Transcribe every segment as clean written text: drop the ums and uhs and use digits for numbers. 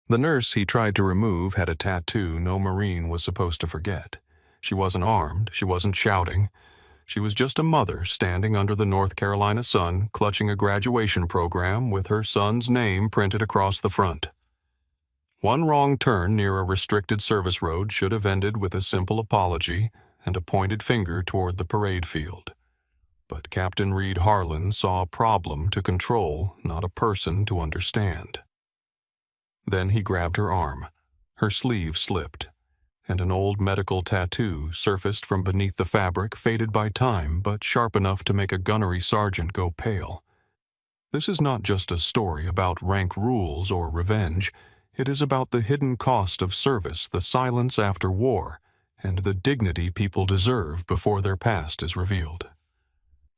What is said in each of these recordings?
The nurse he tried to remove had a tattoo no Marine was supposed to forget. She wasn't armed, she wasn't shouting. She was just a mother standing under the North Carolina sun, clutching a graduation program with her son's name printed across the front. One wrong turn near a restricted service road should have ended with a simple apology and a pointed finger toward the parade field. But Captain Reed Harlan saw a problem to control, not a person to understand. Then he grabbed her arm. Her sleeve slipped, and an old medical tattoo surfaced from beneath the fabric, faded by time but sharp enough to make a gunnery sergeant go pale. This is not just a story about rank rules or revenge. It is about the hidden cost of service, the silence after war, and the dignity people deserve before their past is revealed.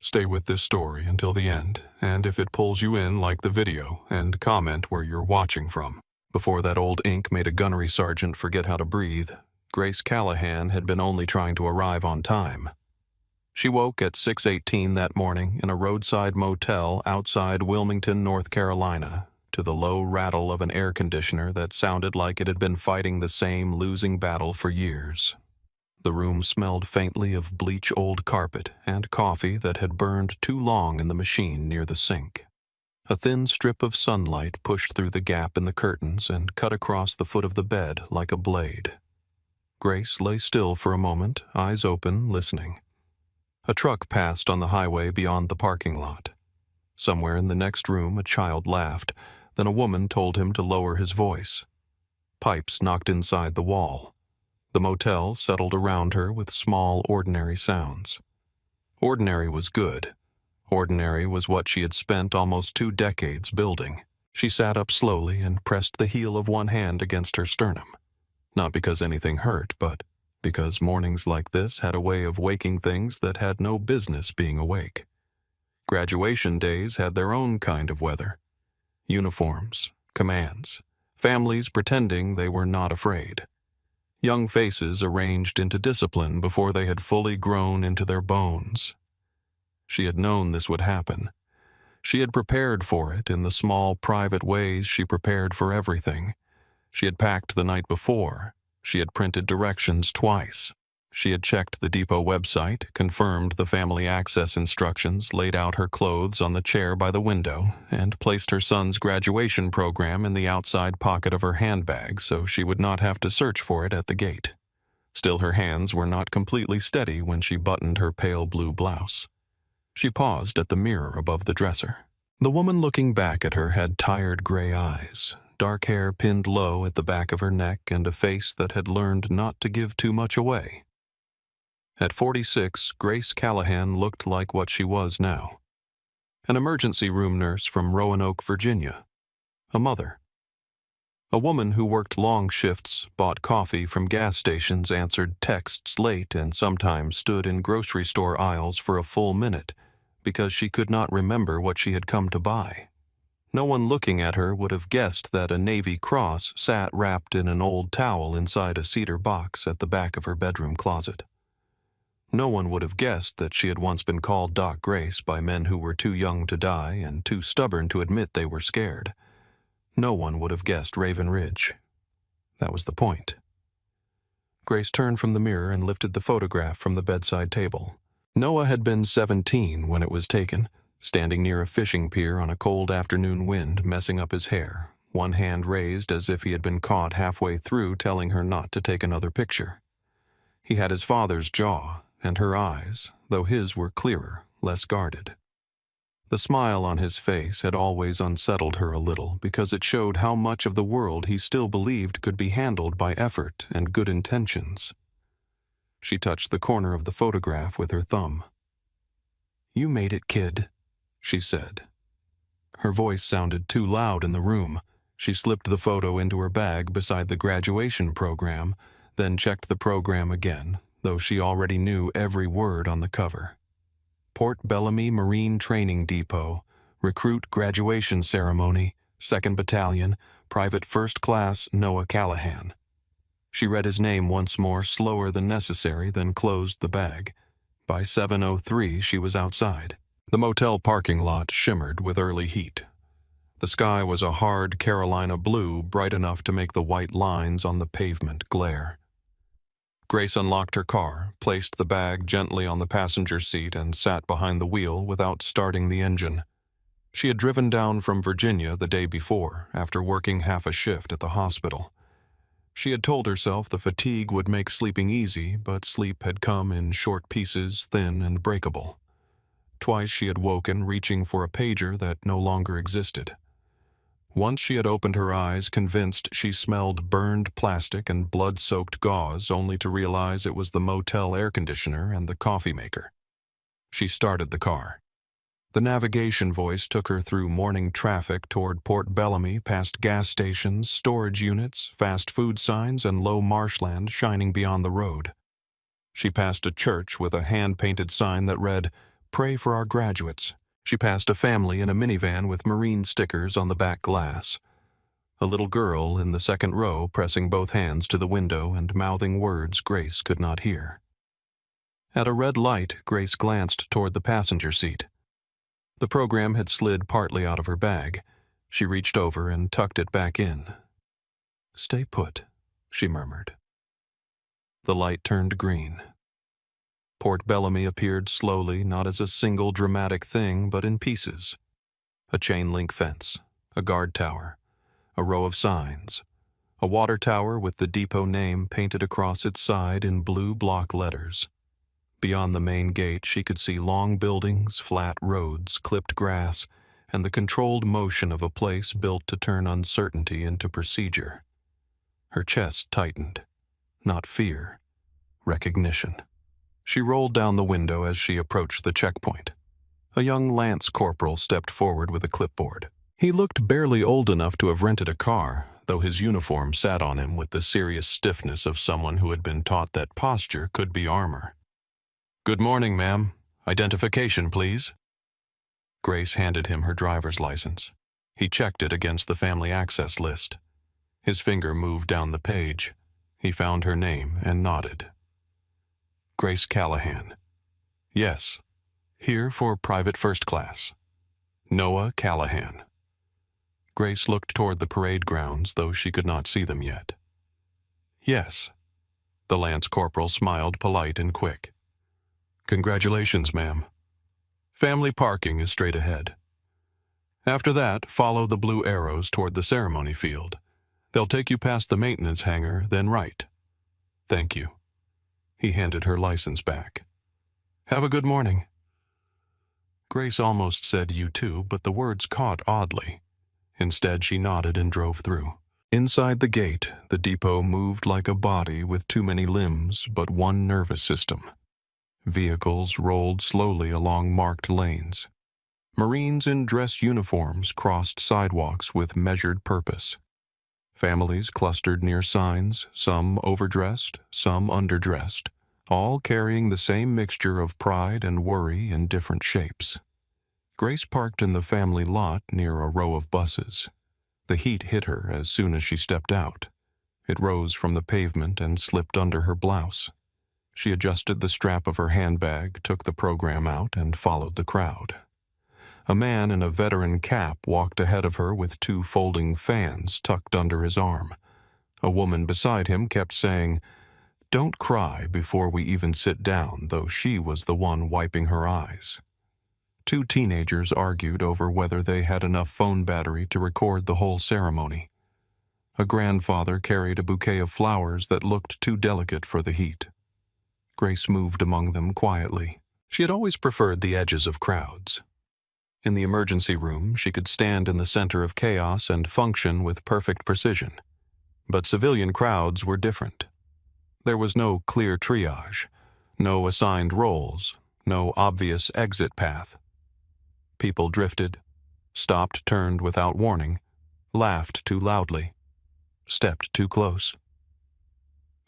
Stay with this story until the end, and if it pulls you in, like the video, and comment where you're watching from. Before that old ink made a gunnery sergeant forget how to breathe, Grace Callahan had been only trying to arrive on time. She woke at 6:18 that morning in a roadside motel outside Wilmington, North Carolina, to the low rattle of an air conditioner that sounded like it had been fighting the same losing battle for years. The room smelled faintly of bleach old carpet and coffee that had burned too long in the machine near the sink. A thin strip of sunlight pushed through the gap in the curtains and cut across the foot of the bed like a blade. Grace lay still for a moment, eyes open, listening. A truck passed on the highway beyond the parking lot. Somewhere in the next room a child laughed, then a woman told him to lower his voice. Pipes knocked inside the wall. The motel settled around her with small, ordinary sounds. Ordinary was good. Ordinary was what she had spent almost 2 decades building. She sat up slowly and pressed the heel of one hand against her sternum. Not because anything hurt, but because mornings like this had a way of waking things that had no business being awake. Graduation days had their own kind of weather. Uniforms, commands, families pretending they were not afraid. Young faces arranged into discipline before they had fully grown into their bones. She had known this would happen. She had prepared for it in the small, private ways she prepared for everything. She had packed the night before. She had printed directions twice. She had checked the depot website, confirmed the family access instructions, laid out her clothes on the chair by the window, and placed her son's graduation program in the outside pocket of her handbag so she would not have to search for it at the gate. Still, her hands were not completely steady when she buttoned her pale blue blouse. She paused at the mirror above the dresser. The woman looking back at her had tired gray eyes, dark hair pinned low at the back of her neck, and a face that had learned not to give too much away. At 46, Grace Callahan looked like what she was now. An emergency room nurse from Roanoke, Virginia. A mother. A woman who worked long shifts, bought coffee from gas stations, answered texts late, and sometimes stood in grocery store aisles for a full minute because she could not remember what she had come to buy. No one looking at her would have guessed that a Navy Cross sat wrapped in an old towel inside a cedar box at the back of her bedroom closet. No one would have guessed that she had once been called Doc Grace by men who were too young to die and too stubborn to admit they were scared. No one would have guessed Raven Ridge. That was the point. Grace turned from the mirror and lifted the photograph from the bedside table. Noah had been 17 when it was taken, standing near a fishing pier on a cold afternoon wind, messing up his hair, one hand raised as if he had been caught halfway through telling her not to take another picture. He had his father's jaw and her eyes, though his were clearer, less guarded. The smile on his face had always unsettled her a little because it showed how much of the world he still believed could be handled by effort and good intentions. She touched the corner of the photograph with her thumb. "You made it, kid," she said. Her voice sounded too loud in the room. She slipped the photo into her bag beside the graduation program, then checked the program again, though she already knew every word on the cover. Port Bellamy Marine Training Depot, Recruit Graduation Ceremony, 2nd Battalion, Private First Class Noah Callahan. She read his name once more, slower than necessary, then closed the bag. By 7:03, she was outside. The motel parking lot shimmered with early heat. The sky was a hard Carolina blue, bright enough to make the white lines on the pavement glare. Grace unlocked her car, placed the bag gently on the passenger seat, and sat behind the wheel without starting the engine. She had driven down from Virginia the day before, after working half a shift at the hospital. She had told herself the fatigue would make sleeping easy, but sleep had come in short pieces, thin and breakable. Twice she had woken reaching for a pager that no longer existed. Once she had opened her eyes, convinced she smelled burned plastic and blood-soaked gauze, only to realize it was the motel air conditioner and the coffee maker. She started the car. The navigation voice took her through morning traffic toward Port Bellamy, past gas stations, storage units, fast food signs, and low marshland shining beyond the road. She passed a church with a hand-painted sign that read, "Pray for our graduates." She passed a family in a minivan with Marine stickers on the back glass. A little girl in the second row pressing both hands to the window and mouthing words Grace could not hear. At a red light, Grace glanced toward the passenger seat. The program had slid partly out of her bag. She reached over and tucked it back in. "Stay put," she murmured. The light turned green. Port Bellamy appeared slowly, not as a single dramatic thing, but in pieces. A chain-link fence, a guard tower, a row of signs, a water tower with the depot name painted across its side in blue block letters. Beyond the main gate, she could see long buildings, flat roads, clipped grass, and the controlled motion of a place built to turn uncertainty into procedure. Her chest tightened. Not fear, recognition. She rolled down the window as she approached the checkpoint. A young lance corporal stepped forward with a clipboard. He looked barely old enough to have rented a car, though his uniform sat on him with the serious stiffness of someone who had been taught that posture could be armor. "Good morning, ma'am. Identification, please." Grace handed him her driver's license. He checked it against the family access list. His finger moved down the page. He found her name and nodded. Grace Callahan. Yes. Here for private first class. Noah Callahan. Grace looked toward the parade grounds, though she could not see them yet. Yes. The lance corporal smiled, polite and quick. Congratulations, ma'am. Family parking is straight ahead. After that, follow the blue arrows toward the ceremony field. They'll take you past the maintenance hangar, then right. Thank you. He handed her license back. Have a good morning. Grace almost said you too, but the words caught oddly. Instead, she nodded and drove through. Inside the gate, the depot moved like a body with too many limbs but one nervous system. Vehicles rolled slowly along marked lanes. Marines in dress uniforms crossed sidewalks with measured purpose. Families clustered near signs, some overdressed, some underdressed, all carrying the same mixture of pride and worry in different shapes. Grace parked in the family lot near a row of buses. The heat hit her as soon as she stepped out. It rose from the pavement and slipped under her blouse. She adjusted the strap of her handbag, took the program out, and followed the crowd. A man in a veteran cap walked ahead of her with two folding fans tucked under his arm. A woman beside him kept saying, "Don't cry before we even sit down," though she was the one wiping her eyes. Two teenagers argued over whether they had enough phone battery to record the whole ceremony. A grandfather carried a bouquet of flowers that looked too delicate for the heat. Grace moved among them quietly. She had always preferred the edges of crowds. In the emergency room, she could stand in the center of chaos and function with perfect precision. But civilian crowds were different. There was no clear triage, no assigned roles, no obvious exit path. People drifted, stopped, turned without warning, laughed too loudly, stepped too close.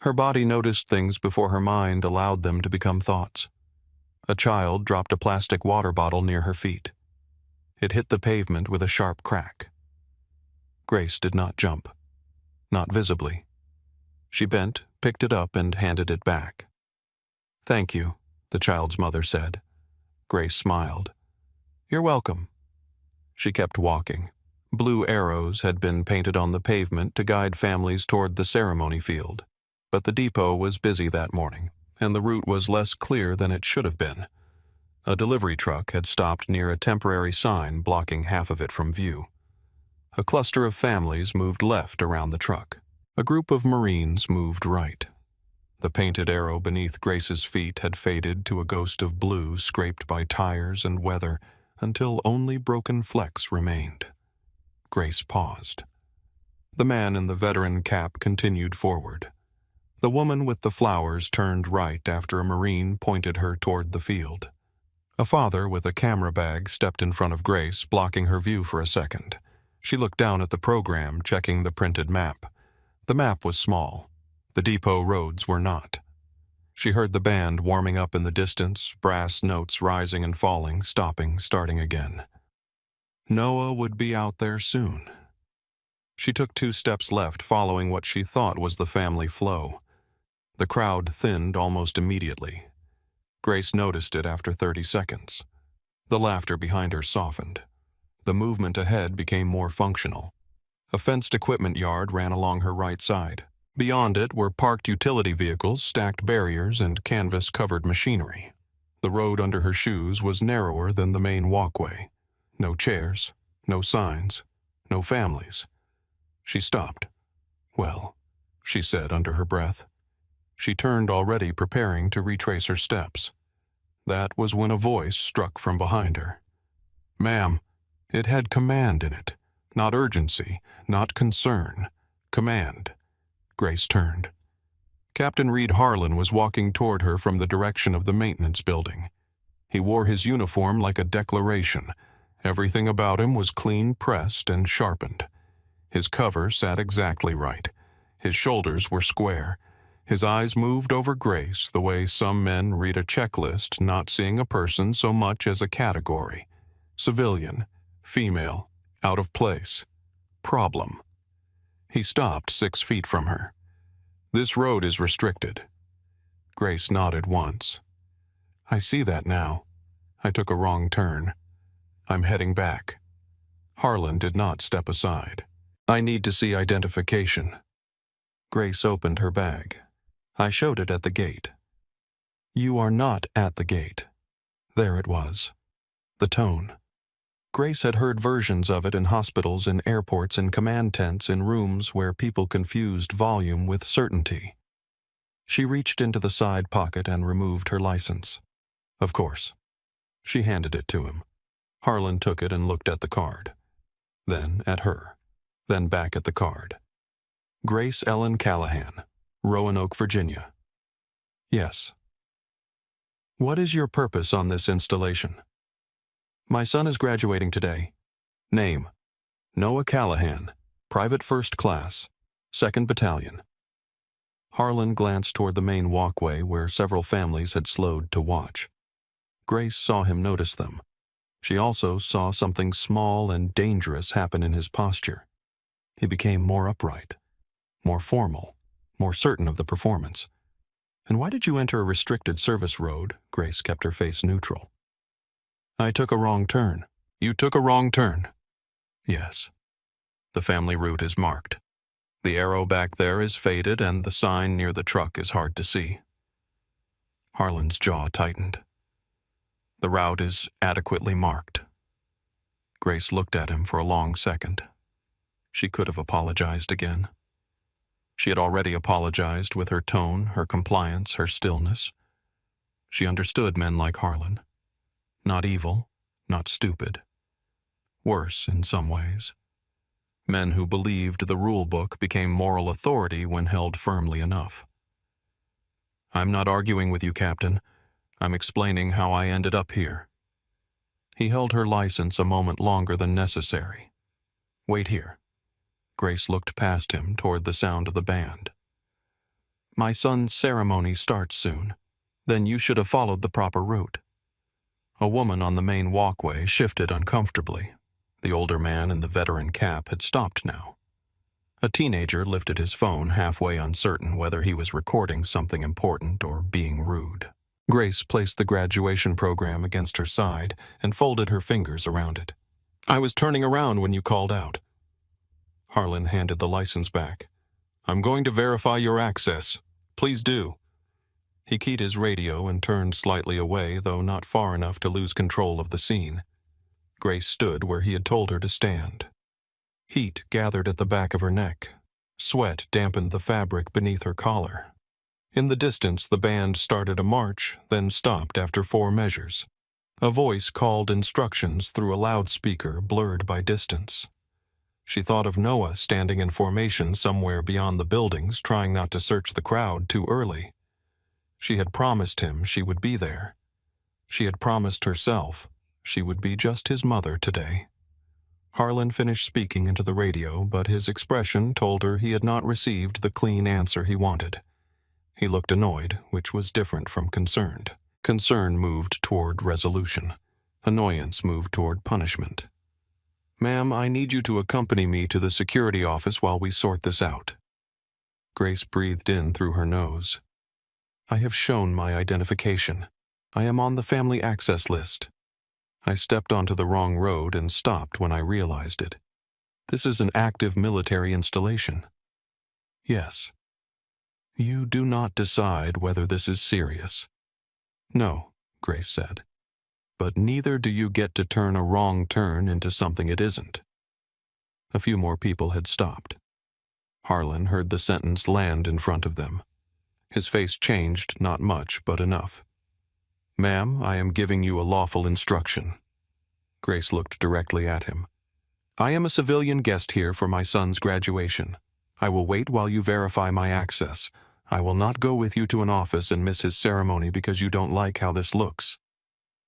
Her body noticed things before her mind allowed them to become thoughts. A child dropped a plastic water bottle near her feet. It hit the pavement with a sharp crack. Grace did not jump, not visibly. She bent, picked it up, and handed it back. "Thank you," the child's mother said. Grace smiled. "You're welcome." She kept walking, Blue arrows had been painted on the pavement to guide families toward the ceremony field, but the depot was busy that morning, and the route was less clear than it should have been. A delivery truck had stopped near a temporary sign blocking half of it from view. A cluster of families moved left around the truck. A group of Marines moved right. The painted arrow beneath Grace's feet had faded to a ghost of blue scraped by tires and weather until only broken flecks remained. Grace paused. The man in the veteran cap continued forward. The woman with the flowers turned right after a Marine pointed her toward the field. A father with a camera bag stepped in front of Grace, blocking her view for a second. She looked down at the program, checking the printed map. The map was small. The depot roads were not. She heard the band warming up in the distance, brass notes rising and falling, stopping, starting again. Noah would be out there soon. She took 2 steps left, following what she thought was the family flow. The crowd thinned almost immediately. Grace noticed it after 30 seconds. The laughter behind her softened. The movement ahead became more functional. A fenced equipment yard ran along her right side. Beyond it were parked utility vehicles, stacked barriers, and canvas-covered machinery. The road under her shoes was narrower than the main walkway. No chairs, no signs, no families. She stopped. "Well," she said under her breath. She turned, already preparing to retrace her steps. That was when a voice struck from behind her. "Ma'am." It had command in it. Not urgency, not concern. Command. Grace turned. Captain Reed Harlan was walking toward her from the direction of the maintenance building. He wore his uniform like a declaration. Everything about him was clean pressed and sharpened. His cover sat exactly right. His shoulders were square. His eyes moved over Grace the way some men read a checklist, not seeing a person so much as a category. Civilian, female, out of place, problem. He stopped 6 feet from her. "This road is restricted." Grace nodded once. "I see that now. I took a wrong turn. I'm heading back." Harlan did not step aside. "I need to see identification." Grace opened her bag. "I showed it at the gate." "You are not at the gate." There it was. The tone. Grace had heard versions of it in hospitals, in airports, in command tents, in rooms where people confused volume with certainty. She reached into the side pocket and removed her license. Of course. She handed it to him. Harlan took it and looked at the card. Then at her. Then back at the card. Grace Ellen Callahan, Roanoke, Virginia. "Yes." "What is your purpose on this installation?" "My son is graduating today. Name: Noah Callahan, Private First Class, 2nd Battalion." Harlan glanced toward the main walkway where several families had slowed to watch. Grace saw him notice them. She also saw something small and dangerous happen in his posture. He became more upright, more formal, more certain of the performance. "And why did you enter a restricted service road?" Grace kept her face neutral. "I took a wrong turn." "You took a wrong turn?" "Yes." "The family route is marked. The arrow back there is faded and the sign near the truck is hard to see." Harlan's jaw tightened. "The route is adequately marked." Grace looked at him for a long second. She could have apologized again. She had already apologized with her tone, her compliance, her stillness. She understood men like Harlan. Not evil, not stupid. Worse in some ways. Men who believed the rule book became moral authority when held firmly enough. "I'm not arguing with you, Captain. I'm explaining how I ended up here." He held her license a moment longer than necessary. "Wait here." Grace looked past him toward the sound of the band. "My son's ceremony starts soon. Then you should have followed the proper route." A woman on the main walkway shifted uncomfortably. The older man in the veteran cap had stopped now. A teenager lifted his phone, halfway uncertain whether he was recording something important or being rude. Grace placed the graduation program against her side and folded her fingers around it. I was turning around when you called out. Harlan handed the license back. I'm going to verify your access. Please do. He keyed his radio and turned slightly away, though not far enough to lose control of the scene. Grace stood where he had told her to stand. Heat gathered at the back of her neck. Sweat dampened the fabric beneath her collar. In the distance, the band started a march, then stopped after 4 measures. A voice called instructions through a loudspeaker blurred by distance. She thought of Noah standing in formation somewhere beyond the buildings, trying not to search the crowd too early. She had promised him she would be there. She had promised herself she would be just his mother today. Harlan finished speaking into the radio, but his expression told her he had not received the clean answer he wanted. He looked annoyed, which was different from concerned. Concern moved toward resolution. Annoyance moved toward punishment. Ma'am, I need you to accompany me to the security office while we sort this out. Grace breathed in through her nose. I have shown my identification. I am on the family access list. I stepped onto the wrong road and stopped when I realized it. This is an active military installation. Yes. You do not decide whether this is serious. No, Grace said. But neither do you get to turn a wrong turn into something it isn't. A few more people had stopped. Harlan heard the sentence land in front of them. His face changed, not much, but enough. Ma'am, I am giving you a lawful instruction. Grace looked directly at him. I am a civilian guest here for my son's graduation. I will wait while you verify my access. I will not go with you to an office and miss his ceremony because you don't like how this looks.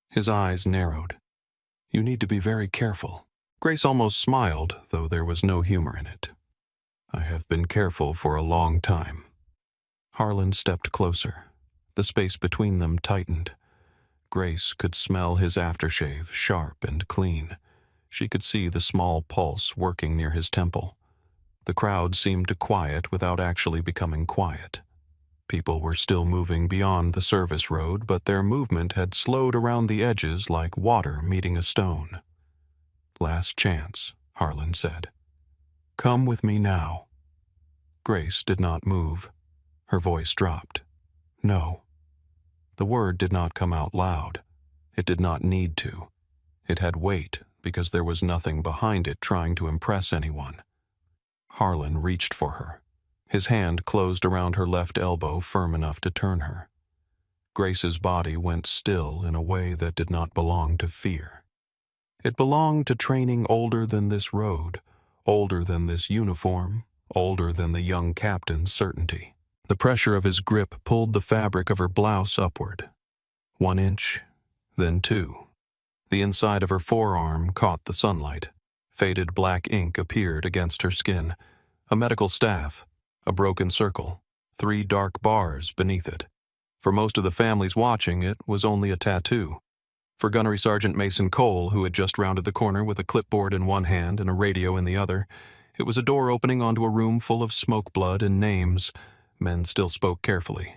His eyes narrowed. You need to be very careful. Grace almost smiled, though there was no humor in it. I have been careful for a long time. Harlan stepped closer. The space between them tightened. Grace could smell his aftershave, sharp and clean. She could see the small pulse working near his temple. The crowd seemed to quiet without actually becoming quiet. People were still moving beyond the service road, but their movement had slowed around the edges like water meeting a stone. Last chance, Harlan said. Come with me now. Grace did not move. Her voice dropped. No. The word did not come out loud. It did not need to. It had weight because there was nothing behind it trying to impress anyone. Harlan reached for her. His hand closed around her left elbow firm enough to turn her. Grace's body went still in a way that did not belong to fear. It belonged to training older than this road, older than this uniform, older than the young captain's certainty. The pressure of his grip pulled the fabric of her blouse upward. 1 inch, then 2. The inside of her forearm caught the sunlight. Faded black ink appeared against her skin. A medical staff, a broken circle, 3 dark bars beneath it. For most of the families watching, it was only a tattoo. For Gunnery Sergeant Mason Cole, who had just rounded the corner with a clipboard in one hand and a radio in the other, it was a door opening onto a room full of smoke blood and names. Men still spoke carefully.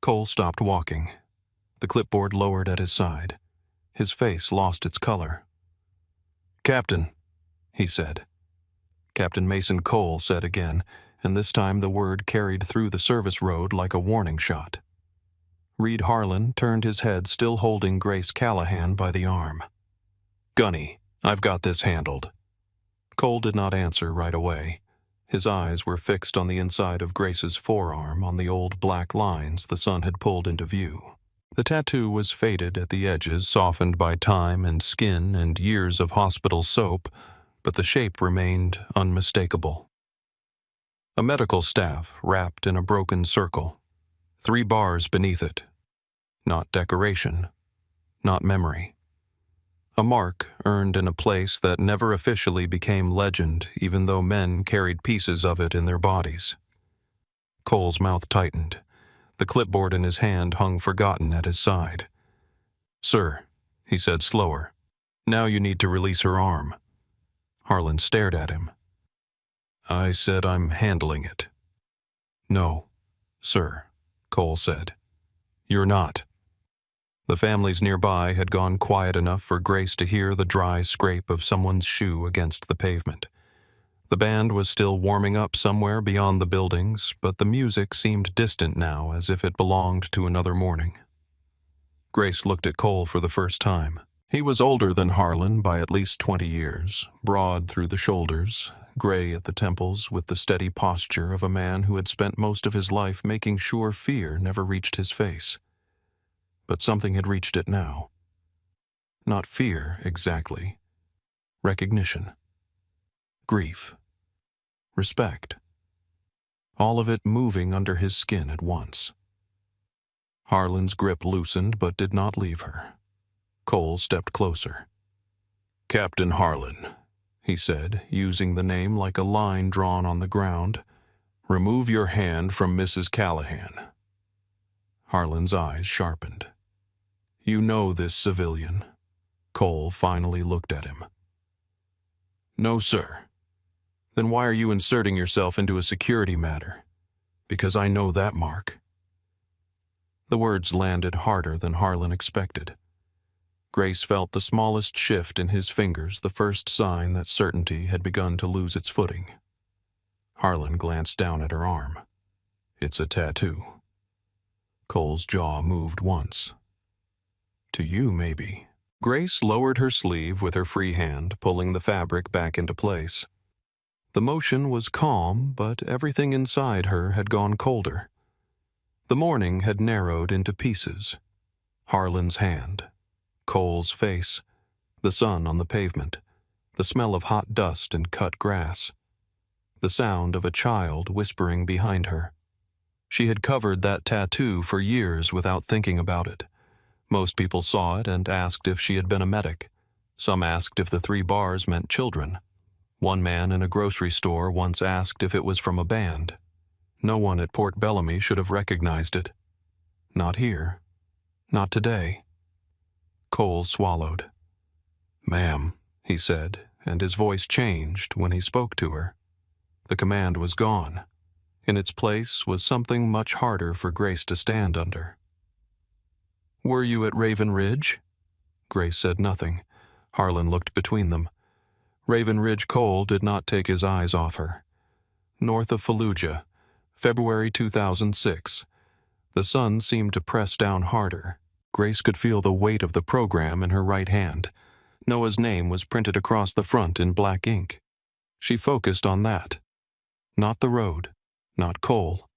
Cole stopped walking. The clipboard lowered at his side. His face lost its color. Captain, he said. Captain Mason Cole said again, and this time the word carried through the service road like a warning shot. Reed Harlan turned his head, still holding Grace Callahan by the arm. Gunny, I've got this handled. Cole did not answer right away. His eyes were fixed on the inside of Grace's forearm on the old black lines the sun had pulled into view. The tattoo was faded at the edges, softened by time and skin and years of hospital soap, but the shape remained unmistakable. A medical staff wrapped in a broken circle, 3 bars beneath it. Not decoration, not memory. A mark earned in a place that never officially became legend, even though men carried pieces of it in their bodies. Cole's mouth tightened. The clipboard in his hand hung forgotten at his side. Sir, he said slower, now you need to release her arm. Harlan stared at him. I said I'm handling it. No, sir, Cole said. You're not. The families nearby had gone quiet enough for Grace to hear the dry scrape of someone's shoe against the pavement. The band was still warming up somewhere beyond the buildings, but the music seemed distant now, as if it belonged to another morning. Grace looked at Cole for the first time. He was older than Harlan by at least 20 years, broad through the shoulders, gray at the temples, with the steady posture of a man who had spent most of his life making sure fear never reached his face. But something had reached it now. Not fear, exactly. Recognition. Grief. Respect. All of it moving under his skin at once. Harlan's grip loosened but did not leave her. Cole stepped closer. "Captain Harlan," he said, using the name like a line drawn on the ground. "Remove your hand from Mrs. Callahan." Harlan's eyes sharpened. "You know this civilian?" Cole finally looked at him. "No, sir." "Then why are you inserting yourself into a security matter?" "Because I know that mark." The words landed harder than Harlan expected. Grace felt the smallest shift in his fingers, the first sign that certainty had begun to lose its footing. Harlan glanced down at her arm. "It's a tattoo." Cole's jaw moved once. "To you, maybe." Grace lowered her sleeve with her free hand, pulling the fabric back into place. The motion was calm, but everything inside her had gone colder. The morning had narrowed into pieces. Harlan's hand, Cole's face, the sun on the pavement, the smell of hot dust and cut grass, the sound of a child whispering behind her. She had covered that tattoo for years without thinking about it. Most people saw it and asked if she had been a medic. Some asked if the 3 bars meant children. One man in a grocery store once asked if it was from a band. No one at Port Bellamy should have recognized it. Not here. Not today. Cole swallowed. "Ma'am," he said, and his voice changed when he spoke to her. The command was gone. In its place was something much harder for Grace to stand under. "Were you at Raven Ridge?" Grace said nothing. Harlan looked between them. Raven Ridge. Cole did not take his eyes off her. "North of Fallujah, February 2006. The sun seemed to press down harder. Grace could feel the weight of the program in her right hand. Noah's name was printed across the front in black ink. She focused on that. Not the road, not Cole,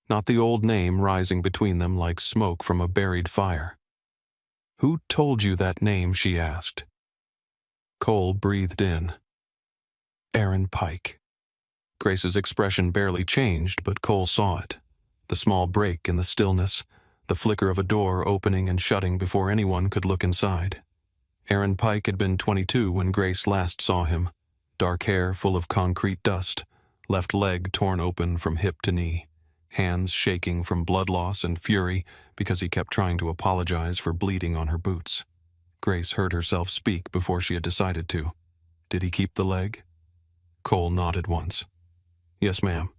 not the old name rising between them like smoke from a buried fire. "Who told you that name?" she asked. Cole breathed in. "Aaron Pike." Grace's expression barely changed, but Cole saw it. The small break in the stillness, the flicker of a door opening and shutting before anyone could look inside. Aaron Pike had been 22 when Grace last saw him. Dark hair full of concrete dust, left leg torn open from hip to knee, hands shaking from blood loss and fury because he kept trying to apologize for bleeding on her boots. Grace heard herself speak before she had decided to. "Did he keep the leg?" Cole nodded once. "Yes, ma'am."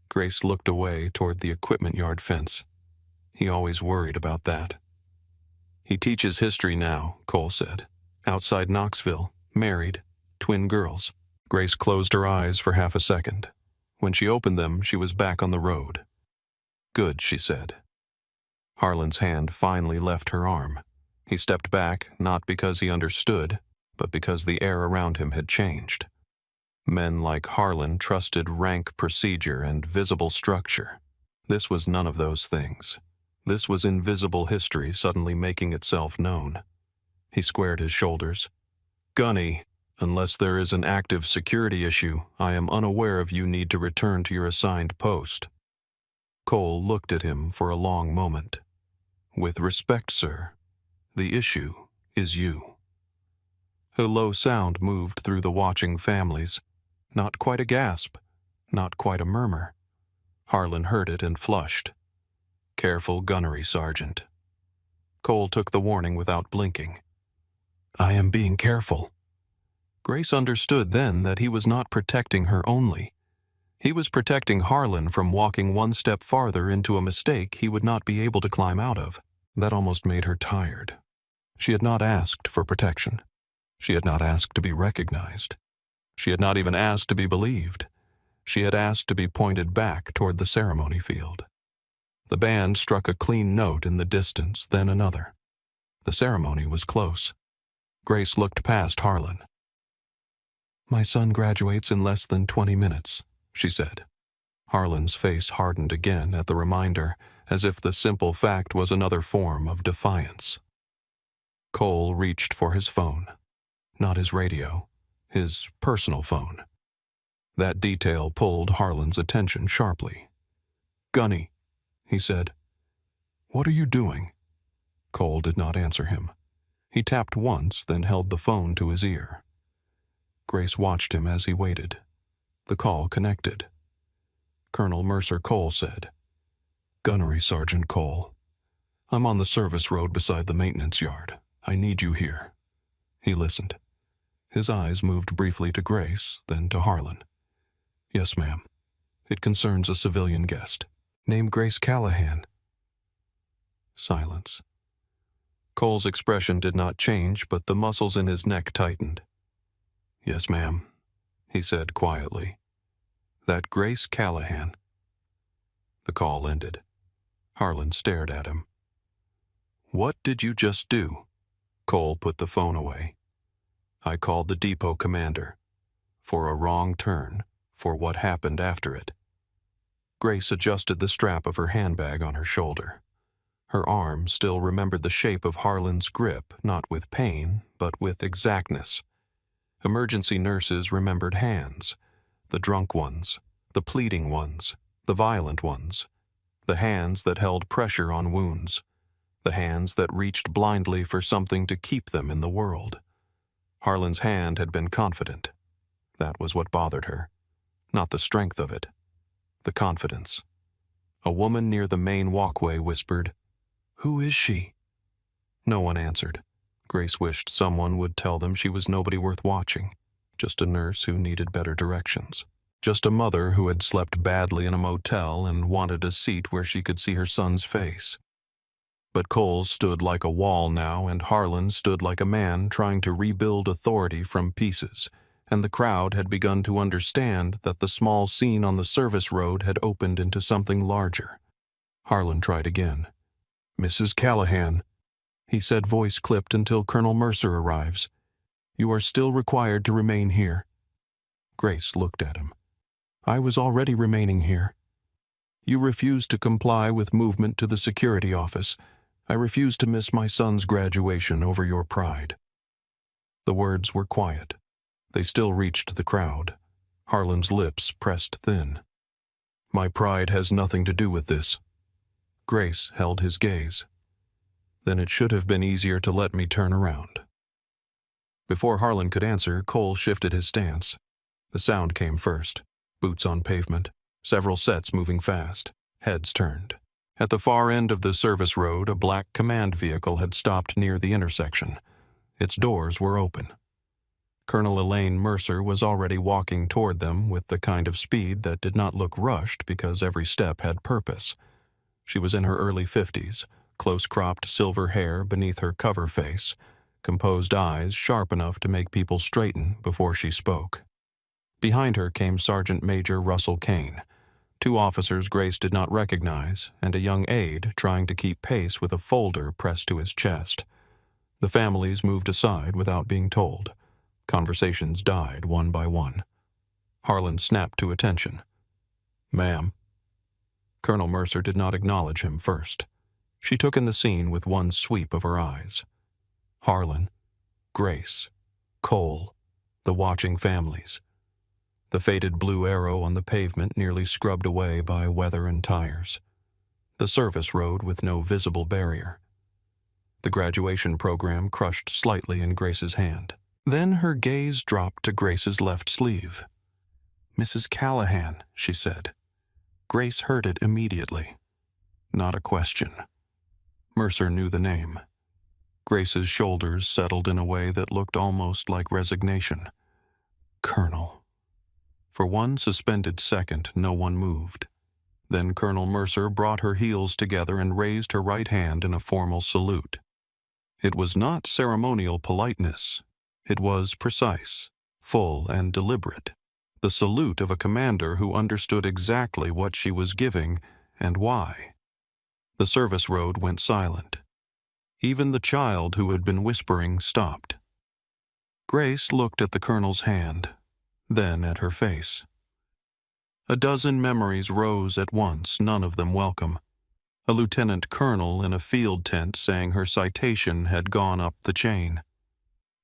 Grace looked away toward the equipment yard fence. He always worried about that. "He teaches history now," Cole said. "Outside Knoxville, married, twin girls." Grace closed her eyes for half a second. When she opened them, she was back on the road. "Good," she said. Harlan's hand finally left her arm. He stepped back, not because he understood, but because the air around him had changed. Men like Harlan trusted rank procedure and visible structure. This was none of those things. This was invisible history suddenly making itself known. He squared his shoulders. "Gunny, unless there is an active security issue, I am unaware of you need to return to your assigned post." Cole looked at him for a long moment. "With respect, sir, the issue is you." A low sound moved through the watching families. Not quite a gasp, not quite a murmur. Harlan heard it and flushed. "Careful gunnery, Sergeant." Cole took the warning without blinking. "I am being careful." Grace understood then that he was not protecting her only. He was protecting Harlan from walking one step farther into a mistake he would not be able to climb out of. That almost made her tired. She had not asked for protection. She had not asked to be recognized. She had not even asked to be believed. She had asked to be pointed back toward the ceremony field. The band struck a clean note in the distance, then another. The ceremony was close. Grace looked past Harlan. "My son graduates in less than 20 minutes, she said. Harlan's face hardened again at the reminder, as if the simple fact was another form of defiance. Cole reached for his phone. Not his radio, his personal phone. That detail pulled Harlan's attention sharply. "Gunny," he said. "What are you doing?" Cole did not answer him. He tapped once, then held the phone to his ear. Grace watched him as he waited. The call connected. Colonel Mercer Cole said, "Gunnery Sergeant Cole. I'm on the service road beside the maintenance yard. I need you here." He listened. His eyes moved briefly to Grace, then to Harlan. "Yes, ma'am. It concerns a civilian guest. Named Grace Callahan." Silence. Cole's expression did not change, but the muscles in his neck tightened. "Yes, ma'am," he said quietly. "That Grace Callahan." The call ended. Harlan stared at him. "What did you just do?" Cole put the phone away. "I called the depot commander. For a wrong turn, for what happened after it." Grace adjusted the strap of her handbag on her shoulder. Her arm still remembered the shape of Harlan's grip, not with pain, but with exactness. Emergency nurses remembered hands, the drunk ones, the pleading ones, the violent ones, the hands that held pressure on wounds, the hands that reached blindly for something to keep them in the world. Harlan's hand had been confident. That was what bothered her. Not the strength of it. The confidence. A woman near the main walkway whispered, "Who is she?" No one answered. Grace wished someone would tell them she was nobody worth watching. Just a nurse who needed better directions. Just a mother who had slept badly in a motel and wanted a seat where she could see her son's face. But Cole stood like a wall now, and Harlan stood like a man trying to rebuild authority from pieces, and the crowd had begun to understand that the small scene on the service road had opened into something larger. Harlan tried again. "Mrs. Callahan," he said, voice clipped until Colonel Mercer arrives. "You are still required to remain here." Grace looked at him. "I was already remaining here. You refused to comply with movement to the security office. I refuse to miss my son's graduation over your pride." The words were quiet. They still reached the crowd. Harlan's lips pressed thin. "My pride has nothing to do with this." Grace held his gaze. "Then it should have been easier to let me turn around." Before Harlan could answer, Cole shifted his stance. The sound came first. Boots on pavement, several sets moving fast, heads turned. At the far end of the service road, a black command vehicle had stopped near the intersection. Its doors were open. Colonel Elaine Mercer was already walking toward them with the kind of speed that did not look rushed because every step had purpose. She was in her early 50s, close-cropped silver hair beneath her cover face, composed eyes sharp enough to make people straighten before she spoke. Behind her came Sergeant Major Russell Kane, two officers Grace did not recognize, and a young aide trying to keep pace with a folder pressed to his chest. The families moved aside without being told. Conversations died one by one. Harlan snapped to attention. "Ma'am." Colonel Mercer did not acknowledge him first. She took in the scene with one sweep of her eyes. Harlan, Grace, Cole, the watching families. The faded blue arrow on the pavement nearly scrubbed away by weather and tires. The service road with no visible barrier. The graduation program crushed slightly in Grace's hand. Then her gaze dropped to Grace's left sleeve. "Mrs. Callahan," she said. Grace heard it immediately. Not a question. Mercer knew the name. Grace's shoulders settled in a way that looked almost like resignation. Colonel. For one suspended second, no one moved. Then Colonel Mercer brought her heels together and raised her right hand in a formal salute. It was not ceremonial politeness. It was precise, full, and deliberate. The salute of a commander who understood exactly what she was giving and why. The service road went silent. Even the child who had been whispering stopped. Grace looked at the colonel's hand, then at her face. A dozen memories rose at once, none of them welcome. A lieutenant colonel in a field tent saying her citation had gone up the chain.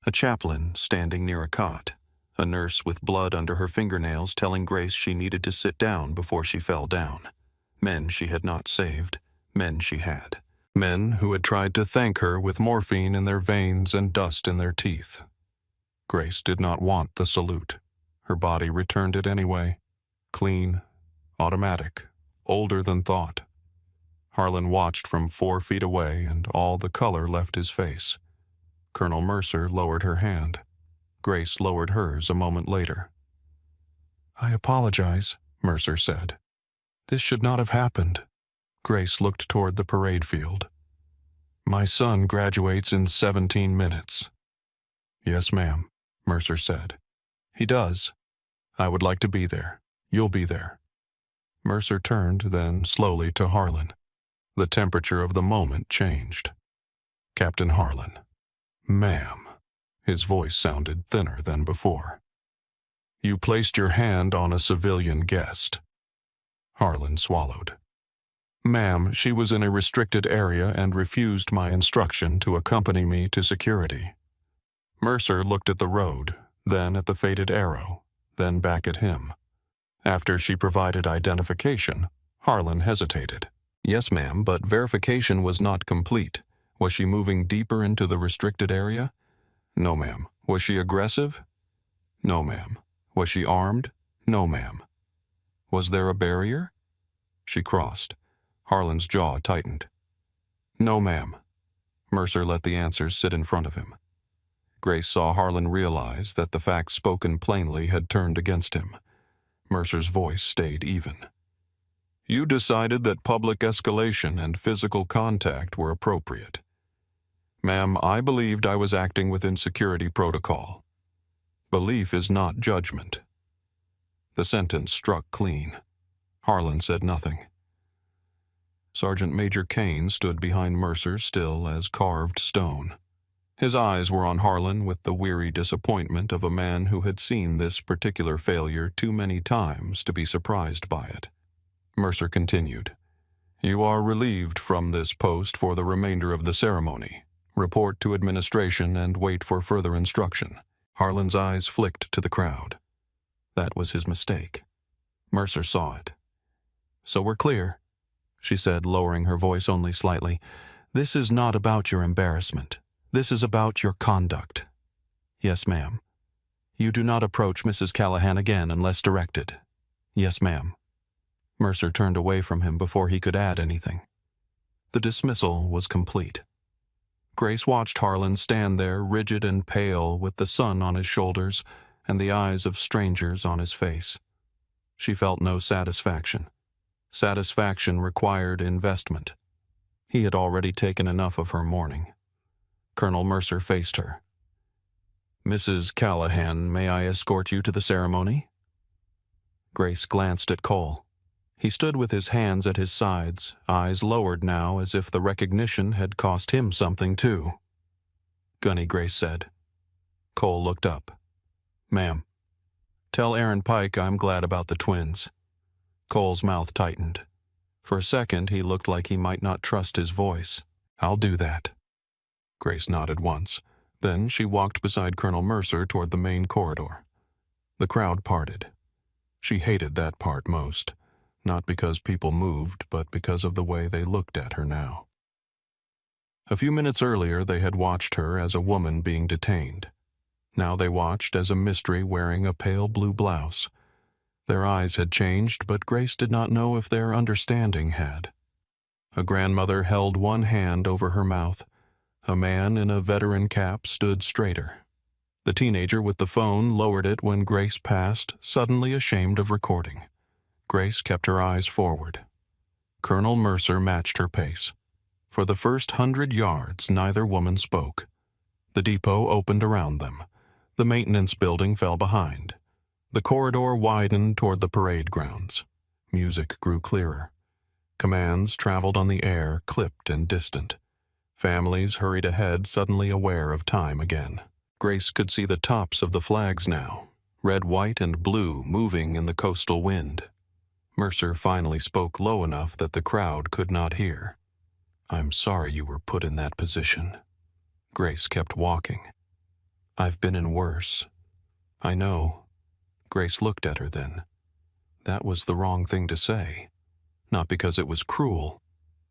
A chaplain standing near a cot. A nurse with blood under her fingernails telling Grace she needed to sit down before she fell down. Men she had not saved. Men she had. Men who had tried to thank her with morphine in their veins and dust in their teeth. Grace did not want the salute. Her body returned it anyway. Clean, automatic, older than thought. Harlan watched from 4 feet away, and all the color left his face. Colonel Mercer lowered her hand. Grace lowered hers a moment later. "I apologize," Mercer said. "This should not have happened." Grace looked toward the parade field. "My son graduates in 17 minutes. "Yes, ma'am," Mercer said. "He does. I would like to be there. You'll be there." Mercer turned then slowly to Harlan. The temperature of the moment changed. "Captain Harlan." "Ma'am." His voice sounded thinner than before. "You placed your hand on a civilian guest." Harlan swallowed. "Ma'am, she was in a restricted area and refused my instruction to accompany me to security." Mercer looked at the road, then at the faded arrow, then back at him. After she provided identification, Harlan hesitated. "Yes, ma'am, but verification was not complete. Was she moving deeper into the restricted area?" "No, ma'am." "Was she aggressive?" "No, ma'am." "Was she armed?" "No, ma'am." "Was there a barrier?" She crossed. Harlan's jaw tightened. "No, ma'am." Mercer let the answers sit in front of him. Grace saw Harlan realize that the facts spoken plainly had turned against him. Mercer's voice stayed even. "You decided that public escalation and physical contact were appropriate. Ma'am, I believed I was acting within security protocol. Belief is not judgment." The sentence struck clean. Harlan said nothing. Sergeant Major Kane stood behind Mercer still as carved stone. His eyes were on Harlan with the weary disappointment of a man who had seen this particular failure too many times to be surprised by it. Mercer continued. "You are relieved from this post for the remainder of the ceremony. Report to administration and wait for further instruction." Harlan's eyes flicked to the crowd. That was his mistake. Mercer saw it. "So we're clear," she said, lowering her voice only slightly. "This is not about your embarrassment. This is about your conduct." "Yes, ma'am." "You do not approach Mrs. Callahan again unless directed." "Yes, ma'am." Mercer turned away from him before he could add anything. The dismissal was complete. Grace watched Harlan stand there rigid and pale with the sun on his shoulders and the eyes of strangers on his face. She felt no satisfaction. Satisfaction required investment. He had already taken enough of her mourning. Colonel Mercer faced her. "Mrs. Callahan, may I escort you to the ceremony?" Grace glanced at Cole. He stood with his hands at his sides, eyes lowered now as if the recognition had cost him something too. "Gunny," Grace said. Cole looked up. "Ma'am." "Tell Aaron Pike I'm glad about the twins." Cole's mouth tightened. For a second he looked like he might not trust his voice. "I'll do that." Grace nodded once. Then she walked beside Colonel Mercer toward the main corridor. The crowd parted. She hated that part most, not because people moved, but because of the way they looked at her now. A few minutes earlier they had watched her as a woman being detained. Now they watched as a mystery wearing a pale blue blouse. Their eyes had changed, but Grace did not know if their understanding had. A grandmother held one hand over her mouth. A man in a veteran cap stood straighter. The teenager with the phone lowered it when Grace passed, suddenly ashamed of recording. Grace kept her eyes forward. Colonel Mercer matched her pace. For the first 100 yards, neither woman spoke. The depot opened around them. The maintenance building fell behind. The corridor widened toward the parade grounds. Music grew clearer. Commands traveled on the air, clipped and distant. Families hurried ahead, suddenly aware of time again. Grace could see the tops of the flags now, red, white, and blue moving in the coastal wind. Mercer finally spoke low enough that the crowd could not hear. "I'm sorry you were put in that position." Grace kept walking. "I've been in worse." "I know." Grace looked at her then. That was the wrong thing to say. Not because it was cruel,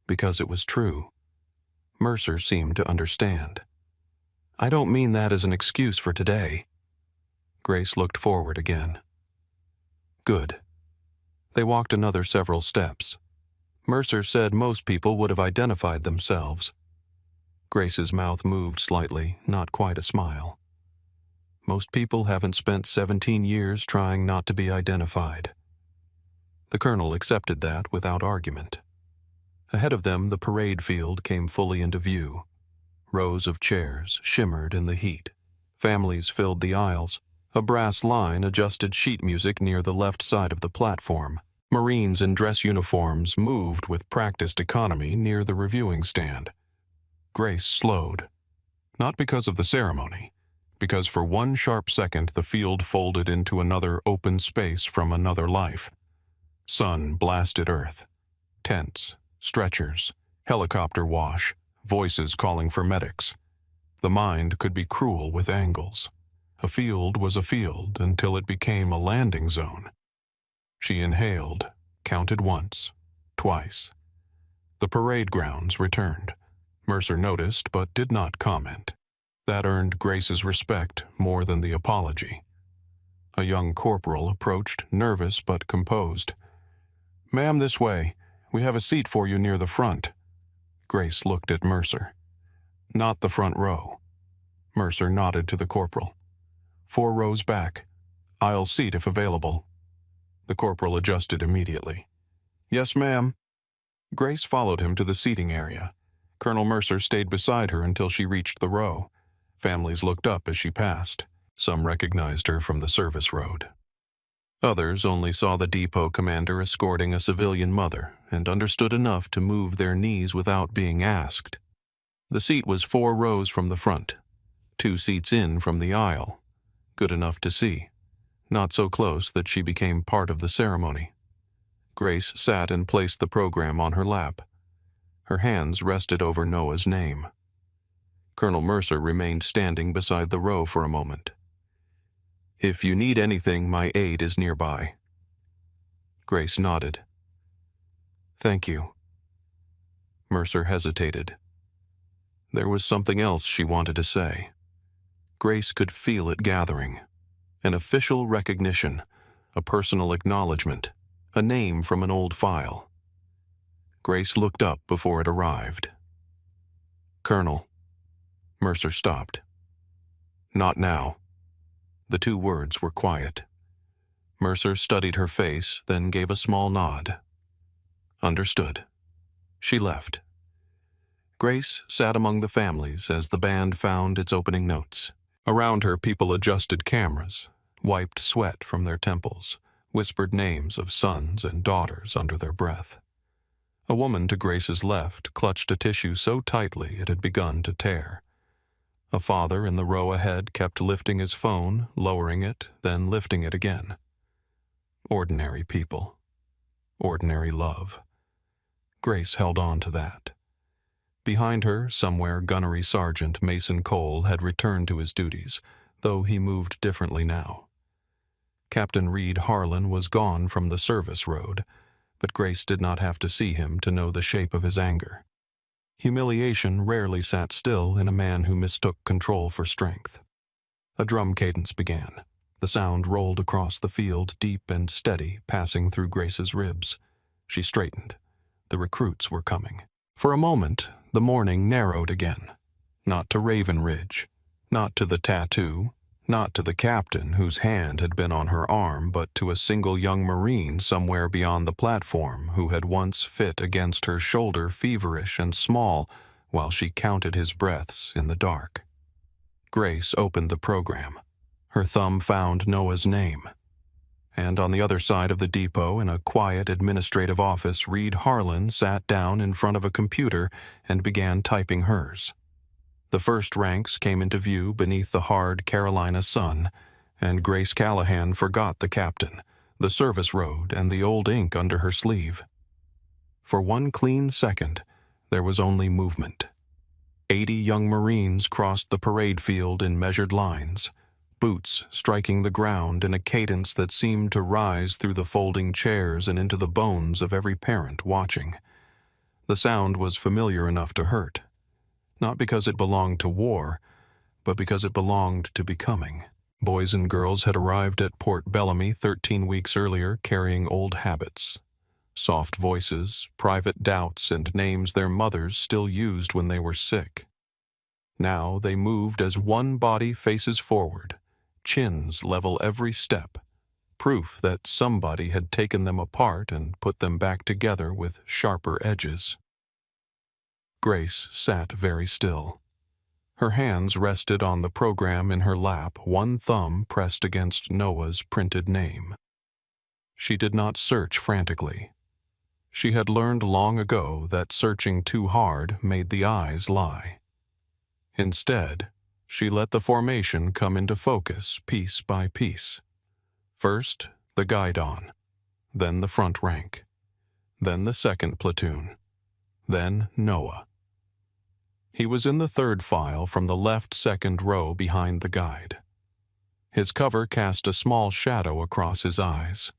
because it was true. Mercer seemed to understand. "I don't mean that as an excuse for today." Grace looked forward again. "Good." They walked another several steps. Mercer said most people would have identified themselves. Grace's mouth moved slightly, not quite a smile. Most people haven't spent 17 years trying not to be identified. The colonel accepted that without argument. Ahead of them, the parade field came fully into view. Rows of chairs shimmered in the heat. Families filled the aisles. A brass line adjusted sheet music near the left side of the platform. Marines in dress uniforms moved with practiced economy near the reviewing stand. Grace slowed. Not because of the ceremony, because for one sharp second the field folded into another open space from another life. Sun blasted earth. Tents, stretchers, helicopter wash, voices calling for medics. The mind could be cruel with angles. A field was a field until it became a landing zone. She inhaled, counted once, twice. The parade grounds returned. Mercer noticed but did not comment. That earned Grace's respect more than the apology. A young corporal approached, nervous but composed. "Ma'am, this way. We have a seat for you near the front." Grace looked at Mercer. "Not the front row." Mercer nodded to the corporal. "4 rows back. Aisle seat if available." The corporal adjusted immediately. "Yes, ma'am." Grace followed him to the seating area. Colonel Mercer stayed beside her until she reached the row. Families looked up as she passed. Some recognized her from the service road. Others only saw the depot commander escorting a civilian mother and understood enough to move their knees without being asked. The seat was 4 rows from the front, 2 seats in from the aisle. Good enough to see. Not so close that she became part of the ceremony. Grace sat and placed the program on her lap. Her hands rested over Noah's name. Colonel Mercer remained standing beside the row for a moment. "If you need anything, my aide is nearby." Grace nodded. "Thank you." Mercer hesitated. There was something else she wanted to say. Grace could feel it gathering. An official recognition, a personal acknowledgement, a name from an old file. Grace looked up before it arrived. "Colonel." Mercer stopped. "Not now." The 2 words were quiet. Mercer studied her face, then gave a small nod. Understood. She left. Grace sat among the families as the band found its opening notes. Around her, people adjusted cameras, wiped sweat from their temples, whispered names of sons and daughters under their breath. A woman to Grace's left clutched a tissue so tightly it had begun to tear. A father in the row ahead kept lifting his phone, lowering it, then lifting it again. Ordinary people. Ordinary love. Grace held on to that. Behind her, somewhere, Gunnery Sergeant Mason Cole had returned to his duties, though he moved differently now. Captain Reed Harlan was gone from the service road, but Grace did not have to see him to know the shape of his anger. Humiliation rarely sat still in a man who mistook control for strength. A drum cadence began. The sound rolled across the field, deep and steady, passing through Grace's ribs. She straightened. The recruits were coming. For a moment, the morning narrowed again. Not to Raven Ridge, not to the tattoo, Not to the captain whose hand had been on her arm, but to a single young Marine somewhere beyond the platform who had once fit against her shoulder, feverish and small, while she counted his breaths in the dark. Grace opened the program. Her thumb found Noah's name. And on the other side of the depot, in a quiet administrative office, Reed Harlan sat down in front of a computer and began typing hers. The first ranks came into view beneath the hard Carolina sun, and Grace Callahan forgot the captain, the service road, and the old ink under her sleeve. For one clean second, there was only movement. 80 young Marines crossed the parade field in measured lines, boots striking the ground in a cadence that seemed to rise through the folding chairs and into the bones of every parent watching. The sound was familiar enough to hurt, not because it belonged to war, but because it belonged to becoming. Boys and girls had arrived at Port Bellamy 13 weeks earlier carrying old habits, soft voices, private doubts, and names their mothers still used when they were sick. Now they moved as one body faces forward, chins level every step, proof that somebody had taken them apart and put them back together with sharper edges. Grace sat very still. Her hands rested on the program in her lap, one thumb pressed against Noah's printed name. She did not search frantically. She had learned long ago that searching too hard made the eyes lie. Instead, she let the formation come into focus piece by piece. First, the guidon, then the front rank, then the second platoon, then Noah. He was in the third file from the left second row behind the guide. His cover cast a small shadow across his eyes.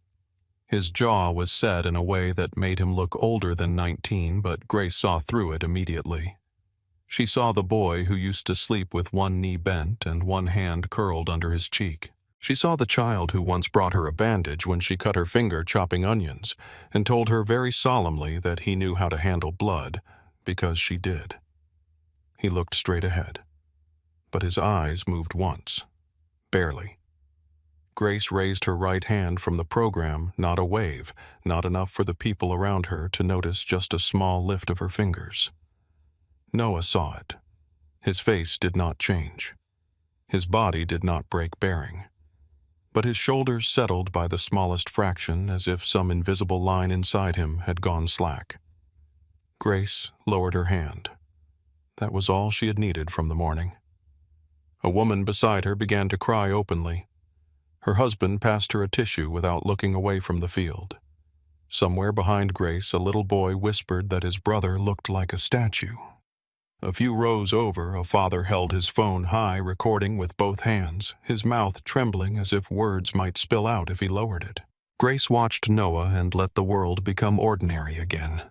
His jaw was set in a way that made him look older than 19, but Grace saw through it immediately. She saw the boy who used to sleep with one knee bent and one hand curled under his cheek. She saw the child who once brought her a bandage when she cut her finger chopping onions and told her very solemnly that he knew how to handle blood, because she did. He looked straight ahead, but his eyes moved once, barely. Grace raised her right hand from the program, not a wave, not enough for the people around her to notice just a small lift of her fingers. Noah saw it. His face did not change. His body did not break bearing. But his shoulders settled by the smallest fraction as if some invisible line inside him had gone slack. Grace lowered her hand. That was all she had needed from the morning. A woman beside her began to cry openly. Her husband passed her a tissue without looking away from the field. Somewhere behind Grace, a little boy whispered that his brother looked like a statue. A few rows over, a father held his phone high, recording with both hands, his mouth trembling as if words might spill out if he lowered it. Grace watched Noah and let the world become ordinary again.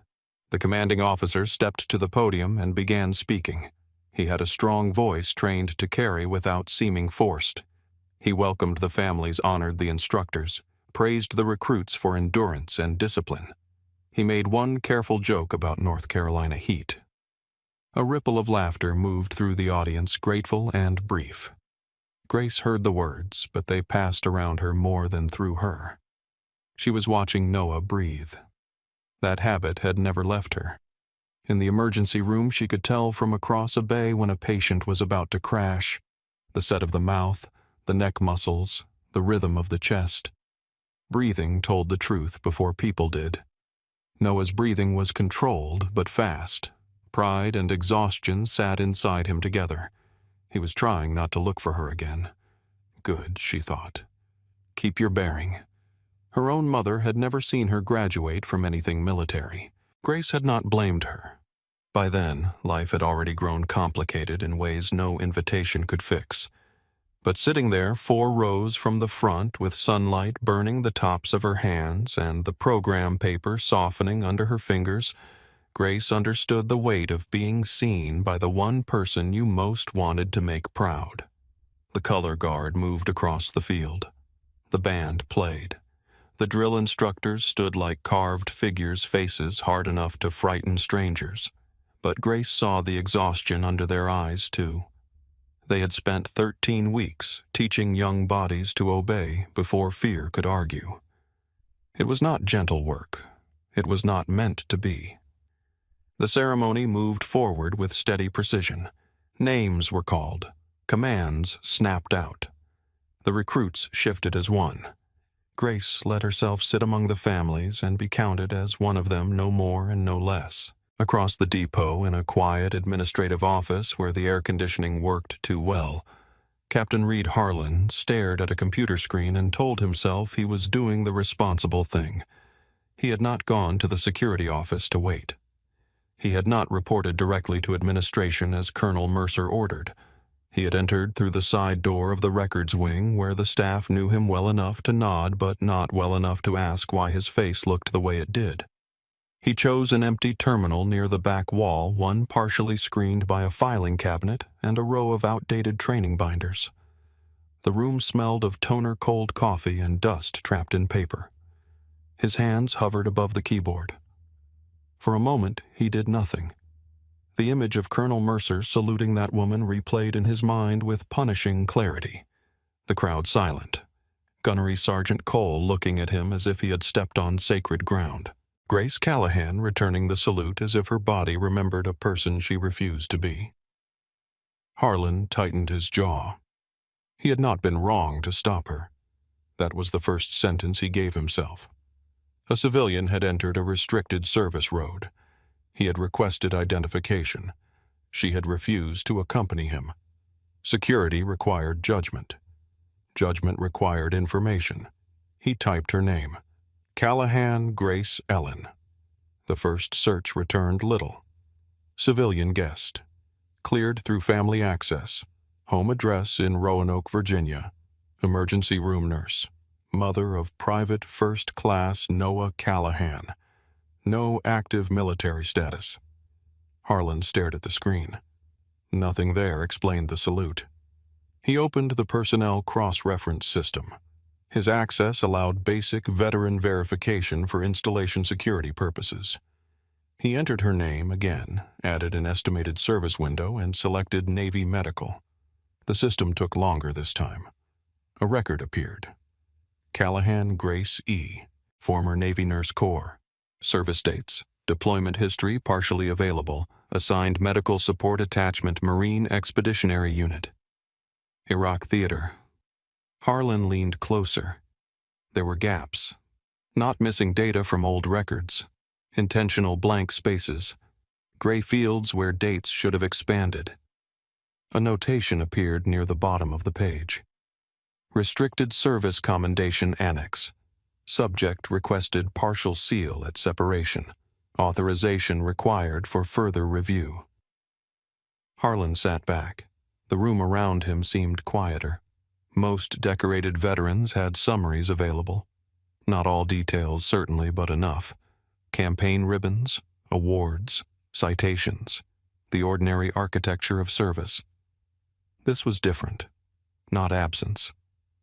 The commanding officer stepped to the podium and began speaking. He had a strong voice trained to carry without seeming forced. He welcomed the families, honored the instructors, praised the recruits for endurance and discipline. He made one careful joke about North Carolina heat. A ripple of laughter moved through the audience, grateful and brief. Grace heard the words, but they passed around her more than through her. She was watching Noah breathe. That habit had never left her. In the emergency room, she could tell from across a bay when a patient was about to crash, the set of the mouth, the neck muscles, the rhythm of the chest. Breathing told the truth before people did. Noah's breathing was controlled but fast. Pride and exhaustion sat inside him together. He was trying not to look for her again. Good, she thought. Keep your bearing. Her own mother had never seen her graduate from anything military. Grace had not blamed her. By then, life had already grown complicated in ways no invitation could fix. But sitting there 4 rows from the front with sunlight burning the tops of her hands and the program paper softening under her fingers, Grace understood the weight of being seen by the one person you most wanted to make proud. The color guard moved across the field. The band played. The drill instructors stood like carved figures, faces hard enough to frighten strangers. But Grace saw the exhaustion under their eyes, too. They had spent 13 weeks teaching young bodies to obey before fear could argue. It was not gentle work. It was not meant to be. The ceremony moved forward with steady precision. Names were called. Commands snapped out. The recruits shifted as one. Grace let herself sit among the families and be counted as one of them, no more and no less. Across the depot, in a quiet administrative office where the air conditioning worked too well, Captain Reed Harlan stared at a computer screen and told himself he was doing the responsible thing. He had not gone to the security office to wait. He had not reported directly to administration as Colonel Mercer ordered. He had entered through the side door of the records wing where the staff knew him well enough to nod but not well enough to ask why his face looked the way it did. He chose an empty terminal near the back wall, one partially screened by a filing cabinet and a row of outdated training binders. The room smelled of toner cold coffee and dust trapped in paper. His hands hovered above the keyboard. For a moment, he did nothing. The image of Colonel Mercer saluting that woman replayed in his mind with punishing clarity. The crowd silent. Gunnery Sergeant Cole looking at him as if he had stepped on sacred ground. Grace Callahan returning the salute as if her body remembered a person she refused to be. Harlan tightened his jaw. He had not been wrong to stop her. That was the first sentence he gave himself. A civilian had entered a restricted service road. He had requested identification. She had refused to accompany him. Security required judgment. Judgment required information. He typed her name. Callahan Grace Ellen. The first search returned little. Civilian guest. Cleared through family access. Home address in Roanoke, Virginia. Emergency room nurse. Mother of Private First Class Noah Callahan. No active military status. Harlan stared at the screen. Nothing there explained the salute. He opened the personnel cross-reference system. His access allowed basic veteran verification for installation security purposes. He entered her name again, added an estimated service window, and selected Navy Medical. The system took longer this time. A record appeared. Callahan Grace E., former Navy Nurse Corps. Service dates, deployment history partially available, assigned medical support attachment Marine Expeditionary Unit. Iraq Theater. Harlan leaned closer. There were gaps. Not missing data from old records. Intentional blank spaces. Gray fields where dates should have expanded. A notation appeared near the bottom of the page. Restricted Service Commendation Annex. Subject requested partial seal at separation. Authorization required for further review. Harlan sat back. The room around him seemed quieter. Most decorated veterans had summaries available. Not all details, certainly, but enough. Campaign ribbons, awards, citations, the ordinary architecture of service. This was different. Not absence.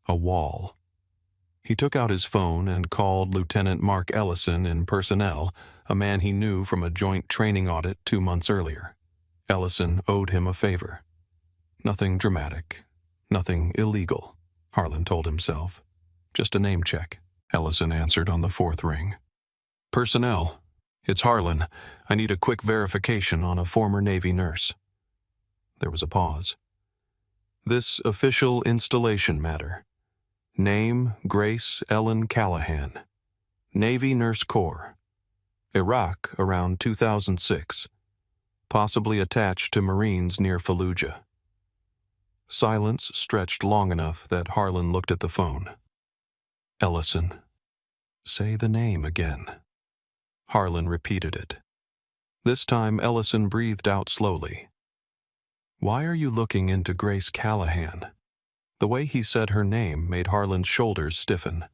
A wall. He took out his phone and called Lieutenant Mark Ellison in personnel, a man he knew from a joint training audit 2 months earlier. Ellison owed him a favor. Nothing dramatic. Nothing illegal, Harlan told himself. Just a name check, Ellison answered on the 4th ring. Personnel. It's Harlan. I need a quick verification on a former Navy nurse. There was a pause. This official installation matter. Name, Grace Ellen Callahan. Navy Nurse Corps. Iraq around 2006. Possibly attached to Marines near Fallujah. Silence stretched long enough that Harlan looked at the phone. Ellison. Say the name again. Harlan repeated it. This time Ellison breathed out slowly. Why are you looking into Grace Callahan? The way he said her name made Harlan's shoulders stiffen.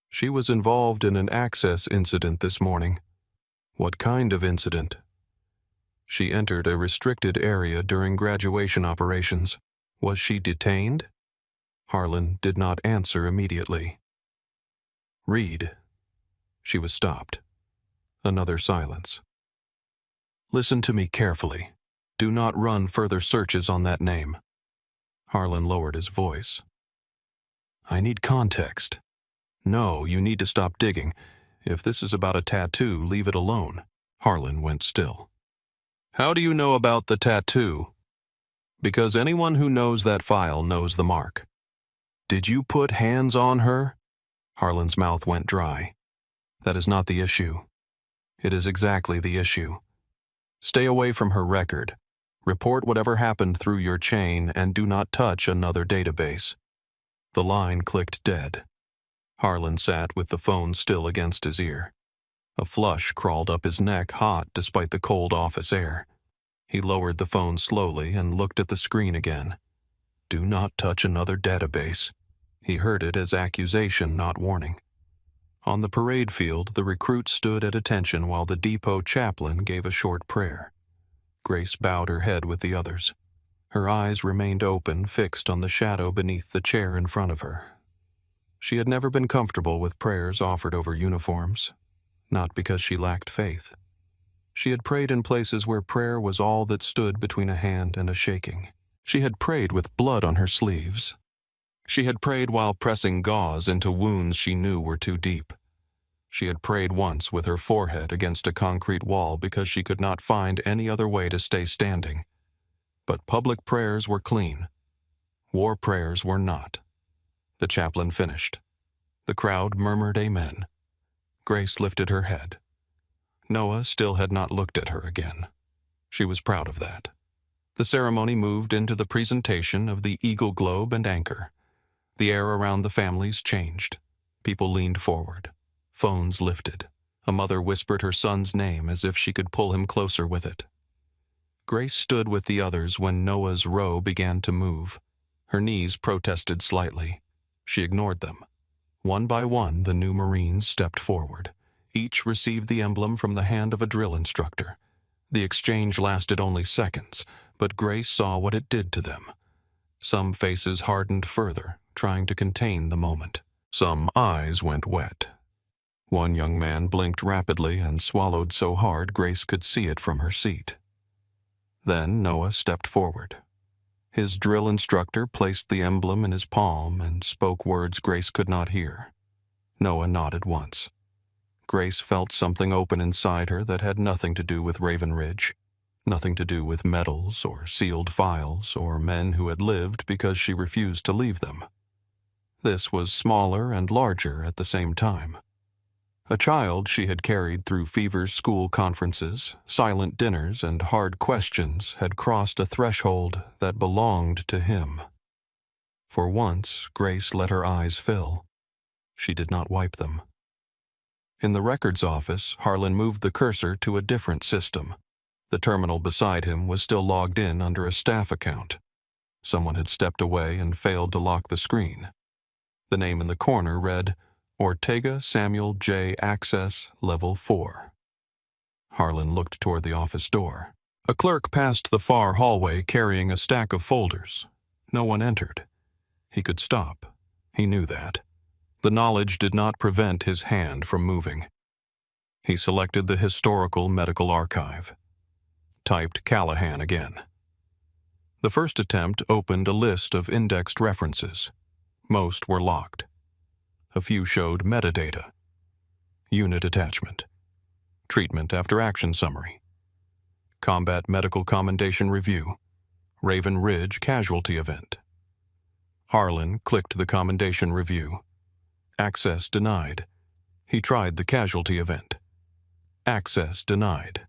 She was involved in an access incident this morning. What kind of incident? She entered a restricted area during graduation operations. Was she detained? Harlan did not answer immediately. Reed. She was stopped. Another silence. Listen to me carefully. Do not run further searches on that name. Harlan lowered his voice. I need context. No, you need to stop digging. If this is about a tattoo, leave it alone. Harlan went still. How do you know about the tattoo? Because anyone who knows that file knows the mark. Did you put hands on her? Harlan's mouth went dry. That is not the issue. It is exactly the issue. Stay away from her record. Report whatever happened through your chain and do not touch another database. The line clicked dead. Harlan sat with the phone still against his ear. A flush crawled up his neck, hot despite the cold office air. He lowered the phone slowly and looked at the screen again. Do not touch another database. He heard it as accusation, not warning. On the parade field, the recruit stood at attention while the depot chaplain gave a short prayer. Grace bowed her head with the others. Her eyes remained open, fixed on the shadow beneath the chair in front of her. She had never been comfortable with prayers offered over uniforms, not because she lacked faith. She had prayed in places where prayer was all that stood between a hand and a shaking. She had prayed with blood on her sleeves. She had prayed while pressing gauze into wounds she knew were too deep. She had prayed once with her forehead against a concrete wall because she could not find any other way to stay standing. But public prayers were clean. War prayers were not. The chaplain finished. The crowd murmured amen. Grace lifted her head. Noah still had not looked at her again. She was proud of that. The ceremony moved into the presentation of the Eagle Globe and Anchor. The air around the families changed. People leaned forward. Phones lifted. A mother whispered her son's name as if she could pull him closer with it. Grace stood with the others when Noah's row began to move. Her knees protested slightly. She ignored them. One by one, the new Marines stepped forward. Each received the emblem from the hand of a drill instructor. The exchange lasted only seconds, but Grace saw what it did to them. Some faces hardened further, trying to contain the moment. Some eyes went wet. One young man blinked rapidly and swallowed so hard Grace could see it from her seat. Then Noah stepped forward. His drill instructor placed the emblem in his palm and spoke words Grace could not hear. Noah nodded once. Grace felt something open inside her that had nothing to do with Raven Ridge, nothing to do with medals or sealed files or men who had lived because she refused to leave them. This was smaller and larger at the same time. A child she had carried through Fever's school conferences, silent dinners, and hard questions had crossed a threshold that belonged to him. For once, Grace let her eyes fill. She did not wipe them. In the records office, Harlan moved the cursor to a different system. The terminal beside him was still logged in under a staff account. Someone had stepped away and failed to lock the screen. The name in the corner read, Ortega Samuel J. Access Level 4. Harlan looked toward the office door. A clerk passed the far hallway carrying a stack of folders. No one entered. He could stop. He knew that. The knowledge did not prevent his hand from moving. He selected the Historical Medical Archive. Typed Callahan again. The first attempt opened a list of indexed references. Most were locked. A few showed metadata. Unit attachment. Treatment after action summary. Combat Medical Commendation Review. Raven Ridge Casualty Event. Harlan clicked the Commendation Review. Access denied. He tried the Casualty Event. Access denied.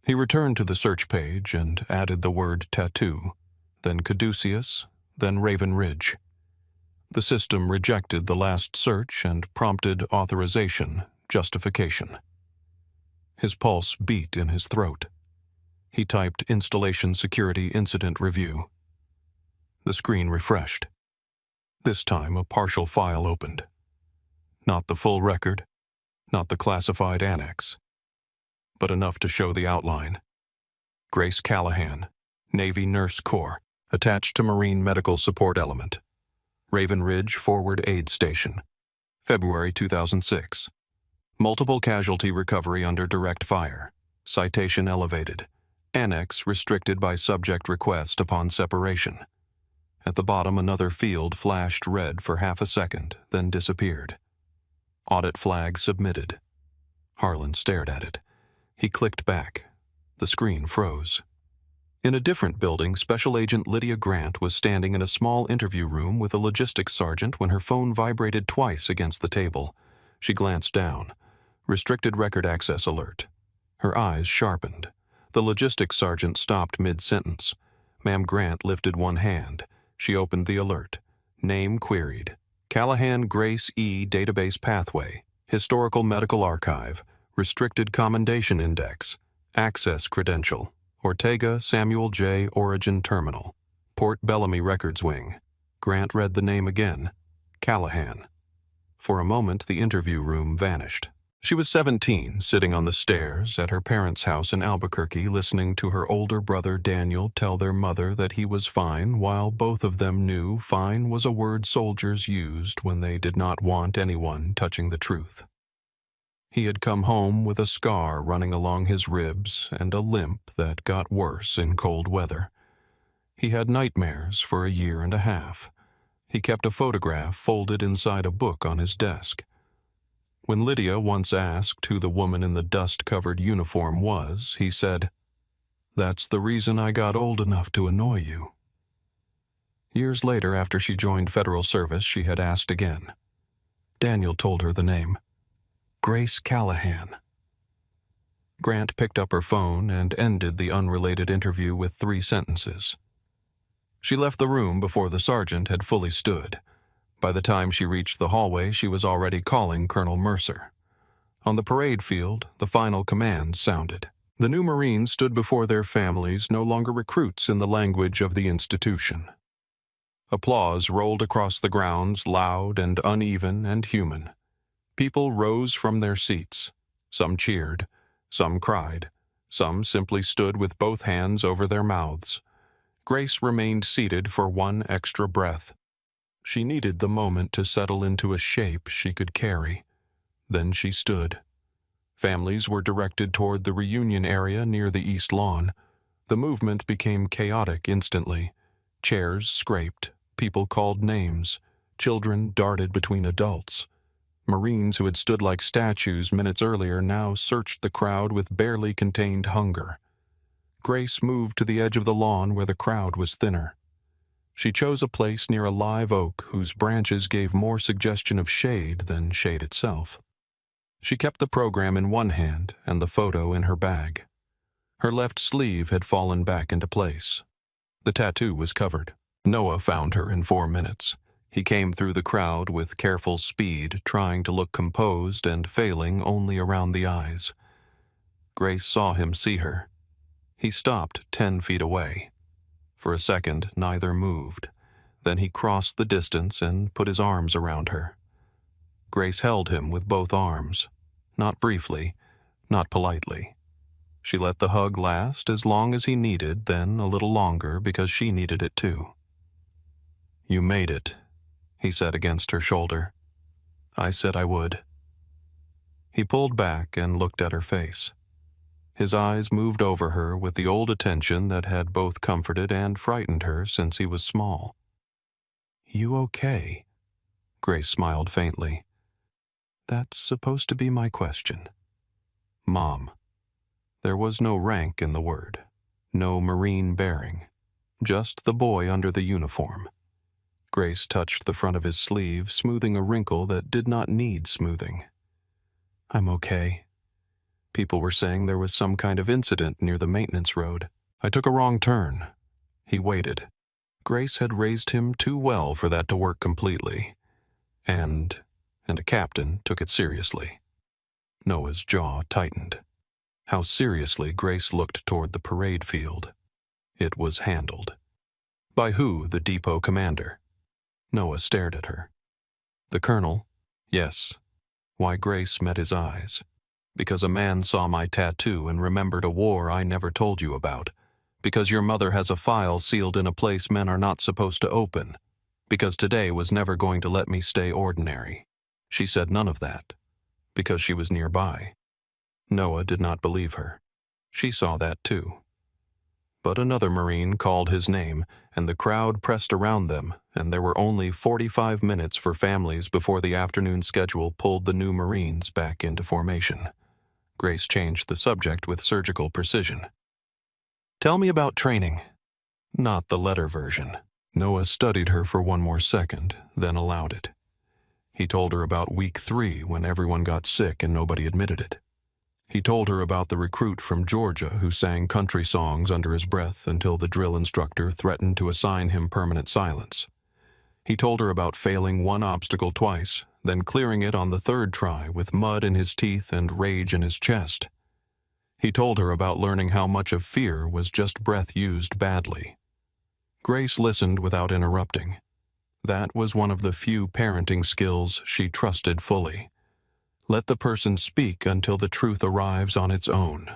He returned to the search page and added the word tattoo, then Caduceus, then Raven Ridge. The system rejected the last search and prompted authorization, justification. His pulse beat in his throat. He typed Installation Security Incident Review. The screen refreshed. This time a partial file opened. Not the full record, not the classified annex, but enough to show the outline. Grace Callahan, Navy Nurse Corps, attached to Marine Medical Support Element. Raven Ridge Forward Aid Station. February 2006. Multiple casualty recovery under direct fire. Citation elevated. Annex restricted by subject request upon separation. At the bottom, another field flashed red for half a second, then disappeared. Audit flag submitted. Harlan stared at it. He clicked back. The screen froze. In a different building, Special Agent Lydia Grant was standing in a small interview room with a logistics sergeant when her phone vibrated twice against the table. She glanced down. Restricted record access alert. Her eyes sharpened. The logistics sergeant stopped mid-sentence. Ma'am Grant lifted one hand. She opened the alert. Name queried. Callahan Grace E. Database Pathway. Historical Medical Archive. Restricted Commendation Index. Access Credential. Ortega Samuel J. Origin Terminal. Port Bellamy Records Wing. Grant read the name again. Callahan. For a moment, the interview room vanished. She was 17, sitting on the stairs at her parents' house in Albuquerque, listening to her older brother Daniel tell their mother that he was fine, while both of them knew fine was a word soldiers used when they did not want anyone touching the truth. He had come home with a scar running along his ribs and a limp that got worse in cold weather. He had nightmares for a year and a half. He kept a photograph folded inside a book on his desk. When Lydia once asked who the woman in the dust-covered uniform was, he said, "That's the reason I got old enough to annoy you." Years later, after she joined federal service, she had asked again. Daniel told her the name. Grace Callahan. Grant picked up her phone and ended the unrelated interview with 3 sentences. She left the room before the sergeant had fully stood. By the time she reached the hallway, she was already calling Colonel Mercer. On the parade field, the final command sounded. The new Marines stood before their families, no longer recruits in the language of the institution. Applause rolled across the grounds, loud and uneven and human. People rose from their seats. Some cheered, some cried, some simply stood with both hands over their mouths. Grace remained seated for one extra breath. She needed the moment to settle into a shape she could carry. Then she stood. Families were directed toward the reunion area near the east lawn. The movement became chaotic instantly. Chairs scraped, people called names, children darted between adults. Marines who had stood like statues minutes earlier now searched the crowd with barely contained hunger. Grace moved to the edge of the lawn where the crowd was thinner. She chose a place near a live oak whose branches gave more suggestion of shade than shade itself. She kept the program in one hand and the photo in her bag. Her left sleeve had fallen back into place. The tattoo was covered. Noah found her in 4 minutes. He came through the crowd with careful speed, trying to look composed and failing only around the eyes. Grace saw him see her. He stopped 10 feet away. For a second, neither moved. Then he crossed the distance and put his arms around her. Grace held him with both arms. Not briefly, not politely. She let the hug last as long as he needed, then a little longer because she needed it too. "You made it," he said against her shoulder. "I said I would." He pulled back and looked at her face. His eyes moved over her with the old attention that had both comforted and frightened her since he was small. "You okay?" Grace smiled faintly. "That's supposed to be my question." "Mom." There was no rank in the word, no Marine bearing, just the boy under the uniform. Grace touched the front of his sleeve, smoothing a wrinkle that did not need smoothing. "I'm okay. People were saying there was some kind of incident near the maintenance road. I took a wrong turn." He waited. Grace had raised him too well for that to work completely. And a captain took it seriously. Noah's jaw tightened. How seriously Grace looked toward the parade field. It was handled. By who? The depot commander. Noah stared at her. The colonel? Yes. Why, Grace met his eyes. Because a man saw my tattoo and remembered a war I never told you about. Because your mother has a file sealed in a place men are not supposed to open. Because today was never going to let me stay ordinary. She said none of that. Because she was nearby. Noah did not believe her. She saw that too. But another Marine called his name, and the crowd pressed around them, and there were only 45 minutes for families before the afternoon schedule pulled the new Marines back into formation. Grace changed the subject with surgical precision. "Tell me about training." Not the letter version. Noah studied her for one more second, then allowed it. He told her about week 3 when everyone got sick and nobody admitted it. He told her about the recruit from Georgia who sang country songs under his breath until the drill instructor threatened to assign him permanent silence. He told her about failing one obstacle twice, then clearing it on the 3rd try with mud in his teeth and rage in his chest. He told her about learning how much of fear was just breath used badly. Grace listened without interrupting. That was one of the few parenting skills she trusted fully. Let the person speak until the truth arrives on its own.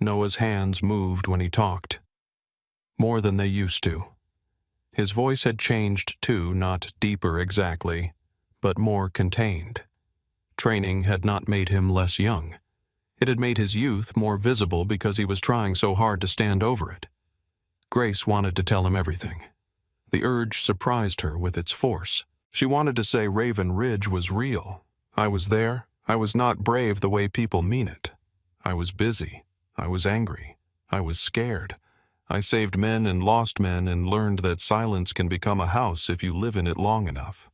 Noah's hands moved when he talked. More than they used to. His voice had changed too, not deeper exactly, but more contained. Training had not made him less young. It had made his youth more visible because he was trying so hard to stand over it. Grace wanted to tell him everything. The urge surprised her with its force. She wanted to say Raven Ridge was real. I was there. I was not brave the way people mean it. I was busy. I was angry. I was scared. I saved men and lost men and learned that silence can become a house if you live in it long enough.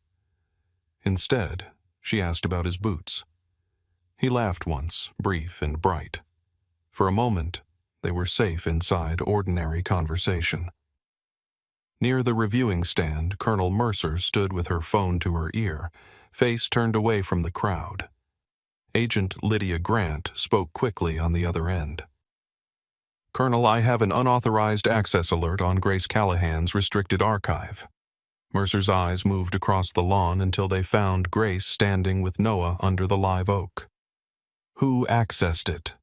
Instead, she asked about his boots. He laughed once, brief and bright. For a moment, they were safe inside ordinary conversation. Near the reviewing stand, Colonel Mercer stood with her phone to her ear, face turned away from the crowd. Agent Lydia Grant spoke quickly on the other end. "Colonel, I have an unauthorized access alert on Grace Callahan's restricted archive." Mercer's eyes moved across the lawn until they found Grace standing with Noah under the live oak. "Who accessed it?"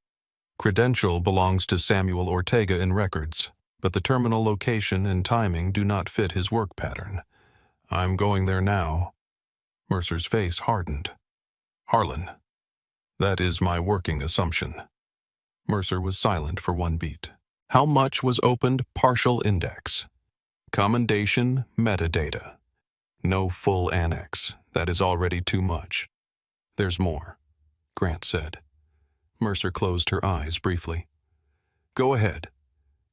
"Credential belongs to Samuel Ortega in records, but the terminal location and timing do not fit his work pattern. I'm going there now." Mercer's face hardened. "Harlan." "That is my working assumption." Mercer was silent for one beat. "How much was opened partial index? Commendation metadata. No full annex. That is already too much." "There's more," Grant said. Mercer closed her eyes briefly. "Go ahead."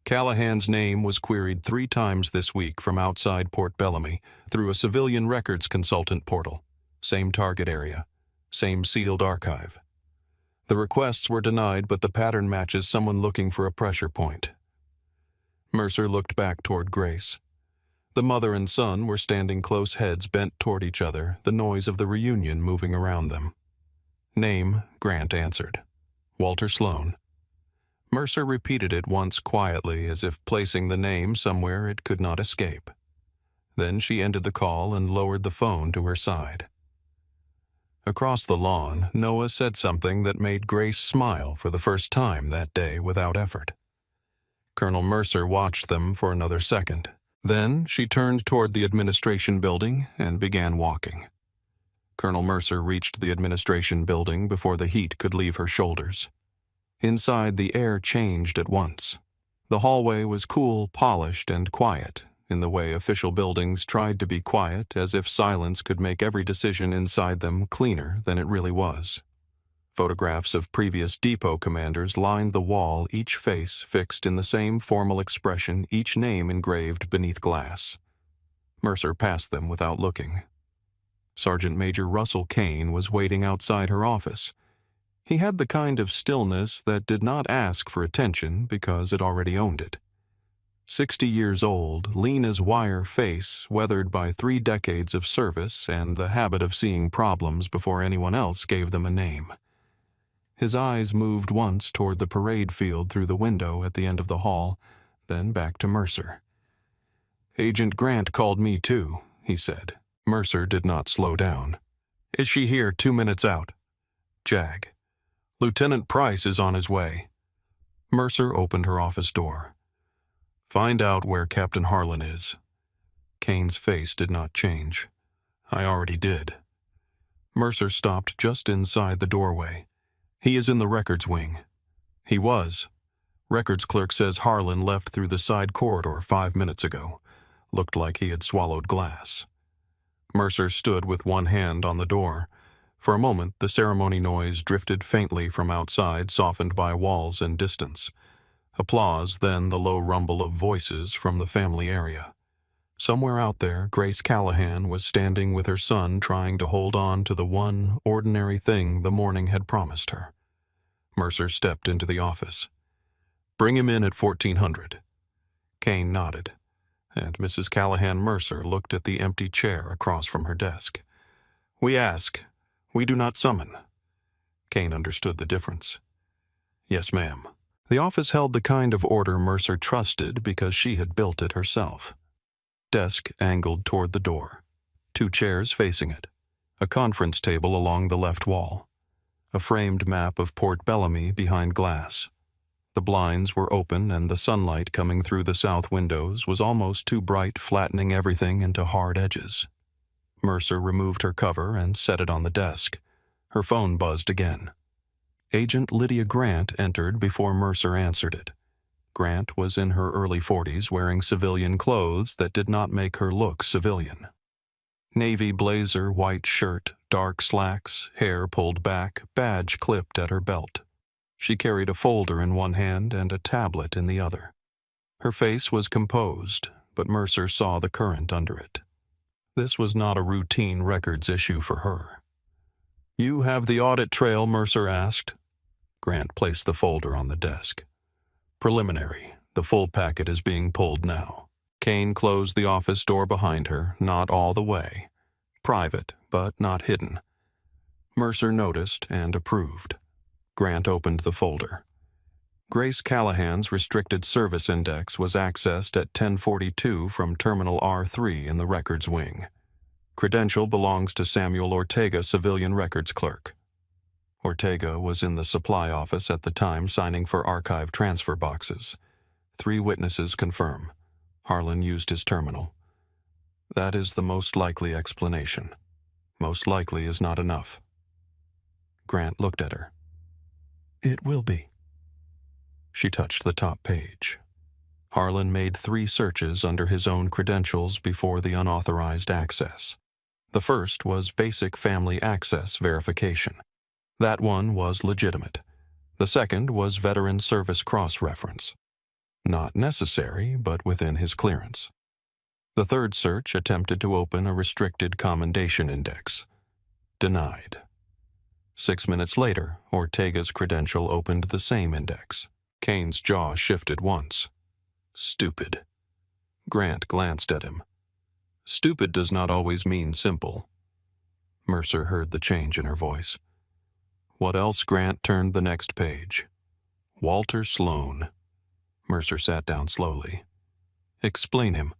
Callahan's name was queried 3 times this week from outside Port Bellamy through a civilian records consultant portal. Same target area. Same sealed archive. The requests were denied, but the pattern matches someone looking for a pressure point. Mercer looked back toward Grace. The mother and son were standing close, heads bent toward each other, the noise of the reunion moving around them. "Name," Grant answered. "Walter Sloan." Mercer repeated it once quietly, as if placing the name somewhere it could not escape. Then she ended the call and lowered the phone to her side. Across the lawn, Noah said something that made Grace smile for the first time that day without effort. Colonel Mercer watched them for another second. Then she turned toward the administration building and began walking. Colonel Mercer reached the administration building before the heat could leave her shoulders. Inside, the air changed at once. The hallway was cool, polished, and quiet, in the way official buildings tried to be quiet, as if silence could make every decision inside them cleaner than it really was. Photographs of previous depot commanders lined the wall, each face fixed in the same formal expression, each name engraved beneath glass. Mercer passed them without looking. Sergeant Major Russell Kane was waiting outside her office. He had the kind of stillness that did not ask for attention because it already owned it. 60 years old, lean as wire face, weathered by 3 decades of service and the habit of seeing problems before anyone else gave them a name. His eyes moved once toward the parade field through the window at the end of the hall, then back to Mercer. "Agent Grant called me too," he said. Mercer did not slow down. "Is she here 2 minutes out?" "Jag. Lieutenant Price is on his way." Mercer opened her office door. "Find out where Captain Harlan is." Kane's face did not change. "I already did." Mercer stopped just inside the doorway. "He is in the records wing." "He was." Records clerk says Harlan left through the side corridor 5 minutes ago. Looked like he had swallowed glass. Mercer stood with one hand on the door. For a moment, the ceremony noise drifted faintly from outside, softened by walls and distance. Applause, then the low rumble of voices from the family area. Somewhere out there, Grace Callahan was standing with her son, trying to hold on to the one ordinary thing the morning had promised her. Mercer stepped into the office. "Bring him in at 1400. Kane nodded, and Mrs. Callahan Mercer looked at the empty chair across from her desk. "We ask. We do not summon." Kane understood the difference. "Yes, ma'am." The office held the kind of order Mercer trusted because she had built it herself. Desk angled toward the door. 2 chairs facing it. A conference table along the left wall. A framed map of Port Bellamy behind glass. The blinds were open and the sunlight coming through the south windows was almost too bright, flattening everything into hard edges. Mercer removed her cover and set it on the desk. Her phone buzzed again. Agent Lydia Grant entered before Mercer answered it. Grant was in her early 40s, wearing civilian clothes that did not make her look civilian. Navy blazer, white shirt, dark slacks, hair pulled back, badge clipped at her belt. She carried a folder in one hand and a tablet in the other. Her face was composed, but Mercer saw the current under it. This was not a routine records issue for her. "You have the audit trail?" Mercer asked. Grant placed the folder on the desk. "Preliminary. The full packet is being pulled now." Kane closed the office door behind her, not all the way. Private, but not hidden. Mercer noticed and approved. Grant opened the folder. Grace Callahan's restricted service index was accessed at 10:42 from Terminal R3 in the records wing. Credential belongs to Samuel Ortega, civilian records clerk. Ortega was in the supply office at the time signing for archive transfer boxes. 3 witnesses confirm. Harlan used his terminal. That is the most likely explanation. Most likely is not enough. Grant looked at her. "It will be." She touched the top page. Harlan made 3 searches under his own credentials before the unauthorized access. The first was basic family access verification. That one was legitimate. The second was veteran service cross-reference. Not necessary, but within his clearance. The third search attempted to open a restricted commendation index. Denied. 6 minutes later, Ortega's credential opened the same index. Kane's jaw shifted once. Stupid. Grant glanced at him. Stupid does not always mean simple. Mercer heard the change in her voice. What else? Grant turned the next page. Walter Sloan. Mercer sat down slowly. Explain him.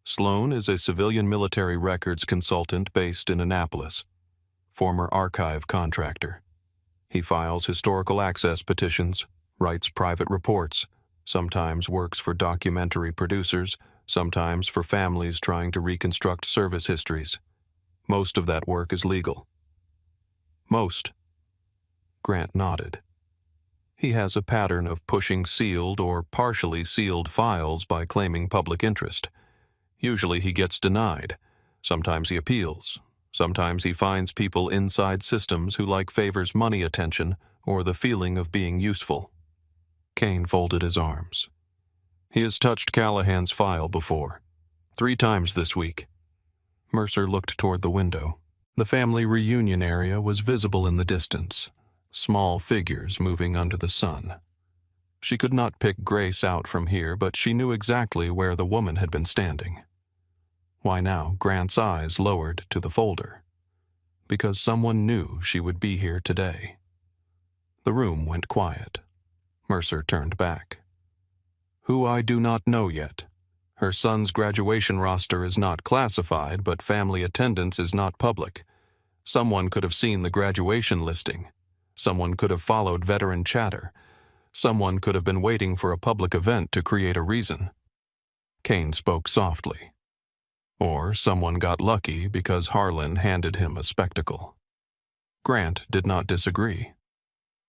Sloan is a civilian military records consultant based in Annapolis. Former archive contractor. He files historical access petitions, writes private reports, sometimes works for documentary producers, sometimes for families trying to reconstruct service histories. Most of that work is legal. Most. Grant nodded. He has a pattern of pushing sealed or partially sealed files by claiming public interest. Usually he gets denied. Sometimes he appeals. Sometimes he finds people inside systems who favors money attention or the feeling of being useful. Kane folded his arms. He has touched Callahan's file before. 3 times this week. Mercer looked toward the window. The family reunion area was visible in the distance. Small figures moving under the sun. She could not pick Grace out from here, but she knew exactly where the woman had been standing. Why now? Grant's eyes lowered to the folder. Because someone knew she would be here today. The room went quiet. Mercer turned back. Who I do not know yet. Her son's graduation roster is not classified, but family attendance is not public. Someone could have seen the graduation listing. Someone could have followed veteran chatter. Someone could have been waiting for a public event to create a reason. Kane spoke softly. Or someone got lucky because Harlan handed him a spectacle. Grant did not disagree.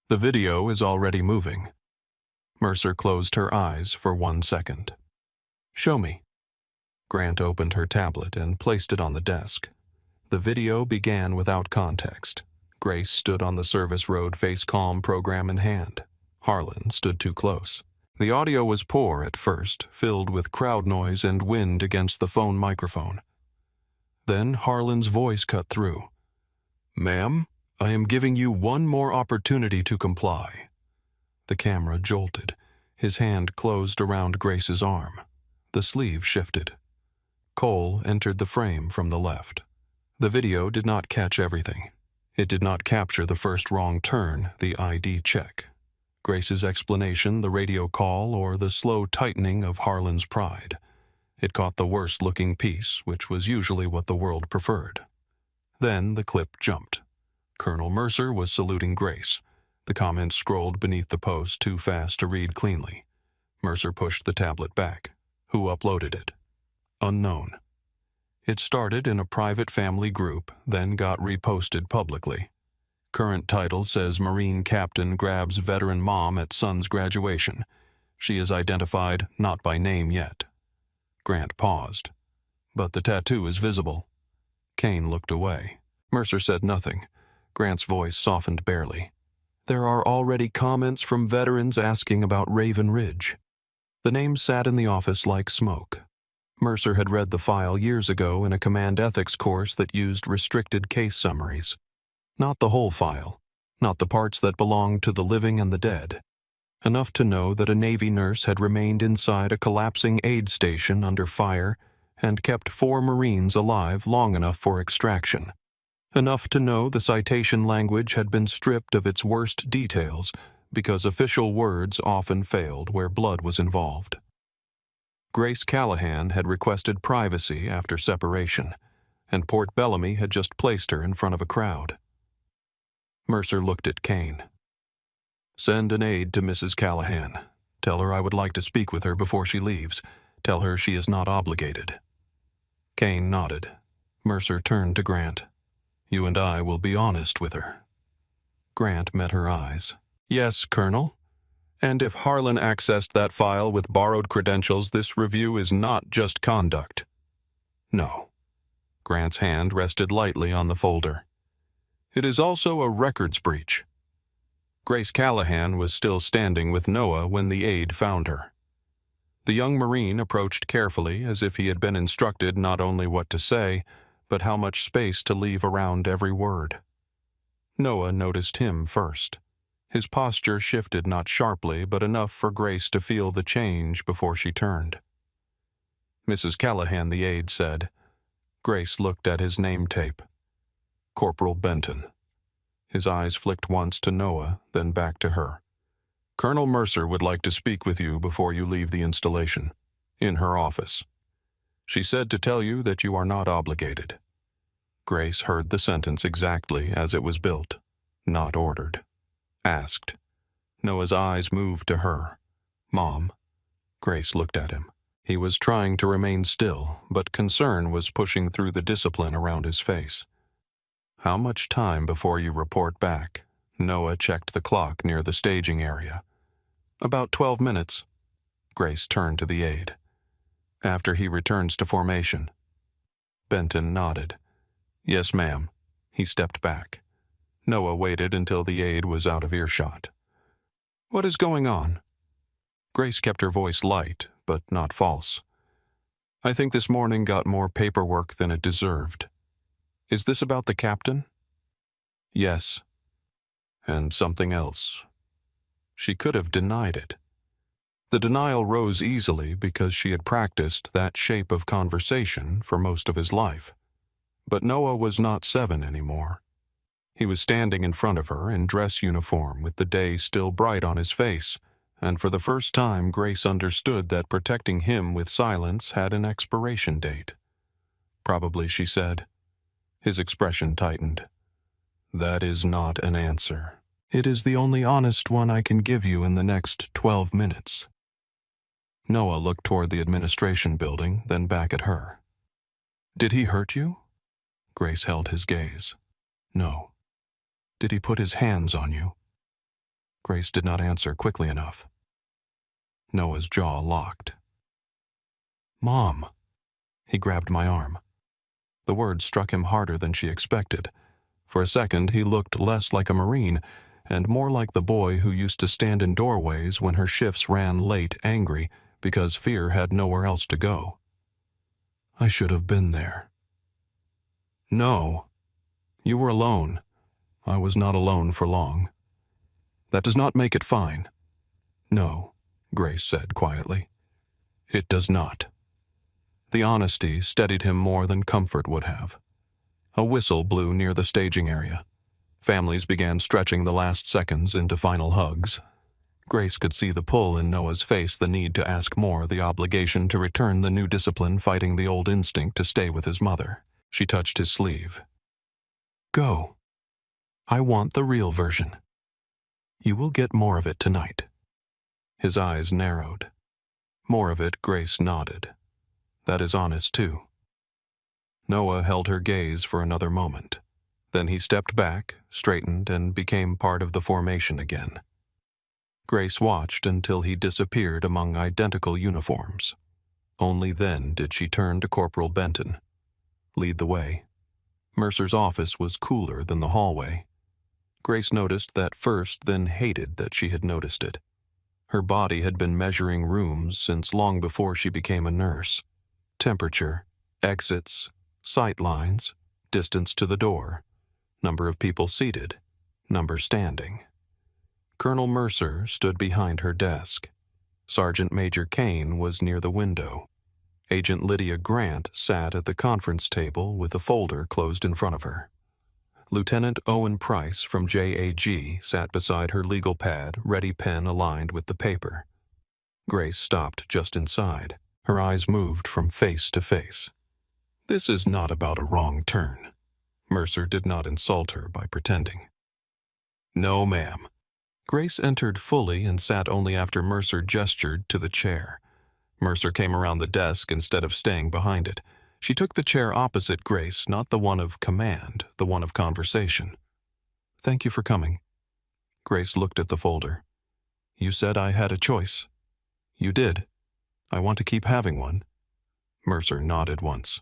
The video is already moving. Mercer closed her eyes for 1 second. "Show me." Grant opened her tablet and placed it on the desk. The video began without context. Grace stood on the service road, face calm, program in hand. Harlan stood too close. The audio was poor at first, filled with crowd noise and wind against the phone microphone. Then Harlan's voice cut through. "Ma'am, I am giving you one more opportunity to comply." The camera jolted. His hand closed around Grace's arm. The sleeve shifted. Cole entered the frame from the left. The video did not catch everything. It did not capture the first wrong turn, the ID check, Grace's explanation, the radio call, or the slow tightening of Harlan's pride. It caught the worst-looking piece, which was usually what the world preferred. Then the clip jumped. Colonel Mercer was saluting Grace. The comments scrolled beneath the post too fast to read cleanly. Mercer pushed the tablet back. Who uploaded it? Unknown. It started in a private family group, then got reposted publicly. Current title says Marine Captain grabs veteran mom at son's graduation. She is identified not by name yet. Grant paused. But the tattoo is visible. Kane looked away. Mercer said nothing. Grant's voice softened barely. There are already comments from veterans asking about Raven Ridge. The name sat in the office like smoke. Mercer had read the file years ago in a command ethics course that used restricted case summaries. Not the whole file, not the parts that belonged to the living and the dead. Enough to know that a Navy nurse had remained inside a collapsing aid station under fire and kept 4 Marines alive long enough for extraction. Enough to know the citation language had been stripped of its worst details because official words often failed where blood was involved. Grace Callahan had requested privacy after separation, and Port Bellamy had just placed her in front of a crowd. Mercer looked at Kane. "Send an aide to Mrs. Callahan. Tell her I would like to speak with her before she leaves. Tell her she is not obligated." Kane nodded. Mercer turned to Grant. "You and I will be honest with her." Grant met her eyes. "Yes, Colonel. And if Harlan accessed that file with borrowed credentials, this review is not just conduct." "No." Grant's hand rested lightly on the folder. "It is also a records breach." Grace Callahan was still standing with Noah when the aide found her. The young Marine approached carefully, as if he had been instructed not only what to say, but how much space to leave around every word. Noah noticed him first. His posture shifted not sharply, but enough for Grace to feel the change before she turned. "Mrs. Callahan," the aide said. Grace looked at his name tape. Corporal Benton. His eyes flicked once to Noah, then back to her. "Colonel Mercer would like to speak with you before you leave the installation. In her office. She said to tell you that you are not obligated." Grace heard the sentence exactly as it was built, not ordered. Asked. Noah's eyes moved to her. "Mom." Grace looked at him. He was trying to remain still, but concern was pushing through the discipline around his face. "How much time before you report back?" Noah checked the clock near the staging area. "About 12 minutes." Grace turned to the aide. "After he returns to formation." Benton nodded. "Yes, ma'am." He stepped back. Noah waited until the aide was out of earshot. "What is going on?" Grace kept her voice light, but not false. "I think this morning got more paperwork than it deserved. Is this about the captain?" "Yes." "And something else." She could have denied it. The denial rose easily because she had practiced that shape of conversation for most of his life. But Noah was not 7 anymore. He was standing in front of her in dress uniform with the day still bright on his face, and for the first time Grace understood that protecting him with silence had an expiration date. "Probably," she said. His expression tightened. "That is not an answer. It is the only honest one I can give you in the next 12 minutes. Noah looked toward the administration building, then back at her. "Did he hurt you?" Grace held his gaze. "No." "Did he put his hands on you?" Grace did not answer quickly enough. Noah's jaw locked. "Mom." He grabbed my arm. The words struck him harder than she expected. For a second, he looked less like a Marine and more like the boy who used to stand in doorways when her shifts ran late, angry, because fear had nowhere else to go. "I should have been there." "No. You were alone. I was not alone for long." "That does not make it fine." "No," Grace said quietly. "It does not." The honesty steadied him more than comfort would have. A whistle blew near the staging area. Families began stretching the last seconds into final hugs. Grace could see the pull in Noah's face, the need to ask more, the obligation to return the new discipline fighting the old instinct to stay with his mother. She touched his sleeve. "Go. I want the real version. You will get more of it tonight." His eyes narrowed. More of it, Grace nodded. "That is honest, too." Noah held her gaze for another moment. Then he stepped back, straightened, and became part of the formation again. Grace watched until he disappeared among identical uniforms. Only then did she turn to Corporal Benton. "Lead the way." Mercer's office was cooler than the hallway. Grace noticed that first, then hated that she had noticed it. Her body had been measuring rooms since long before she became a nurse. Temperature, exits, sight lines, distance to the door, number of people seated, number standing. Colonel Mercer stood behind her desk. Sergeant Major Kane was near the window. Agent Lydia Grant sat at the conference table with a folder closed in front of her. Lieutenant Owen Price from JAG sat beside her legal pad, ready pen aligned with the paper. Grace stopped just inside. Her eyes moved from face to face. "This is not about a wrong turn." Mercer did not insult her by pretending. "No, ma'am." Grace entered fully and sat only after Mercer gestured to the chair. Mercer came around the desk instead of staying behind it. She took the chair opposite Grace, not the one of command, the one of conversation. "Thank you for coming." Grace looked at the folder. "You said I had a choice." "You did. I want to keep having one." Mercer nodded once.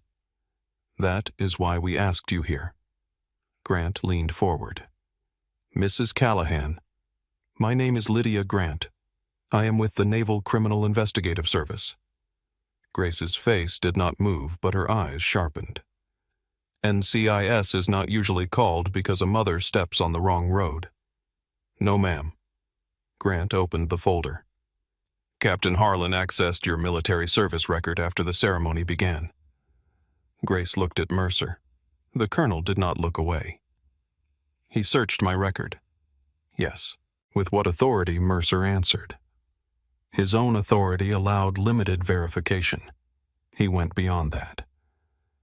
"That is why we asked you here." Grant leaned forward. "Mrs. Callahan, my name is Lydia Grant. I am with the Naval Criminal Investigative Service." Grace's face did not move, but her eyes sharpened. "NCIS is not usually called because a mother steps on the wrong road." "No, ma'am." Grant opened the folder. "Captain Harlan accessed your military service record after the ceremony began." Grace looked at Mercer. The colonel did not look away. "He searched my record." "Yes." With what authority? Mercer answered. His own authority allowed limited verification. He went beyond that.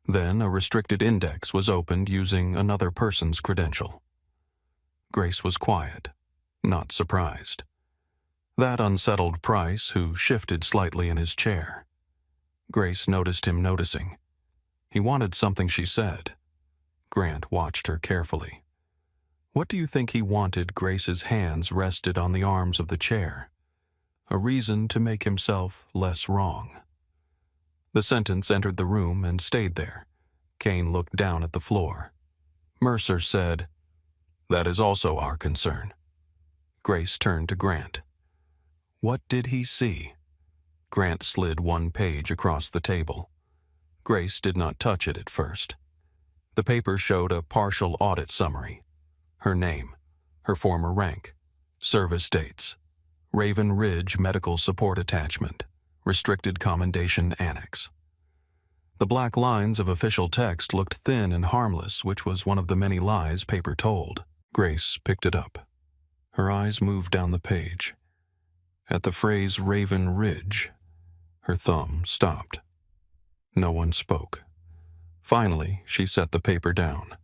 Then a restricted index was opened using another person's credential. Grace was quiet, not surprised. That unsettled Price, who shifted slightly in his chair. Grace noticed him noticing. He wanted something she said. Grant watched her carefully. What do you think he wanted? Grace's hands rested on the arms of the chair. A reason to make himself less wrong. The sentence entered the room and stayed there. Kane looked down at the floor. Mercer said, "That is also our concern." Grace turned to Grant. What did he see? Grant slid one page across the table. Grace did not touch it at first. The paper showed a partial audit summary. Her name, her former rank, service dates, Raven Ridge Medical Support Attachment, Restricted Commendation Annex. The black lines of official text looked thin and harmless, which was one of the many lies paper told. Grace picked it up. Her eyes moved down the page. At the phrase Raven Ridge, her thumb stopped. No one spoke. Finally, she set the paper down.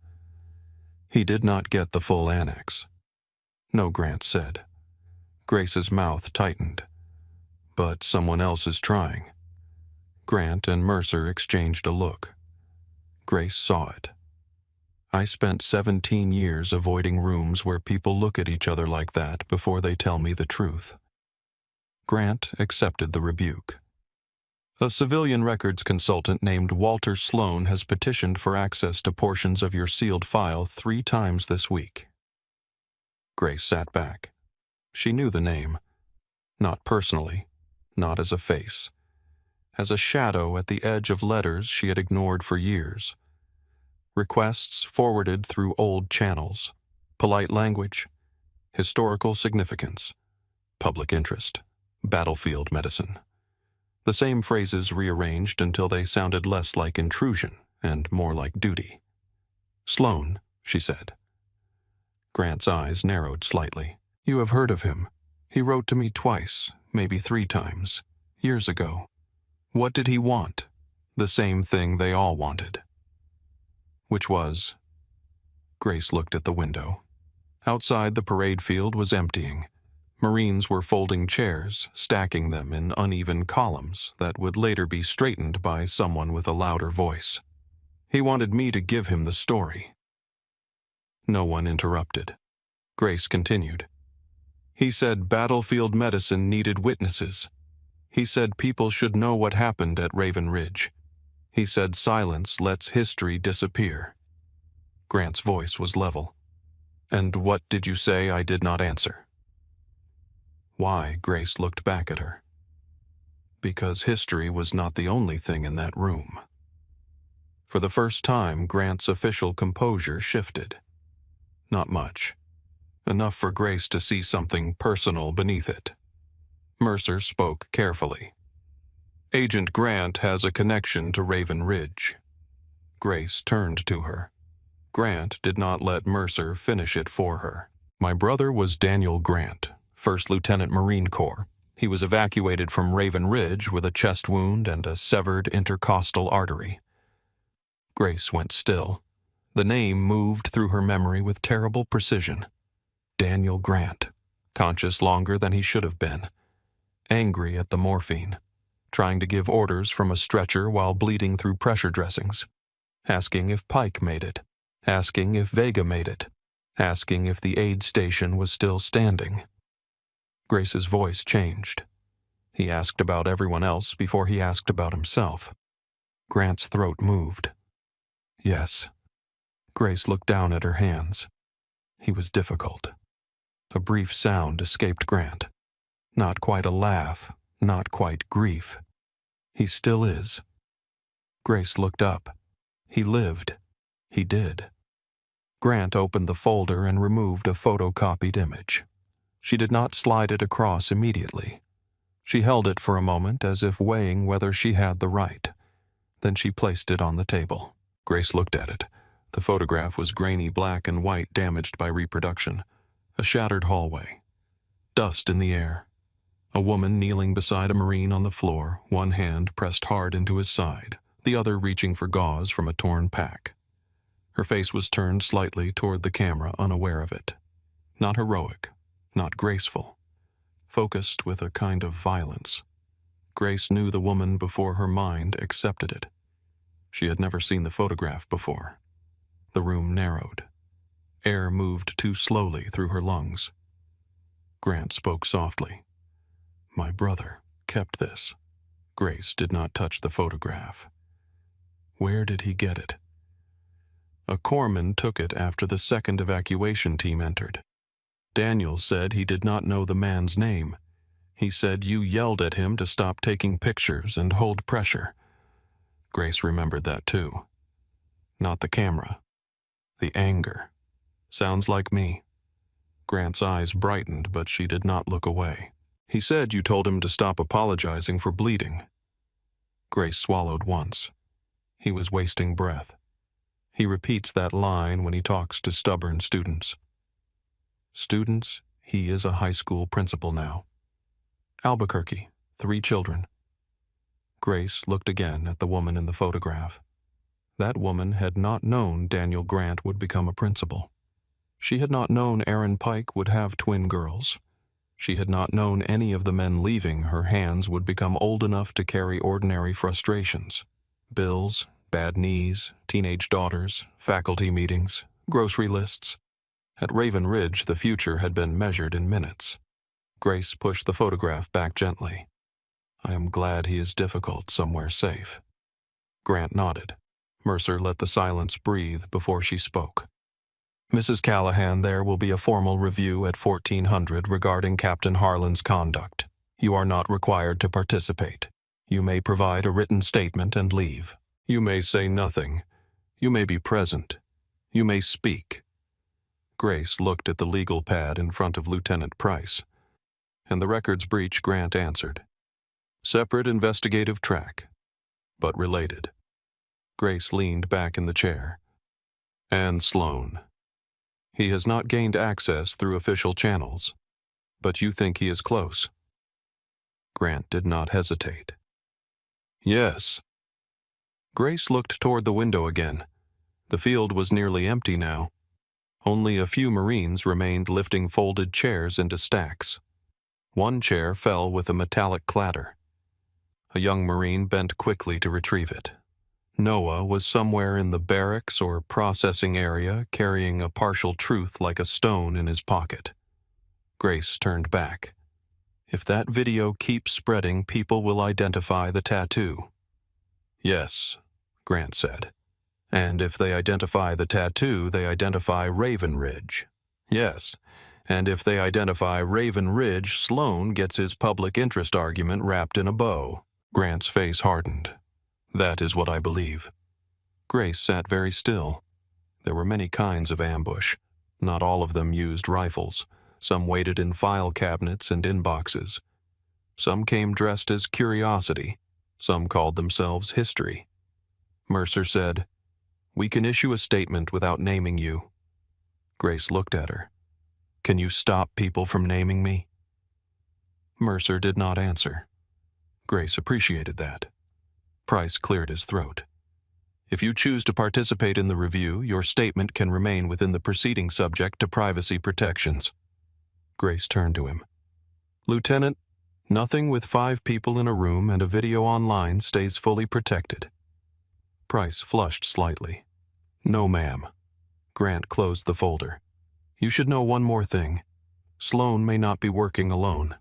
He did not get the full annex. No, Grant said. Grace's mouth tightened. But someone else is trying. Grant and Mercer exchanged a look. Grace saw it. I spent 17 years avoiding rooms where people look at each other like that before they tell me the truth. Grant accepted the rebuke. A civilian records consultant named Walter Sloan has petitioned for access to portions of your sealed file 3 times this week. Grace sat back. She knew the name. Not personally, not as a face. As a shadow at the edge of letters she had ignored for years. Requests forwarded through old channels. Polite language. Historical significance. Public interest. Battlefield medicine. The same phrases rearranged until they sounded less like intrusion and more like duty. "Sloan," she said. Grant's eyes narrowed slightly. "You have heard of him. He wrote to me twice, maybe 3 times, years ago. What did he want? The same thing they all wanted." Which was? Grace looked at the window. Outside, the parade field was emptying. Marines were folding chairs, stacking them in uneven columns that would later be straightened by someone with a louder voice. "He wanted me to give him the story." No one interrupted. Grace continued. "He said battlefield medicine needed witnesses. He said people should know what happened at Raven Ridge. He said silence lets history disappear." Grant's voice was level. "And what did you say I did not answer?" Why? Grace looked back at her. Because history was not the only thing in that room. For the first time, Grant's official composure shifted. Not much. Enough for Grace to see something personal beneath it. Mercer spoke carefully. "Agent Grant has a connection to Raven Ridge." Grace turned to her. Grant did not let Mercer finish it for her. "My brother was Daniel Grant, 1st Lieutenant Marine Corps. He was evacuated from Raven Ridge with a chest wound and a severed intercostal artery." Grace went still. The name moved through her memory with terrible precision. Daniel Grant, conscious longer than he should have been. Angry at the morphine. Trying to give orders from a stretcher while bleeding through pressure dressings. Asking if Pike made it. Asking if Vega made it. Asking if the aid station was still standing. Grace's voice changed. He asked about everyone else before he asked about himself. Grant's throat moved. "Yes." Grace looked down at her hands. He was difficult. A brief sound escaped Grant. Not quite a laugh, not quite grief. "He still is." Grace looked up. He lived. He did. Grant opened the folder and removed a photocopied image. She did not slide it across immediately. She held it for a moment as if weighing whether she had the right. Then she placed it on the table. Grace looked at it. The photograph was grainy black and white, damaged by reproduction. A shattered hallway. Dust in the air. A woman kneeling beside a Marine on the floor, one hand pressed hard into his side, the other reaching for gauze from a torn pack. Her face was turned slightly toward the camera, unaware of it. Not heroic, not graceful. Focused with a kind of violence. Grace knew the woman before her mind accepted it. She had never seen the photograph before. The room narrowed. Air moved too slowly through her lungs. Grant spoke softly. "My brother kept this." Grace did not touch the photograph. "Where did he get it?" "A corpsman took it after the second evacuation team entered. Daniel said he did not know the man's name. He said you yelled at him to stop taking pictures and hold pressure." Grace remembered that too. Not the camera. The anger. "Sounds like me." Grant's eyes brightened, but she did not look away. "He said you told him to stop apologizing for bleeding." Grace swallowed once. He was wasting breath. He repeats that line when he talks to stubborn students. Students, he is a high school principal now. Albuquerque, 3 children. Grace looked again at the woman in the photograph. That woman had not known Daniel Grant would become a principal. She had not known Aaron Pike would have twin girls. She had not known any of the men leaving her hands would become old enough to carry ordinary frustrations. Bills, bad knees, teenage daughters, faculty meetings, grocery lists. At Raven Ridge, the future had been measured in minutes. Grace pushed the photograph back gently. I am glad he is difficult somewhere safe. Grant nodded. Mercer let the silence breathe before she spoke. Mrs. Callahan, there will be a formal review at 1400 regarding Captain Harlan's conduct. You are not required to participate. You may provide a written statement and leave. You may say nothing. You may be present. You may speak. Grace looked at the legal pad in front of Lieutenant Price. And the records breach, Grant answered. Separate investigative track, but related. Grace leaned back in the chair. And Sloan. He has not gained access through official channels, but you think he is close. Grant did not hesitate. Yes. Grace looked toward the window again. The field was nearly empty now. Only a few Marines remained lifting folded chairs into stacks. One chair fell with a metallic clatter. A young Marine bent quickly to retrieve it. Noah was somewhere in the barracks or processing area, carrying a partial truth like a stone in his pocket. Grace turned back. If that video keeps spreading, people will identify the tattoo. Yes, Grant said. And if they identify the tattoo, they identify Raven Ridge. Yes, and if they identify Raven Ridge, Sloan gets his public interest argument wrapped in a bow. Grant's face hardened. That is what I believe. Grace sat very still. There were many kinds of ambush. Not all of them used rifles. Some waited in file cabinets and inboxes. Some came dressed as curiosity. Some called themselves history. Mercer said, "We can issue a statement without naming you." Grace looked at her. "Can you stop people from naming me?" Mercer did not answer. Grace appreciated that. Price cleared his throat. If you choose to participate in the review, your statement can remain within the proceeding subject to privacy protections. Grace turned to him. Lieutenant, nothing with 5 people in a room and a video online stays fully protected. Price flushed slightly. No, ma'am. Grant closed the folder. You should know one more thing. Sloan may not be working alone.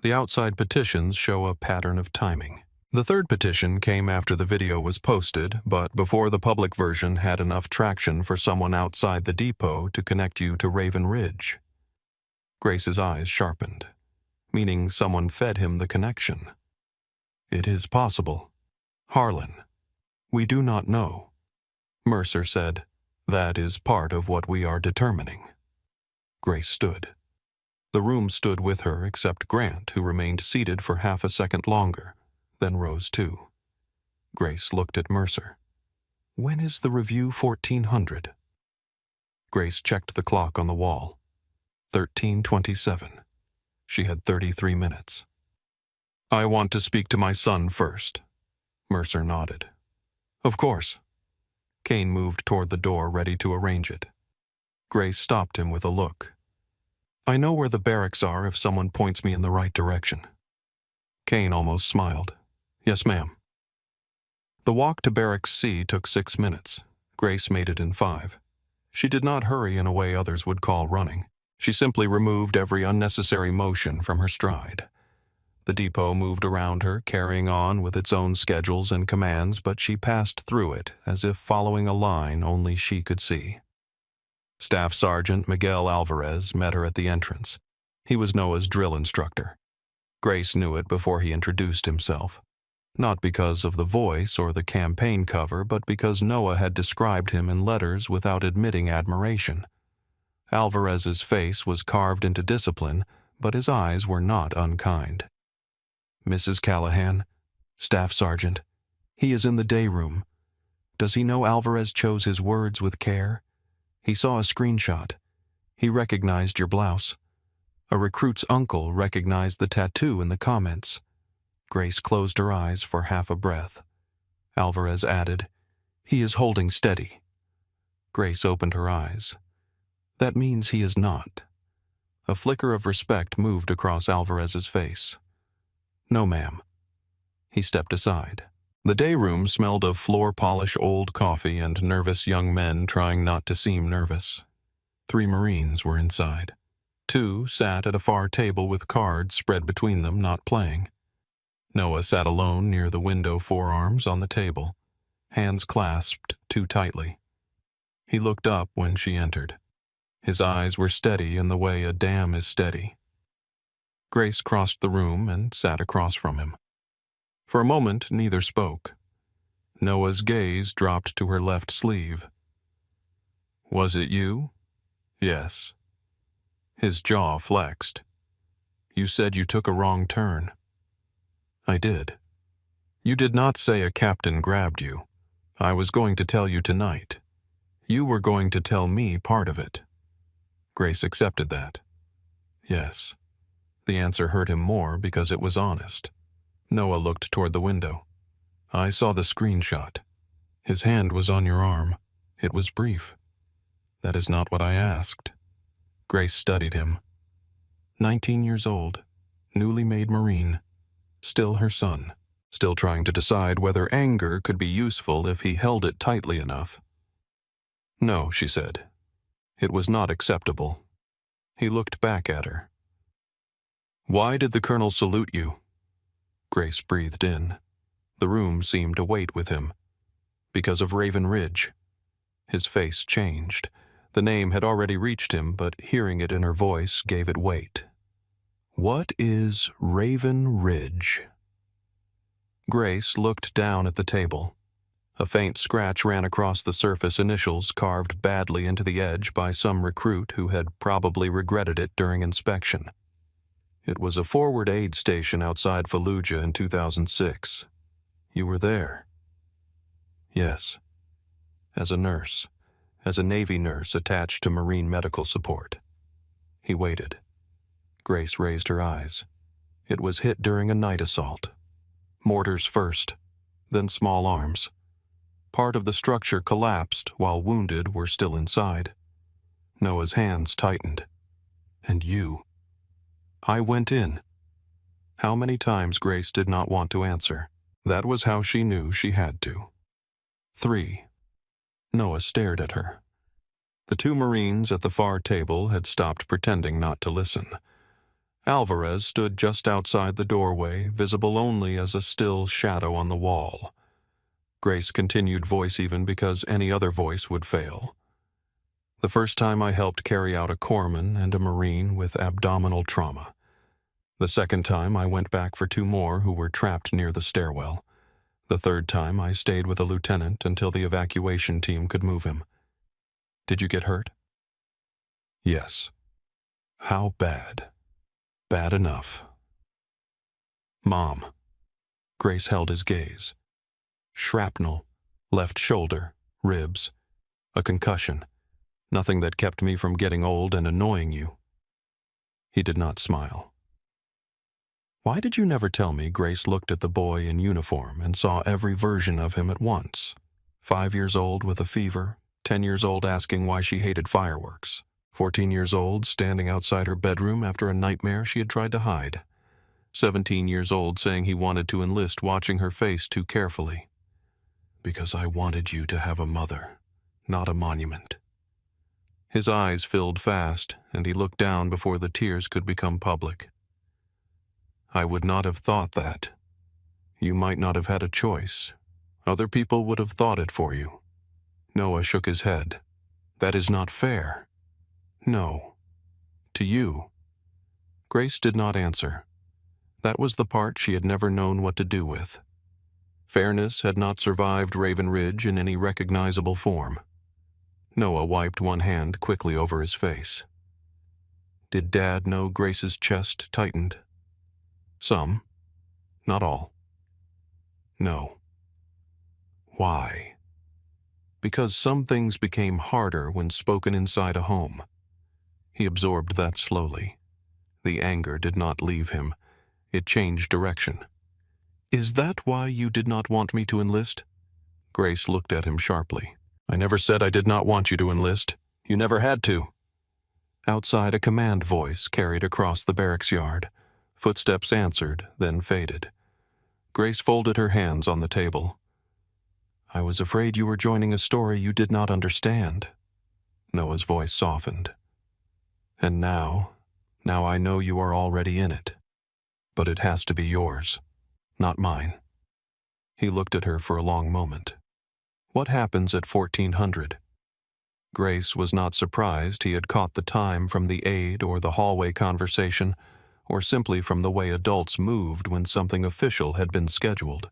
The outside petitions show a pattern of timing. The third petition came after the video was posted, but before the public version had enough traction for someone outside the depot to connect you to Raven Ridge. Grace's eyes sharpened, meaning someone fed him the connection. It is possible. Harlan. We do not know. Mercer said, that is part of what we are determining. Grace stood. The room stood with her except Grant, who remained seated for half a second longer, then rose too. Grace looked at Mercer. When is the review 1400? Grace checked the clock on the wall. 13:27. She had 33 minutes. I want to speak to my son first. Mercer nodded. Of course. Kane moved toward the door, ready to arrange it. Grace stopped him with a look. I know where the barracks are if someone points me in the right direction. Kane almost smiled. Yes, ma'am. The walk to Barracks C took 6 minutes. Grace made it in 5. She did not hurry in a way others would call running. She simply removed every unnecessary motion from her stride. The depot moved around her, carrying on with its own schedules and commands, but she passed through it as if following a line only she could see. Staff Sergeant Miguel Alvarez met her at the entrance. He was Noah's drill instructor. Grace knew it before he introduced himself. Not because of the voice or the campaign cover, but because Noah had described him in letters without admitting admiration. Alvarez's face was carved into discipline, but his eyes were not unkind. Mrs. Callahan, Staff Sergeant, he is in the day room. Does he know Alvarez chose his words with care? He saw a screenshot. He recognized your blouse. A recruit's uncle recognized the tattoo in the comments. Grace closed her eyes for half a breath. Alvarez added, he is holding steady. Grace opened her eyes. That means he is not. A flicker of respect moved across Alvarez's face. No, ma'am. He stepped aside. The day room smelled of floor polish, old coffee, and nervous young men trying not to seem nervous. 3 Marines were inside. Two sat at a far table with cards spread between them, not playing. Noah sat alone near the window, forearms on the table, hands clasped too tightly. He looked up when she entered. His eyes were steady in the way a dam is steady. Grace crossed the room and sat across from him. For a moment, neither spoke. Noah's gaze dropped to her left sleeve. "Was it you?" "Yes." His jaw flexed. "You said you took a wrong turn." "I did." "You did not say a captain grabbed you. I was going to tell you tonight. You were going to tell me part of it." Grace accepted that. "Yes." The answer hurt him more because it was honest. Noah looked toward the window. "I saw the screenshot. His hand was on your arm. It was brief." "That is not what I asked." Grace studied him. 19 years old, newly made Marine, still her son, still trying to decide whether anger could be useful if he held it tightly enough. "No," she said. "It was not acceptable." He looked back at her. "Why did the colonel salute you?" Grace breathed in. The room seemed to wait with him. "Because of Raven Ridge." His face changed. The name had already reached him, but hearing it in her voice gave it weight. "What is Raven Ridge?" Grace looked down at the table. A faint scratch ran across the surface, initials carved badly into the edge by some recruit who had probably regretted it during inspection. It was a forward aid station outside Fallujah in 2006. You were there? Yes. As a nurse. As a Navy nurse attached to Marine medical support. He waited. Grace raised her eyes. It was hit during a night assault. Mortars first, then small arms. Part of the structure collapsed while wounded were still inside. Noah's hands tightened. "And you?" "I went in." How many times Grace did not want to answer. That was how she knew she had to. 3. Noah stared at her. The two Marines at the far table had stopped pretending not to listen. Alvarez stood just outside the doorway, visible only as a still shadow on the wall. Grace continued, voice even because any other voice would fail. "The first time I helped carry out a corpsman and a Marine with abdominal trauma. The second time I went back for 2 more who were trapped near the stairwell. The third time I stayed with a lieutenant until the evacuation team could move him." "Did you get hurt?" "Yes." "How bad?" "Bad enough." "Mom." Grace held his gaze. "Shrapnel, left shoulder, ribs, a concussion. Nothing that kept me from getting old and annoying you." He did not smile. "Why did you never tell me?" Grace looked at the boy in uniform and saw every version of him at once. 5 years old with a fever, 10 years old asking why she hated fireworks, 14 years old standing outside her bedroom after a nightmare she had tried to hide, 17 years old saying he wanted to enlist, watching her face too carefully. "Because I wanted you to have a mother, not a monument." His eyes filled fast, and he looked down before the tears could become public. "I would not have thought that. You might not have had a choice. Other people would have thought it for you." Noah shook his head. "That is not fair." "No. To you." Grace did not answer. That was the part she had never known what to do with. Fairness had not survived Raven Ridge in any recognizable form. Noah wiped one hand quickly over his face. Did Dad know Grace's chest tightened? Some. Not all. No. Why? Because some things became harder when spoken inside a home. He absorbed that slowly. The anger did not leave him. It changed direction. "Is that why you did not want me to enlist?" Grace looked at him sharply. "I never said I did not want you to enlist. You never had to." Outside, a command voice carried across the barracks yard. Footsteps answered, then faded. Grace folded her hands on the table. "I was afraid you were joining a story you did not understand." Noah's voice softened. "And now, Now I know you are already in it, but it has to be yours, not mine." He looked at her for a long moment. "What happens at 1400? Grace was not surprised he had caught the time from the aide or the hallway conversation, or simply from the way adults moved when something official had been scheduled.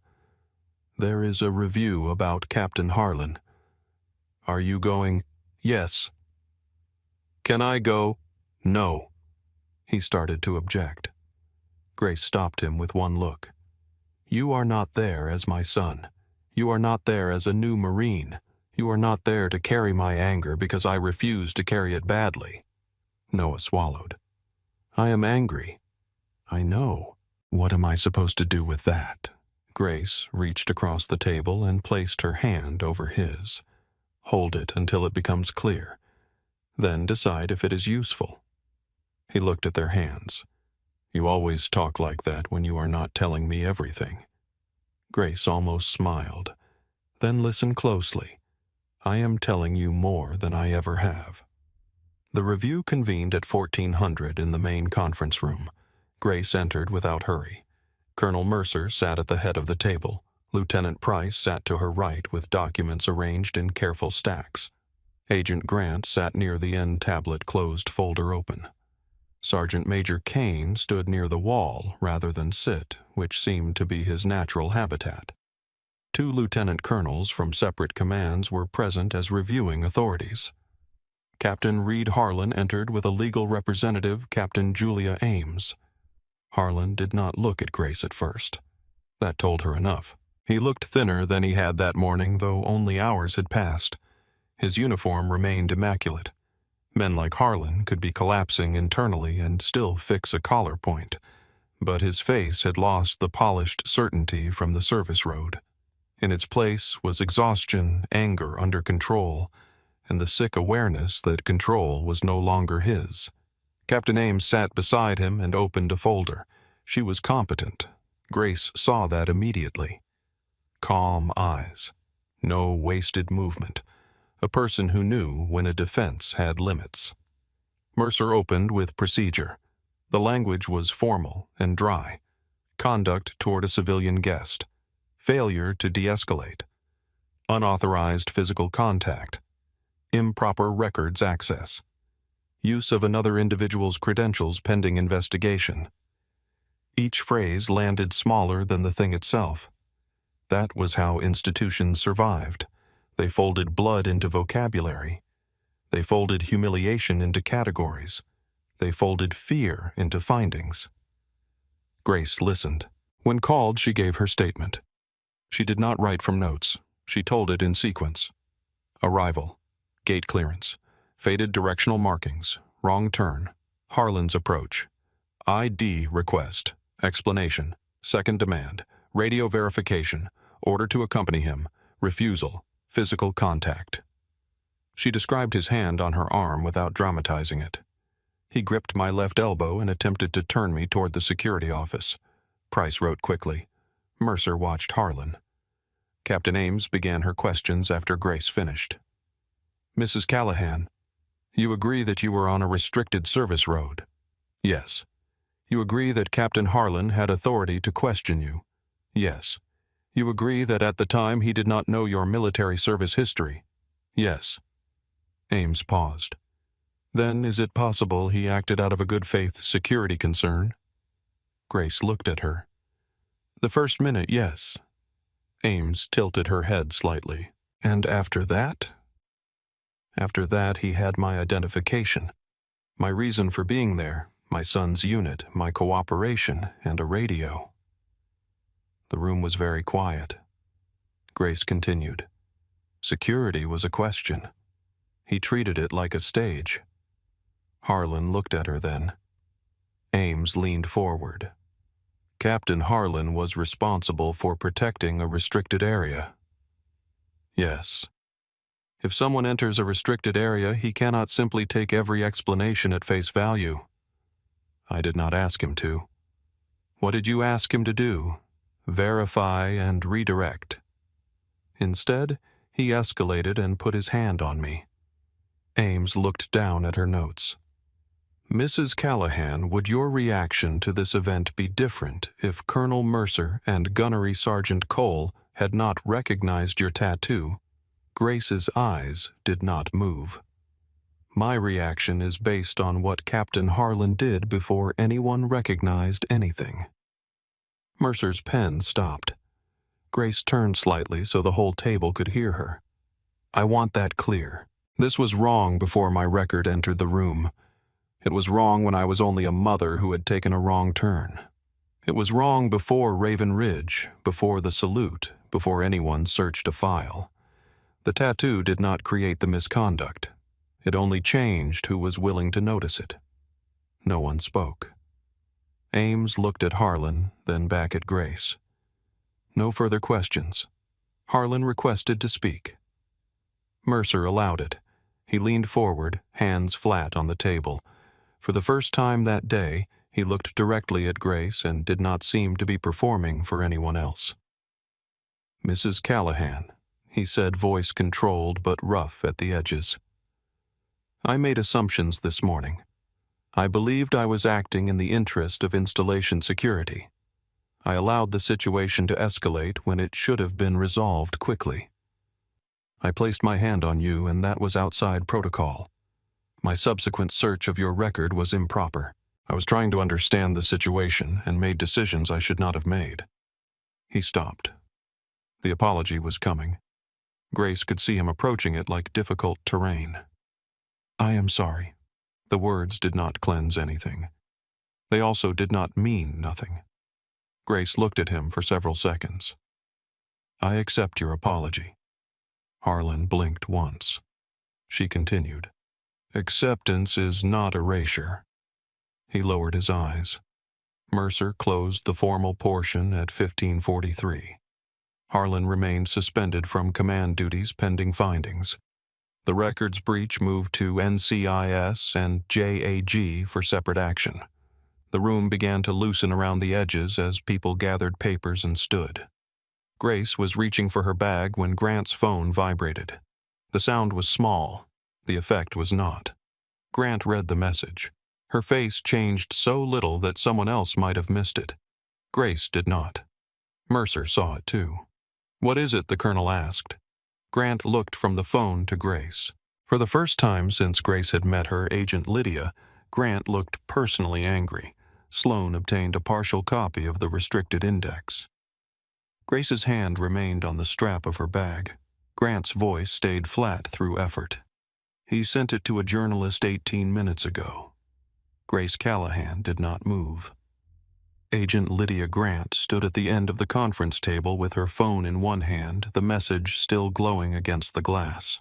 "There is a review about Captain Harlan." "Are you going?" "Yes." "Can I go?" "No." He started to object. Grace stopped him with one look. "You are not there as my son. You are not there as a new Marine. You are not there to carry my anger because I refuse to carry it badly." Noah swallowed. "I am angry. I know. What am I supposed to do with that?" Grace reached across the table and placed her hand over his. "Hold it until it becomes clear. Then decide if it is useful." He looked at their hands. "You always talk like that when you are not telling me everything." Grace almost smiled. "Then listen closely. I am telling you more than I ever have." The review convened at 1400 in the main conference room. Grace entered without hurry. Colonel Mercer sat at the head of the table. Lieutenant Price sat to her right with documents arranged in careful stacks. Agent Grant sat near the end tablet closed folder open. Sergeant Major Kane stood near the wall rather than sit, which seemed to be his natural habitat. 2 lieutenant colonels from separate commands were present as reviewing authorities. Captain Reed Harlan entered with a legal representative, Captain Julia Ames. Harlan did not look at Grace at first. That told her enough. He looked thinner than he had that morning, though only hours had passed. His uniform remained immaculate. Men like Harlan could be collapsing internally and still fix a collar point, but his face had lost the polished certainty from the service road. In its place was exhaustion, anger under control, and the sick awareness that control was no longer his. Captain Ames sat beside him and opened a folder. She was competent. Grace saw that immediately. Calm eyes. No wasted movement. A person who knew when a defense had limits. Mercer opened with procedure. The language was formal and dry. Conduct toward a civilian guest. Failure to de-escalate. Unauthorized physical contact. Improper records access. Use of another individual's credentials pending investigation. Each phrase landed smaller than the thing itself. That was how institutions survived. They folded blood into vocabulary. They folded humiliation into categories. They folded fear into findings. Grace listened. When called, she gave her statement. She did not write from notes. She told it in sequence. Arrival. Gate clearance. Faded directional markings. Wrong turn. Harlan's approach. ID request. Explanation. Second demand. Radio verification. Order to accompany him. Refusal. Physical contact. She described his hand on her arm without dramatizing it. He gripped my left elbow and attempted to turn me toward the security office. Price wrote quickly. Mercer watched Harlan. Captain Ames began her questions after Grace finished. "Mrs. Callahan, you agree that you were on a restricted service road?" "Yes." "You agree that Captain Harlan had authority to question you?" "Yes." "You agree that at the time he did not know your military service history?" "Yes." Ames paused. "Then is it possible he acted out of a good faith security concern?" Grace looked at her. "The first minute, yes." Ames tilted her head slightly. "And after that?" "After that, he had my identification, my reason for being there, my son's unit, my cooperation, and a radio." The room was very quiet. Grace continued. "Security was a question. He treated it like a stage." Harlan looked at her then. Ames leaned forward. "Captain Harlan was responsible for protecting a restricted area." "Yes. If someone enters a restricted area, he cannot simply take every explanation at face value." "I did not ask him to." "What did you ask him to do? Verify and redirect." "Instead, he escalated and put his hand on me." Ames looked down at her notes. Mrs. Callahan, would your reaction to this event be different if Colonel Mercer and Gunnery Sergeant Cole had not recognized your tattoo? Grace's eyes did not move. My reaction is based on what Captain Harlan did before anyone recognized anything. Mercer's pen stopped. Grace turned slightly so the whole table could hear her. I want that clear. This was wrong before my record entered the room. It was wrong when I was only a mother who had taken a wrong turn. It was wrong before Raven Ridge, before the salute, before anyone searched a file. The tattoo did not create the misconduct. It only changed who was willing to notice it. No one spoke. Ames looked at Harlan, then back at Grace. No further questions. Harlan requested to speak. Mercer allowed it. He leaned forward, hands flat on the table. For the first time that day, he looked directly at Grace and did not seem to be performing for anyone else. Mrs. Callahan, he said, voice controlled but rough at the edges. I made assumptions this morning. I believed I was acting in the interest of installation security. I allowed the situation to escalate when it should have been resolved quickly. I placed my hand on you, and that was outside protocol. My subsequent search of your record was improper. I was trying to understand the situation and made decisions I should not have made. He stopped. The apology was coming. Grace could see him approaching it like difficult terrain. I am sorry. The words did not cleanse anything. They also did not mean nothing. Grace looked at him for several seconds. I accept your apology. Harlan blinked once. She continued. Acceptance is not erasure. He lowered his eyes. Mercer closed the formal portion at 15:43. Harlan remained suspended from command duties pending findings. The records breach moved to NCIS and JAG for separate action. The room began to loosen around the edges as people gathered papers and stood. Grace was reaching for her bag when Grant's phone vibrated. The sound was small. The effect was not. Grant read the message. Her face changed so little that someone else might have missed it. Grace did not. Mercer saw it too. What is it? The colonel asked. Grant looked from the phone to Grace. For the first time since Grace had met her agent Lydia, Grant looked personally angry. Sloan obtained a partial copy of the restricted index. Grace's hand remained on the strap of her bag. Grant's voice stayed flat through effort. He sent it to a journalist 18 minutes ago. Grace Callahan did not move. Agent Lydia Grant stood at the end of the conference table with her phone in one hand, the message still glowing against the glass.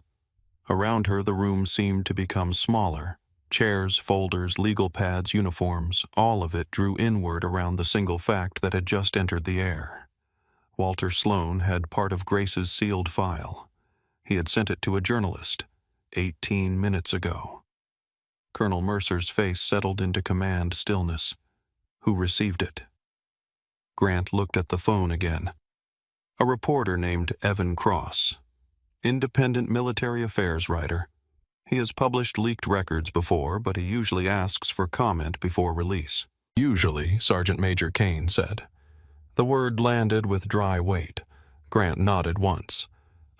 Around her, the room seemed to become smaller. Chairs, folders, legal pads, uniforms, all of it drew inward around the single fact that had just entered the air. Walter Sloan had part of Grace's sealed file. He had sent it to a journalist 18 minutes ago. Colonel Mercer's face settled into command stillness. Who received it? Grant looked at the phone again. A reporter named Evan Cross. Independent military affairs writer. He has published leaked records before, but he usually asks for comment before release. Usually, Sergeant Major Kane said. The word landed with dry weight. Grant nodded once.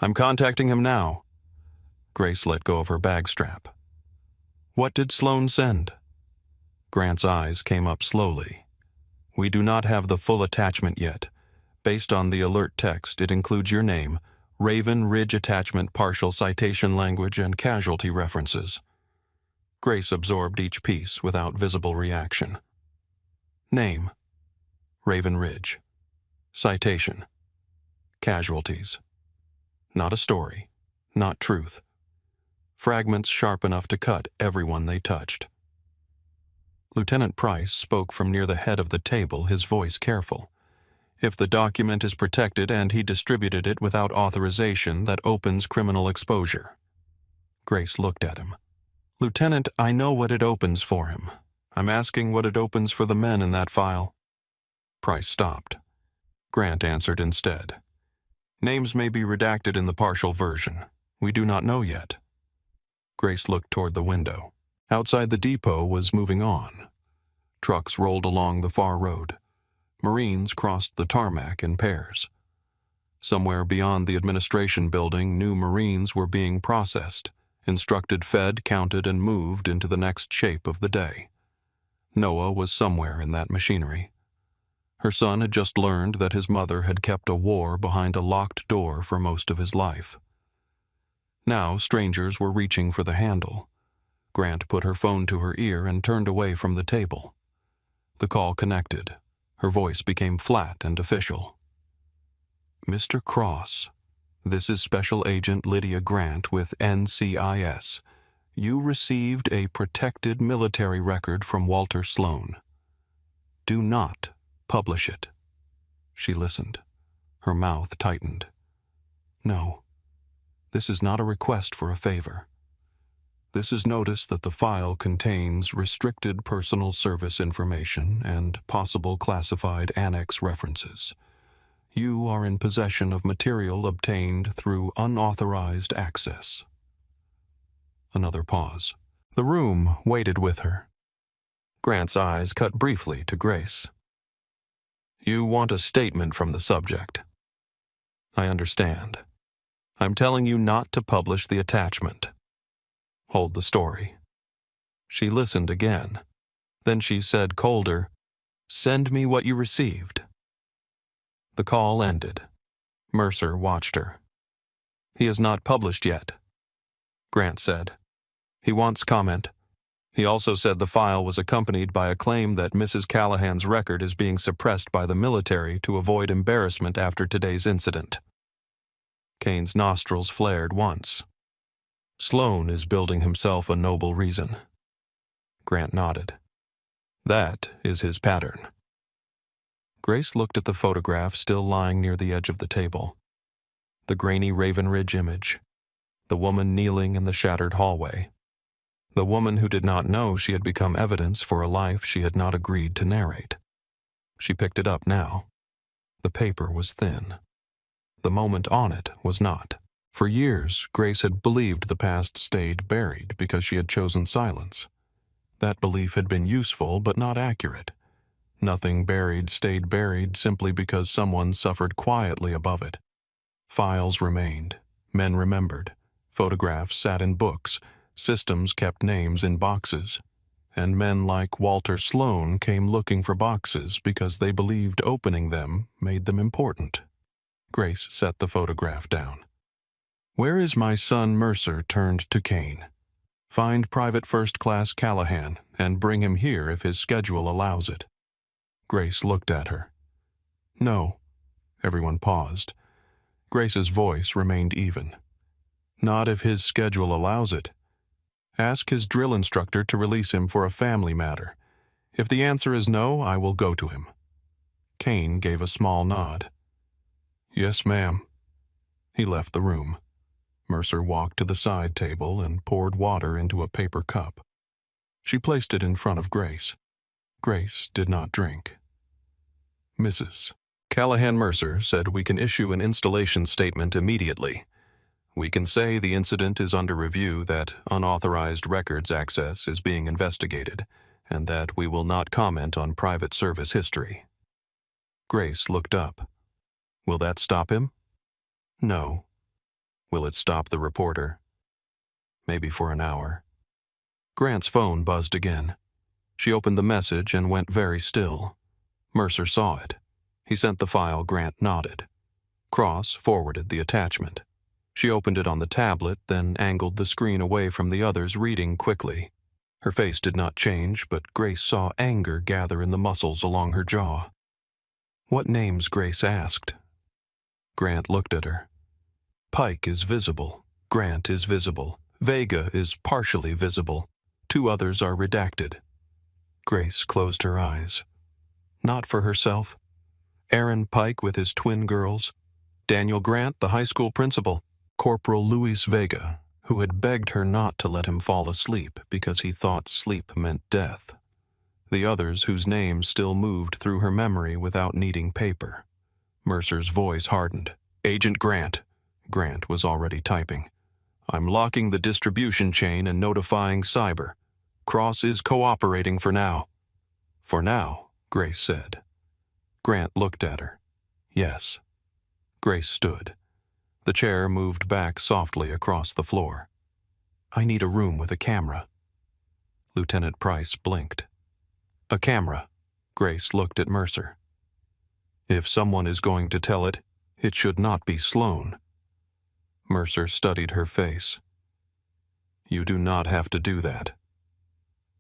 I'm contacting him now. Grace let go of her bag strap. What did Sloan send? Grant's eyes came up slowly. We do not have the full attachment yet. Based on the alert text, it includes your name, Raven Ridge attachment, partial citation language, and casualty references. Grace absorbed each piece without visible reaction. Name, Raven Ridge. Citation, casualties. Not a story, not truth. Fragments sharp enough to cut everyone they touched. Lieutenant Price spoke from near the head of the table, his voice careful. If the document is protected and he distributed it without authorization, that opens criminal exposure. Grace looked at him. Lieutenant, I know what it opens for him. I'm asking what it opens for the men in that file. Price stopped. Grant answered instead. Names may be redacted in the partial version. We do not know yet. Grace looked toward the window. Outside the depot was moving on. Trucks rolled along the far road. Marines crossed the tarmac in pairs. Somewhere beyond the administration building, new Marines were being processed, instructed, fed, counted, and moved into the next shape of the day. Noah was somewhere in that machinery. Her son had just learned that his mother had kept a war behind a locked door for most of his life. Now strangers were reaching for the handle. Grant put her phone to her ear and turned away from the table. The call connected. Her voice became flat and official. "Mr. Cross, this is Special Agent Lydia Grant with NCIS. You received a protected military record from Walter Sloan. Do not publish it." She listened. Her mouth tightened. "No, this is not a request for a favor. This is notice that the file contains restricted personal service information and possible classified annex references. You are in possession of material obtained through unauthorized access." Another pause. The room waited with her. Grant's eyes cut briefly to Grace. "You want a statement from the subject. I understand. I'm telling you not to publish the attachment. Hold the story." She listened again. Then she said colder, "Send me what you received." The call ended. Mercer watched her. "He is not published yet," Grant said. "He wants comment. He also said the file was accompanied by a claim that Mrs. Callahan's record is being suppressed by the military to avoid embarrassment after today's incident." Kane's nostrils flared once. "Sloan is building himself a noble reason." Grant nodded. "That is his pattern." Grace looked at the photograph still lying near the edge of the table. The grainy Raven Ridge image. The woman kneeling in the shattered hallway. The woman who did not know she had become evidence for a life she had not agreed to narrate. She picked it up now. The paper was thin. The moment on it was not. For years, Grace had believed the past stayed buried because she had chosen silence. That belief had been useful but not accurate. Nothing buried stayed buried simply because someone suffered quietly above it. Files remained. Men remembered. Photographs sat in books. Systems kept names in boxes. And men like Walter Sloan came looking for boxes because they believed opening them made them important. Grace set the photograph down. "Where is my son Mercer?" turned to Kane. "Find Private First Class Callahan and bring him here if his schedule allows it." Grace looked at her. "No." Everyone paused. Grace's voice remained even. "Not if his schedule allows it. Ask his drill instructor to release him for a family matter. If the answer is no, I will go to him." Kane gave a small nod. "Yes, ma'am." He left the room. Mercer walked to the side table and poured water into a paper cup. She placed it in front of Grace. Grace did not drink. "Mrs. Callahan Mercer said we can issue an installation statement immediately. We can say the incident is under review, that unauthorized records access is being investigated, and that we will not comment on private service history." Grace looked up. "Will that stop him?" "No." "Will it stop the reporter?" "Maybe for an hour." Grant's phone buzzed again. She opened the message and went very still. Mercer saw it. He sent the file. Grant nodded. Cross forwarded the attachment. She opened it on the tablet, then angled the screen away from the others, reading quickly. Her face did not change, but Grace saw anger gather in the muscles along her jaw. "What names?" Grace asked. Grant looked at her. "Pike is visible. Grant is visible. Vega is partially visible. 2 others are redacted." Grace closed her eyes. Not for herself. Aaron Pike with his twin girls. Daniel Grant, the high school principal. Corporal Luis Vega, who had begged her not to let him fall asleep because he thought sleep meant death. The others whose names still moved through her memory without needing paper. Mercer's voice hardened. "Agent Grant." Grant was already typing. "I'm locking the distribution chain and notifying cyber. Cross is cooperating for now. For now, Grace said. Grant looked at her. Yes. Grace stood. The chair moved back softly across the floor. I need a room with a camera. Lieutenant Price blinked. A camera. Grace looked at Mercer. If someone is going to tell it, it should not be Sloan. Mercer studied her face. You do not have to do that.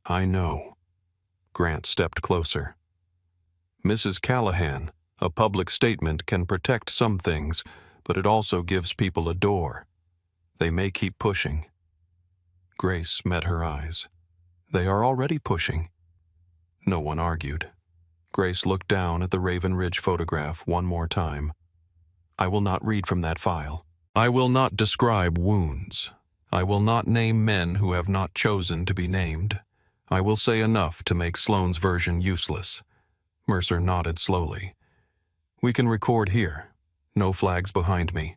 I know. Grant stepped closer. Mrs. Callahan, a public statement can protect some things, but it also gives people a door. They may keep pushing. Grace met her eyes. They are already pushing. No one argued. Grace looked down at the Raven Ridge photograph one more time. I will not read from that file. I will not describe wounds. I will not name men who have not chosen to be named. I will say enough to make Sloan's version useless. Mercer nodded slowly. We can record here. No flags behind me.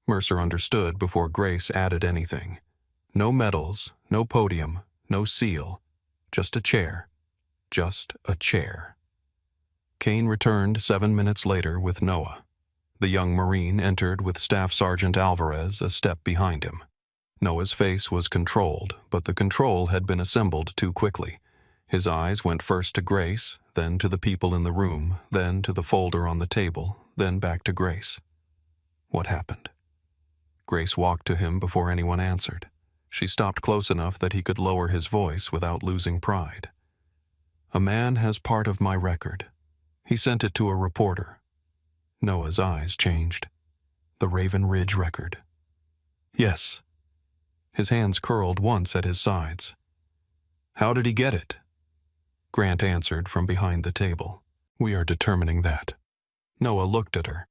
Mercer understood before Grace added anything. No medals, no podium, no seal. Just a chair. Just a chair. Kane returned 7 minutes later with Noah. The young Marine entered with Staff Sergeant Alvarez a step behind him. Noah's face was controlled, but the control had been assembled too quickly. His eyes went first to Grace, then to the people in the room, then to the folder on the table, then back to Grace. What happened? Grace walked to him before anyone answered. She stopped close enough that he could lower his voice without losing pride. A man has part of my record. He sent it to a reporter. Noah's eyes changed. The Raven Ridge record. Yes. His hands curled once at his sides. How did he get it? Grant answered from behind the table. We are determining that. Noah looked at her.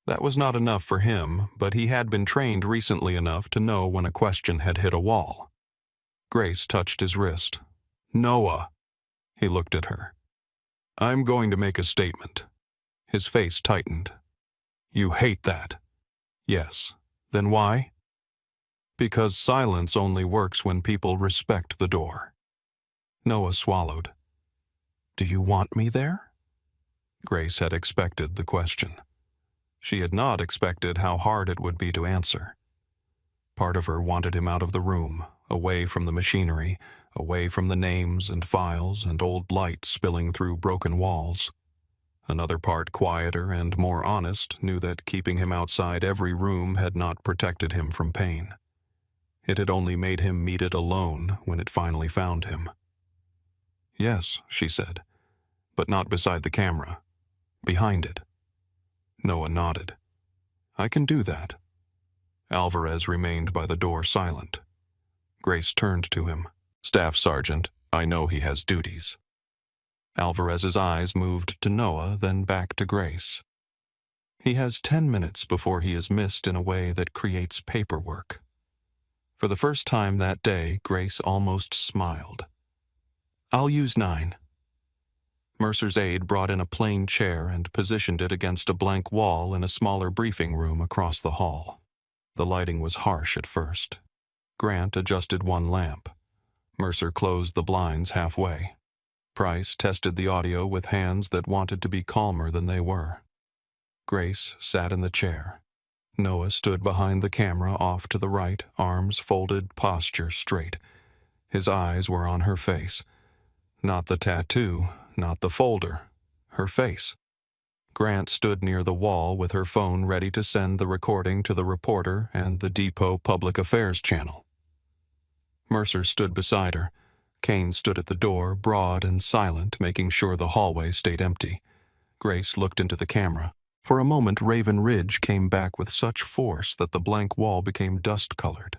That was not enough for him, but he had been trained recently enough to know when a question had hit a wall. Grace touched his wrist. Noah. He looked at her. I'm going to make a statement. His face tightened. You hate that. Yes. Then why? Because silence only works when people respect the door. Noah swallowed. Do you want me there? Grace had expected the question. She had not expected how hard it would be to answer. Part of her wanted him out of the room, away from the machinery, away from the names and files and old light spilling through broken walls. Another part, quieter and more honest, knew that keeping him outside every room had not protected him from pain. It had only made him meet it alone when it finally found him. Yes, she said, but not beside the camera. Behind it. Noah nodded. I can do that. Alvarez remained by the door silent. Grace turned to him. Staff Sergeant, I know he has duties. Alvarez's eyes moved to Noah, then back to Grace. He has 10 minutes before he is missed in a way that creates paperwork. For the first time that day, Grace almost smiled. I'll use 9. Mercer's aide brought in a plain chair and positioned it against a blank wall in a smaller briefing room across the hall. The lighting was harsh at first. Grant adjusted one lamp. Mercer closed the blinds halfway. Price tested the audio with hands that wanted to be calmer than they were. Grace sat in the chair. Noah stood behind the camera off to the right, arms folded, posture straight. His eyes were on her face. Not the tattoo, not the folder. Her face. Grant stood near the wall with her phone ready to send the recording to the reporter and the Depot Public Affairs channel. Mercer stood beside her. Kane stood at the door, broad and silent, making sure the hallway stayed empty. Grace looked into the camera. For a moment, Raven Ridge came back with such force that the blank wall became dust-colored.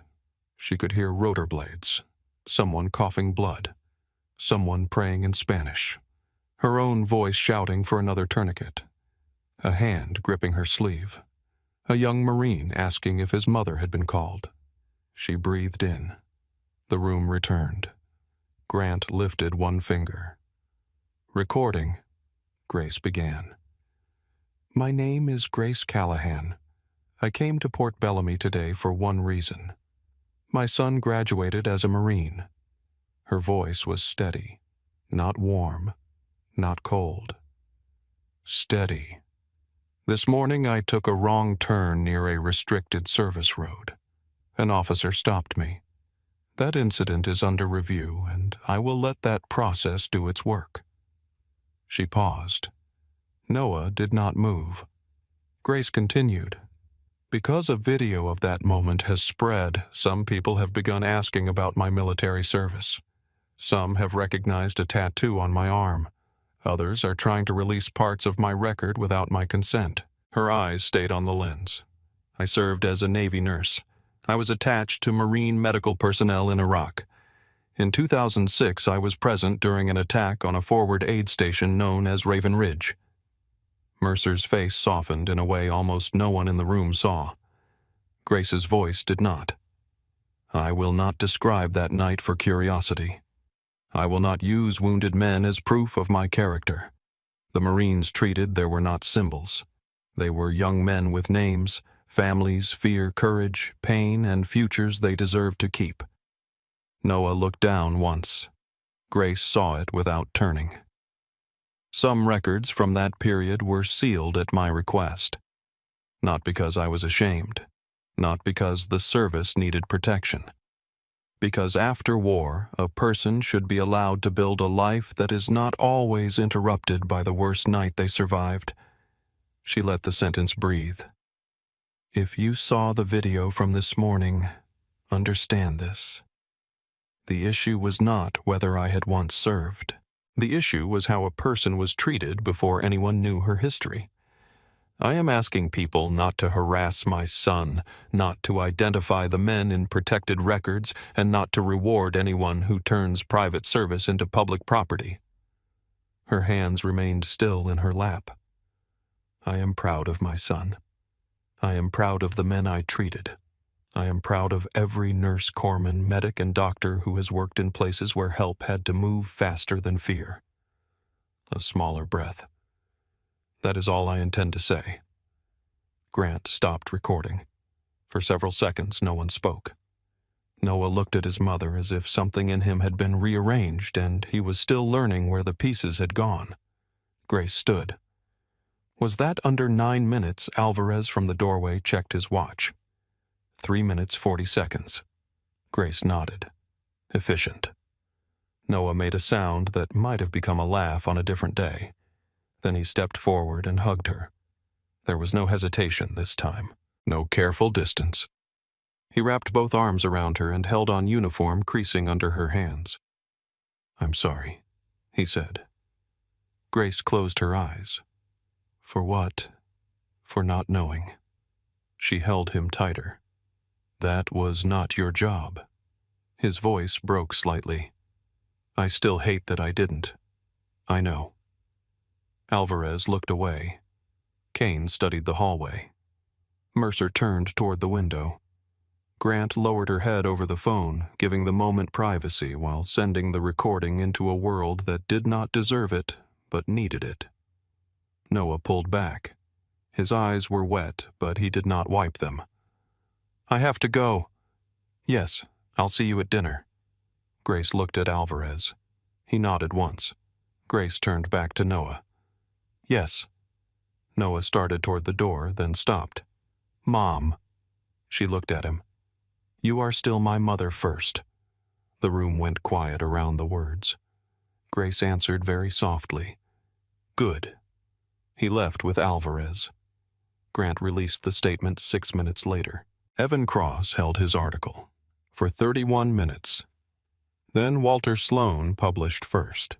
She could hear rotor blades, someone coughing blood, someone praying in Spanish, her own voice shouting for another tourniquet, a hand gripping her sleeve, a young Marine asking if his mother had been called. She breathed in. The room returned. Grant lifted one finger. Recording, Grace began. My name is Grace Callahan. I came to Port Bellamy today for one reason. My son graduated as a Marine. Her voice was steady, not warm, not cold. Steady. This morning I took a wrong turn near a restricted service road. An officer stopped me. That incident is under review, and I will let that process do its work. She paused. Noah did not move. Grace continued. Because a video of that moment has spread, some people have begun asking about my military service. Some have recognized a tattoo on my arm. Others are trying to release parts of my record without my consent. Her eyes stayed on the lens. I served as a Navy nurse. I was attached to Marine medical personnel in Iraq. In 2006, I was present during an attack on a forward aid station known as Raven Ridge. Mercer's face softened in a way almost no one in the room saw. Grace's voice did not. I will not describe that night for curiosity. I will not use wounded men as proof of my character. The Marines treated there were not symbols. They were young men with names, families, fear, courage, pain, and futures they deserved to keep. Noah looked down once. Grace saw it without turning. Some records from that period were sealed at my request. Not because I was ashamed. Not because the service needed protection. Because after war, a person should be allowed to build a life that is not always interrupted by the worst night they survived. She let the sentence breathe. If you saw the video from this morning, understand this. The issue was not whether I had once served. The issue was how a person was treated before anyone knew her history. I am asking people not to harass my son, not to identify the men in protected records, and not to reward anyone who turns private service into public property. Her hands remained still in her lap. I am proud of my son. I am proud of the men I treated. I am proud of every nurse, corpsman, medic, and doctor who has worked in places where help had to move faster than fear. A smaller breath. That is all I intend to say. Grant stopped recording. For several seconds, no one spoke. Noah looked at his mother as if something in him had been rearranged and he was still learning where the pieces had gone. Grace stood. Was that under 9 minutes? Alvarez from the doorway checked his watch. 3 minutes 40 seconds. Grace nodded. Efficient. Noah made a sound that might have become a laugh on a different day. Then he stepped forward and hugged her. There was no hesitation this time, no careful distance. He wrapped both arms around her and held on uniform creasing under her hands. I'm sorry, he said. Grace closed her eyes. For what? For not knowing. She held him tighter. That was not your job. His voice broke slightly. I still hate that I didn't. I know. Alvarez looked away. Kane studied the hallway. Mercer turned toward the window. Grant lowered her head over the phone, giving the moment privacy while sending the recording into a world that did not deserve it, but needed it. Noah pulled back. His eyes were wet, but he did not wipe them. I have to go. Yes, I'll see you at dinner. Grace looked at Alvarez. He nodded once. Grace turned back to Noah. Yes. Noah started toward the door, then stopped. Mom. She looked at him. You are still my mother first. The room went quiet around the words. Grace answered very softly. Good. He left with Alvarez. Grant released the statement 6 minutes later. Evan Cross held his article for 31 minutes. Then Walter Sloan published first.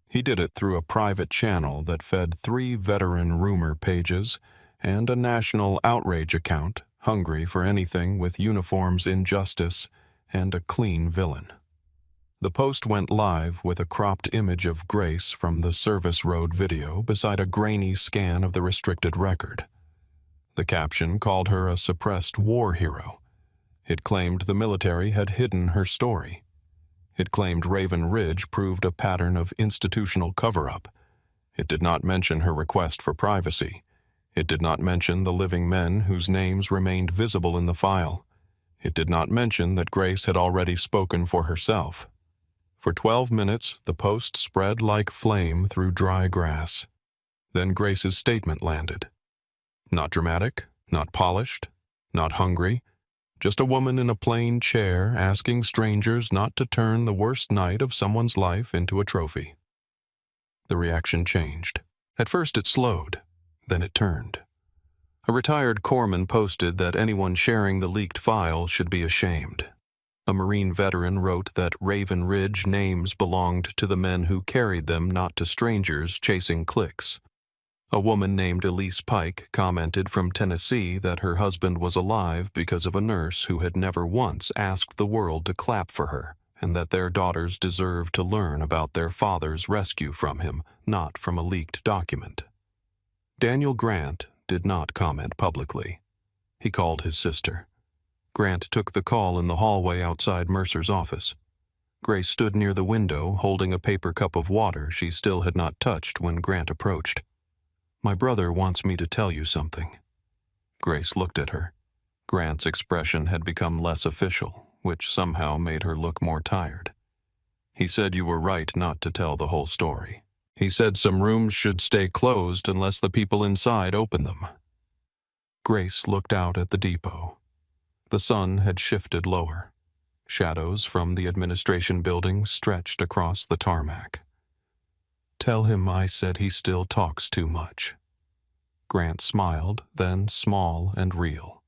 He did it through a private channel that fed 3 veteran rumor pages and a national outrage account hungry for anything with uniforms, injustice, and a clean villain. The post went live with a cropped image of Grace from the service road video beside a grainy scan of the restricted record. The caption called her a suppressed war hero. It claimed the military had hidden her story. It claimed Raven Ridge proved a pattern of institutional cover-up. It did not mention her request for privacy. It did not mention the living men whose names remained visible in the file. It did not mention that Grace had already spoken for herself. For 12 minutes, the post spread like flame through dry grass. Then Grace's statement landed. Not dramatic, not polished, not hungry, just a woman in a plain chair asking strangers not to turn the worst night of someone's life into a trophy. The reaction changed. At first it slowed, then it turned. A retired corpsman posted that anyone sharing the leaked file should be ashamed. A Marine veteran wrote that Raven Ridge names belonged to the men who carried them, not to strangers chasing clicks. A woman named Elise Pike commented from Tennessee that her husband was alive because of a nurse who had never once asked the world to clap for her, and that their daughters deserved to learn about their father's rescue from him, not from a leaked document. Daniel Grant did not comment publicly. He called his sister. Grant took the call in the hallway outside Mercer's office. Grace stood near the window, holding a paper cup of water she still had not touched when Grant approached. "My brother wants me to tell you something." Grace looked at her. Grant's expression had become less official, which somehow made her look more tired. "He said you were right not to tell the whole story. He said some rooms should stay closed unless the people inside open them." Grace looked out at the depot. The sun had shifted lower. Shadows from the administration building stretched across the tarmac. "Tell him I said he still talks too much." Grant smiled, then small and real.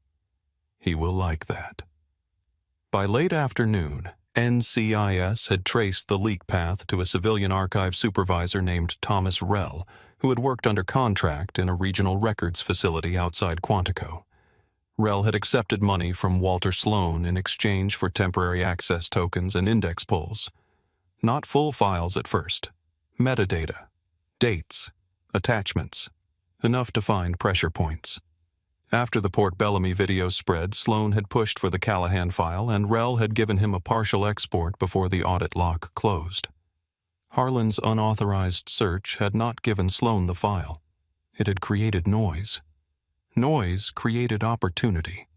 "He will like that." By late afternoon, NCIS had traced the leak path to a civilian archive supervisor named Thomas Rell, who had worked under contract in a regional records facility outside Quantico. Rell had accepted money from Walter Sloan in exchange for temporary access tokens and index pulls. Not full files at first. Metadata, dates, attachments, enough to find pressure points. After the Port Bellamy video spread, Sloan had pushed for the Callahan file, and Rell had given him a partial export before the audit lock closed. Harlan's unauthorized search had not given Sloan the file. It had created noise. Noise created opportunity.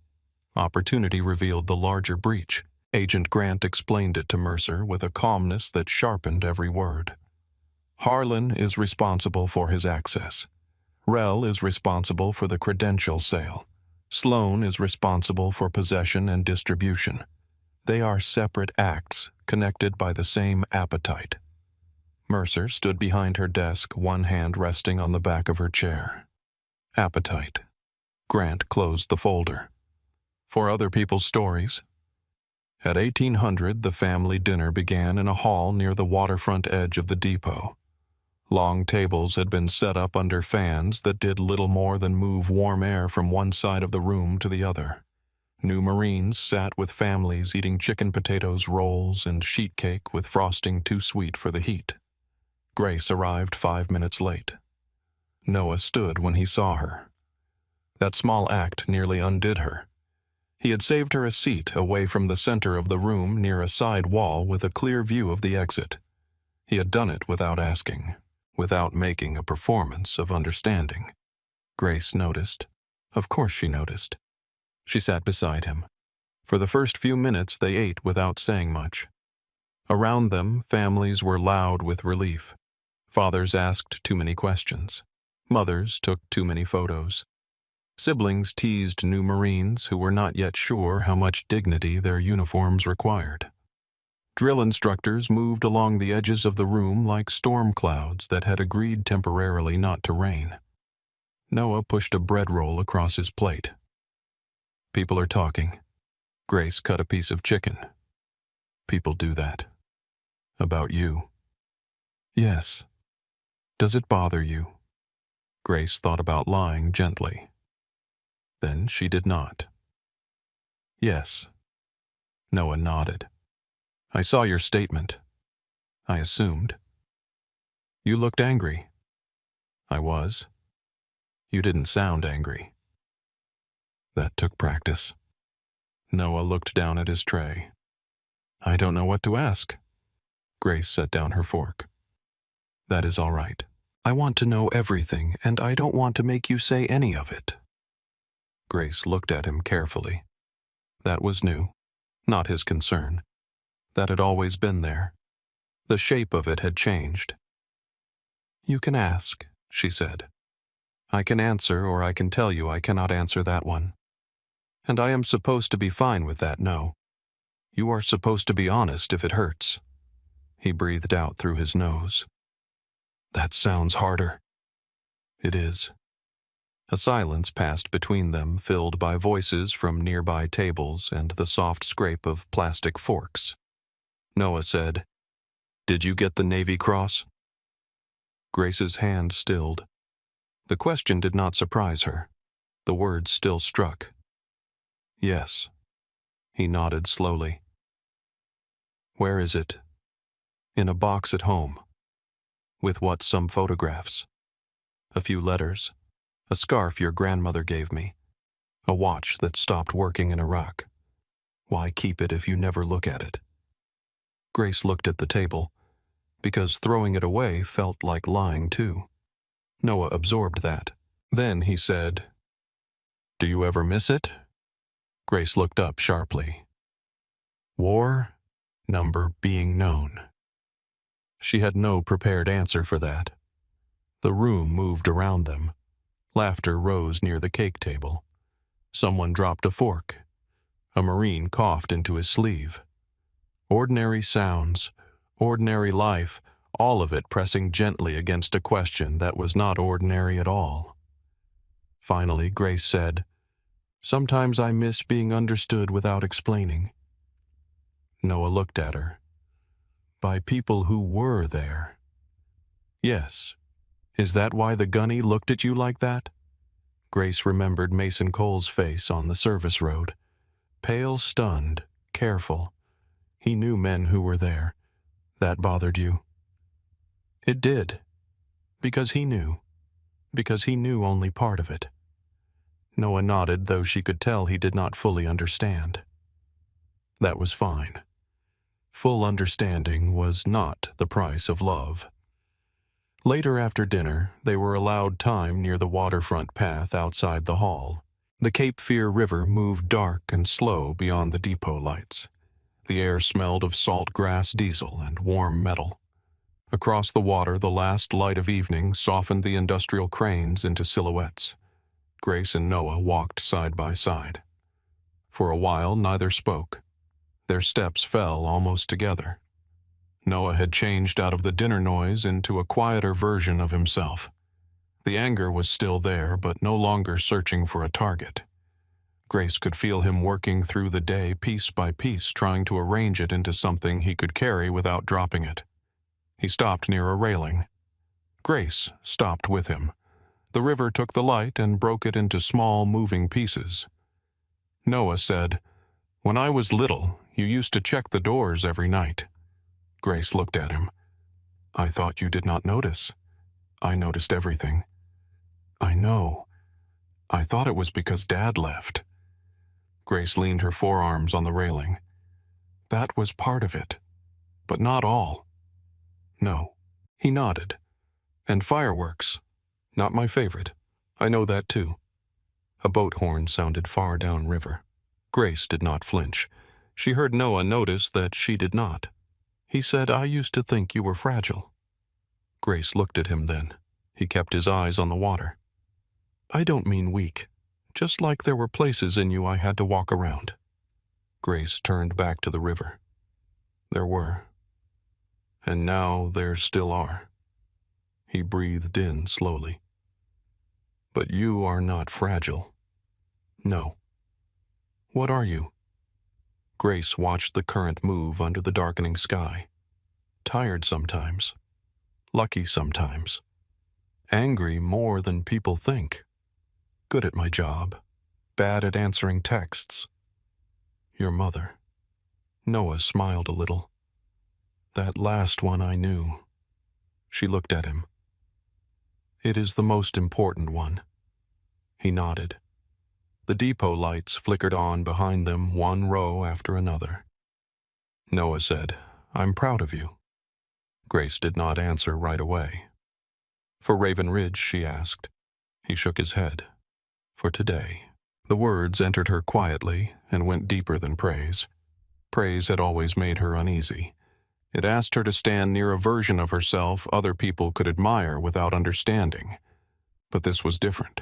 Opportunity revealed the larger breach. Agent Grant explained it to Mercer with a calmness that sharpened every word. Harlan is responsible for his access. Rell is responsible for the credential sale. Sloan is responsible for possession and distribution. They are separate acts, connected by the same appetite. Mercer stood behind her desk, one hand resting on the back of her chair. Appetite. Grant closed the folder. For other people's stories. At 1800, the family dinner began in a hall near the waterfront edge of the depot. Long tables had been set up under fans that did little more than move warm air from one side of the room to the other. New Marines sat with families eating chicken potatoes rolls and sheet cake with frosting too sweet for the heat. Grace arrived 5 minutes late. Noah stood when he saw her. That small act nearly undid her. He had saved her a seat away from the center of the room near a side wall with a clear view of the exit. He had done it without asking, without making a performance of understanding. Grace noticed. Of course she noticed. She sat beside him. For the first few minutes they ate without saying much. Around them, families were loud with relief. Fathers asked too many questions. Mothers took too many photos. Siblings teased new Marines who were not yet sure how much dignity their uniforms required. Drill instructors moved along the edges of the room like storm clouds that had agreed temporarily not to rain. Noah pushed a bread roll across his plate. "People are talking." Grace cut a piece of chicken. "People do that. About you." "Yes. Does it bother you?" Grace thought about lying gently. Then she did not. "Yes." Noah nodded. "I saw your statement. I assumed." "You looked angry." "I was." "You didn't sound angry." "That took practice." Noah looked down at his tray. "I don't know what to ask." Grace set down her fork. "That is all right. I want to know everything, and I don't want to make you say any of it." Grace looked at him carefully. That was new. Not his concern. That had always been there. The shape of it had changed. "You can ask," she said. "I can answer, or I can tell you I cannot answer that one. And I am supposed to be fine with that, no. You are supposed to be honest if it hurts." He breathed out through his nose. "That sounds harder." "It is." A silence passed between them, filled by voices from nearby tables and the soft scrape of plastic forks. Noah said, "Did you get the Navy Cross?" Grace's hand stilled. The question did not surprise her. The words still struck. "Yes." He nodded slowly. "Where is it?" "In a box at home." "With what, some photographs?" "A few letters. A scarf your grandmother gave me. A watch that stopped working in Iraq. Why keep it if you never look at it?" Grace looked at the table, because throwing it away felt like lying too. Noah absorbed that. Then he said, "Do you ever miss it?" Grace looked up sharply. War, number being known. She had no prepared answer for that. The room moved around them. Laughter rose near the cake table. Someone dropped a fork. A Marine coughed into his sleeve. Ordinary sounds, ordinary life, all of it pressing gently against a question that was not ordinary at all. Finally, Grace said, "Sometimes I miss being understood without explaining." Noah looked at her. "By people who were there." "Yes. Is that why the gunny looked at you like that?" Grace remembered Mason Cole's face on the service road. Pale, stunned, careful. He knew men who were there. That bothered you? It did. Because he knew. Because he knew only part of it. Noah nodded, though she could tell he did not fully understand. That was fine. Full understanding was not the price of love. Later after dinner, they were allowed time near the waterfront path outside the hall. The Cape Fear River moved dark and slow beyond the depot lights. The air smelled of salt grass diesel and warm metal. Across the water, the last light of evening softened the industrial cranes into silhouettes. Grace and Noah walked side by side. For a while, neither spoke. Their steps fell almost together. Noah had changed out of the dinner noise into a quieter version of himself. The anger was still there, but no longer searching for a target. Grace could feel him working through the day piece by piece, trying to arrange it into something he could carry without dropping it. He stopped near a railing. Grace stopped with him. The river took the light and broke it into small, moving pieces. Noah said, "When I was little, you used to check the doors every night." Grace looked at him. "I thought you did not notice. I noticed everything." "I know. I thought it was because Dad left." Grace leaned her forearms on the railing. "That was part of it, but not all." "No." He nodded. "And fireworks. Not my favorite. I know that too." A boat horn sounded far downriver. Grace did not flinch. She heard Noah notice that she did not. He said, "I used to think you were fragile." Grace looked at him then. He kept his eyes on the water. "I don't mean weak. Just like there were places in you I had to walk around." Grace turned back to the river. "There were. And now there still are." He breathed in slowly. "But you are not fragile." "No." "What are you?" Grace watched the current move under the darkening sky. "Tired sometimes. Lucky sometimes. Angry more than people think. Good at my job. Bad at answering texts. Your mother." Noah smiled a little. "That last one I knew." She looked at him. "It is the most important one." He nodded. The depot lights flickered on behind them, one row after another. Noah said, "I'm proud of you." Grace did not answer right away. "For Raven Ridge?" she asked. He shook his head. "For today." The words entered her quietly and went deeper than praise. Praise had always made her uneasy. It asked her to stand near a version of herself other people could admire without understanding. But this was different.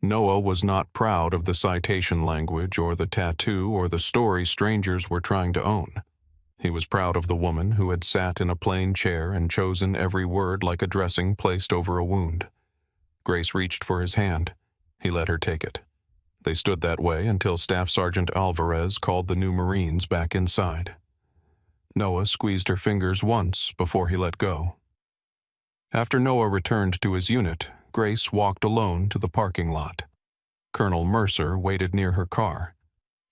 Noah was not proud of the citation language or the tattoo or the story strangers were trying to own. He was proud of the woman who had sat in a plain chair and chosen every word like a dressing placed over a wound. Grace reached for his hand. He let her take it. They stood that way until Staff Sergeant Alvarez called the new Marines back inside. Noah squeezed her fingers once before he let go. After Noah returned to his unit, Grace walked alone to the parking lot. Colonel Mercer waited near her car,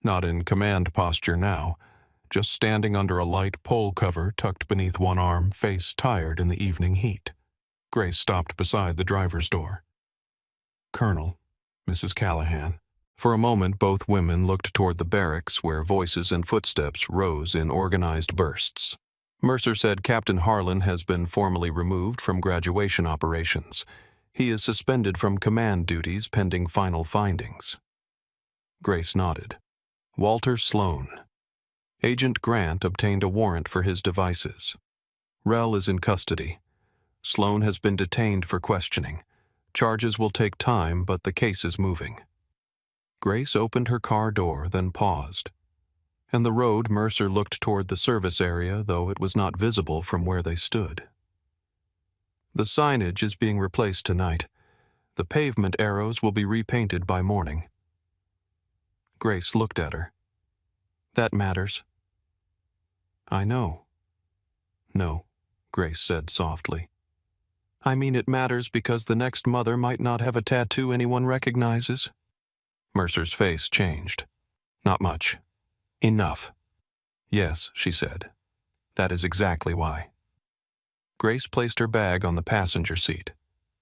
not in command posture now, just standing under a light pole cover tucked beneath one arm, face tired in the evening heat. Grace stopped beside the driver's door. "Colonel, Mrs. Callahan." For a moment, both women looked toward the barracks where voices and footsteps rose in organized bursts. Mercer said Captain Harlan has been formally removed from graduation operations. He is suspended from command duties pending final findings. Grace nodded. Walter Sloan. Agent Grant obtained a warrant for his devices. Rel is in custody. Sloan has been detained for questioning. Charges will take time, but the case is moving. Grace opened her car door, then paused. And the road Mercer looked toward the service area, though it was not visible from where they stood. "The signage is being replaced tonight. The pavement arrows will be repainted by morning." Grace looked at her. "That matters." "I know." "No," Grace said softly. "I mean it matters because the next mother might not have a tattoo anyone recognizes." Mercer's face changed. "Not much. Enough." "Yes," she said. "That is exactly why." Grace placed her bag on the passenger seat.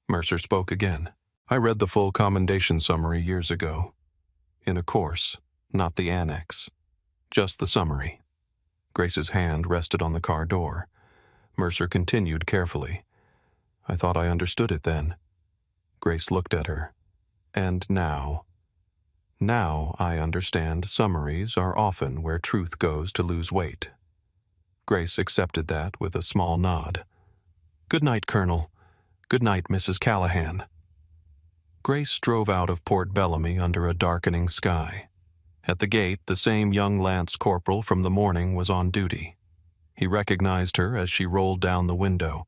Mercer spoke again. "I read the full commendation summary years ago. In a course, not the annex. Just the summary." Grace's hand rested on the car door. Mercer continued carefully. "I thought I understood it then." Grace looked at her. "And now? Now I understand summaries are often where truth goes to lose weight." Grace accepted that with a small nod. "Good night, Colonel. Good night, Mrs. Callahan." Grace drove out of Port Bellamy under a darkening sky. At the gate, the same young lance corporal from the morning was on duty. He recognized her as she rolled down the window.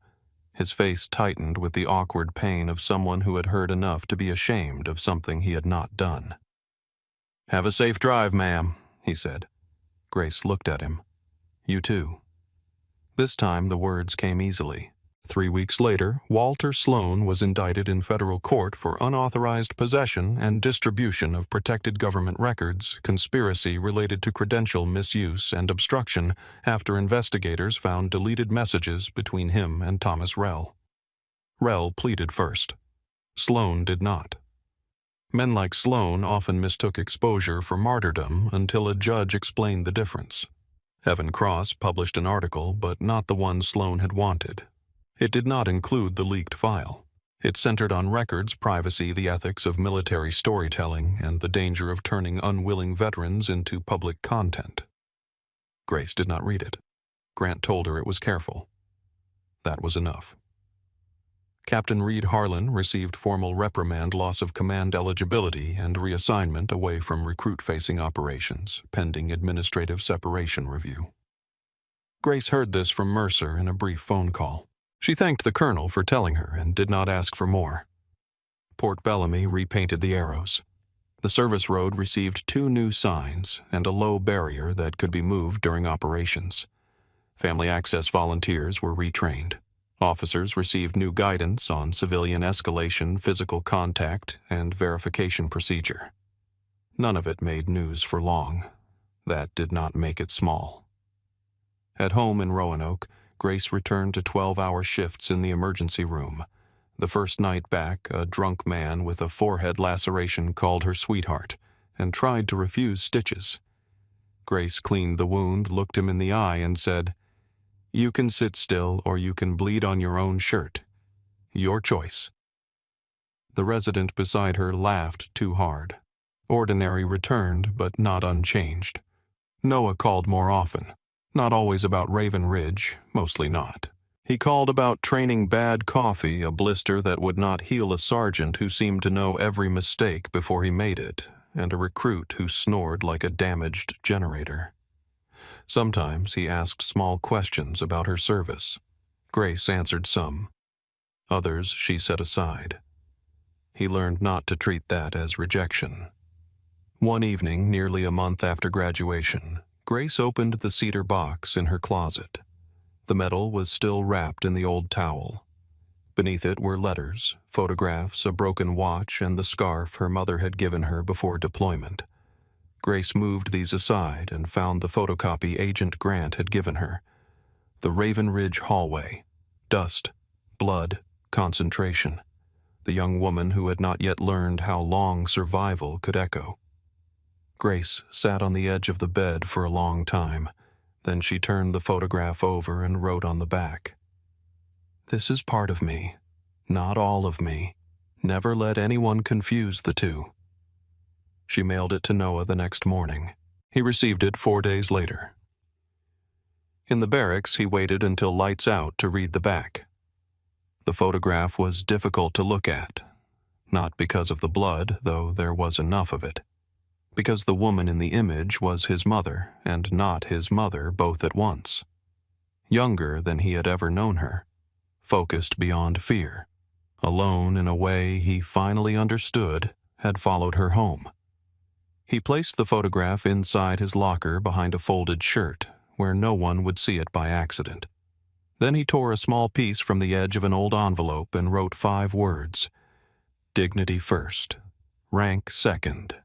His face tightened with the awkward pain of someone who had heard enough to be ashamed of something he had not done. "Have a safe drive, ma'am," he said. Grace looked at him. "You too." This time the words came easily. 3 weeks later, Walter Sloan was indicted in federal court for unauthorized possession and distribution of protected government records, conspiracy related to credential misuse, and obstruction after investigators found deleted messages between him and Thomas Rel. Rel pleaded first. Sloan did not. Men like Sloan often mistook exposure for martyrdom until a judge explained the difference. Evan Cross published an article, but not the one Sloan had wanted. It did not include the leaked file. It centered on records, privacy, the ethics of military storytelling, and the danger of turning unwilling veterans into public content. Grace did not read it. Grant told her it was careful. That was enough. Captain Reed Harlan received formal reprimand, loss of command eligibility, and reassignment away from recruit-facing operations, pending administrative separation review. Grace heard this from Mercer in a brief phone call. She thanked the colonel for telling her and did not ask for more. Port Bellamy repainted the arrows. The service road received 2 new signs and a low barrier that could be moved during operations. Family access volunteers were retrained. Officers received new guidance on civilian escalation, physical contact, and verification procedure. None of it made news for long. That did not make it small. At home in Roanoke, Grace returned to 12-hour shifts in the emergency room. The first night back, a drunk man with a forehead laceration called her sweetheart and tried to refuse stitches. Grace cleaned the wound, looked him in the eye, and said, "You can sit still or you can bleed on your own shirt. Your choice." The resident beside her laughed too hard. Ordinary returned, but not unchanged. Noah called more often. Not always about Raven Ridge, mostly not. He called about training bad coffee, a blister that would not heal a sergeant who seemed to know every mistake before he made it, and a recruit who snored like a damaged generator. Sometimes he asked small questions about her service. Grace answered some. Others she set aside. He learned not to treat that as rejection. One evening, nearly a month after graduation, Grace opened the cedar box in her closet. The metal was still wrapped in the old towel. Beneath it were letters, photographs, a broken watch, and the scarf her mother had given her before deployment. Grace moved these aside and found the photocopy Agent Grant had given her. The Raven Ridge hallway. Dust, blood, concentration. The young woman who had not yet learned how long survival could echo. Grace sat on the edge of the bed for a long time. Then she turned the photograph over and wrote on the back, "This is part of me, not all of me. Never let anyone confuse the two." She mailed it to Noah the next morning. He received it 4 days later. In the barracks, he waited until lights out to read the back. The photograph was difficult to look at, not because of the blood, though there was enough of it. Because the woman in the image was his mother, and not his mother both at once. Younger than he had ever known her, focused beyond fear, alone in a way he finally understood had followed her home. He placed the photograph inside his locker behind a folded shirt, where no one would see it by accident. Then he tore a small piece from the edge of an old envelope and wrote 5 words. Dignity first, rank second.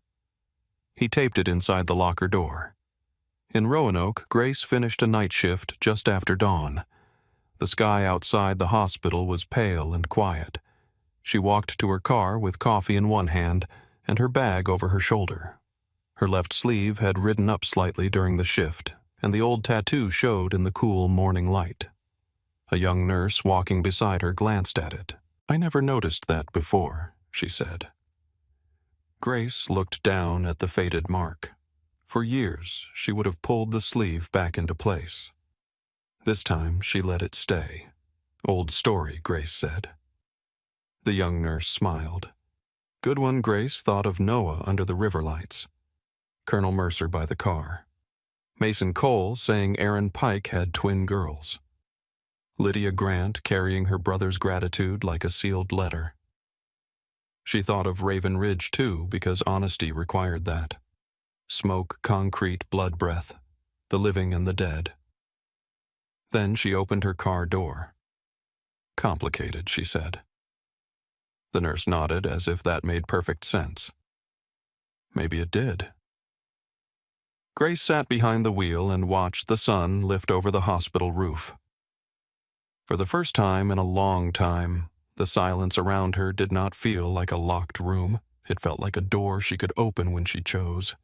He taped it inside the locker door. In Roanoke, Grace finished a night shift just after dawn. The sky outside the hospital was pale and quiet. She walked to her car with coffee in one hand and her bag over her shoulder. Her left sleeve had ridden up slightly during the shift, and the old tattoo showed in the cool morning light. A young nurse walking beside her glanced at it. "I never noticed that before," she said. Grace looked down at the faded mark. For years, she would have pulled the sleeve back into place. This time, she let it stay. "Old story," Grace said. The young nurse smiled. Good one. Grace thought of Noah under the river lights. Colonel Mercer by the car. Mason Cole saying Aaron Pike had twin girls. Lydia Grant carrying her brother's gratitude like a sealed letter. She thought of Raven Ridge, too, because honesty required that. Smoke, concrete, blood breath, the living and the dead. Then she opened her car door. "Complicated," she said. The nurse nodded as if that made perfect sense. Maybe it did. Grace sat behind the wheel and watched the sun lift over the hospital roof. For the first time in a long time, the silence around her did not feel like a locked room. It felt like a door she could open when she chose.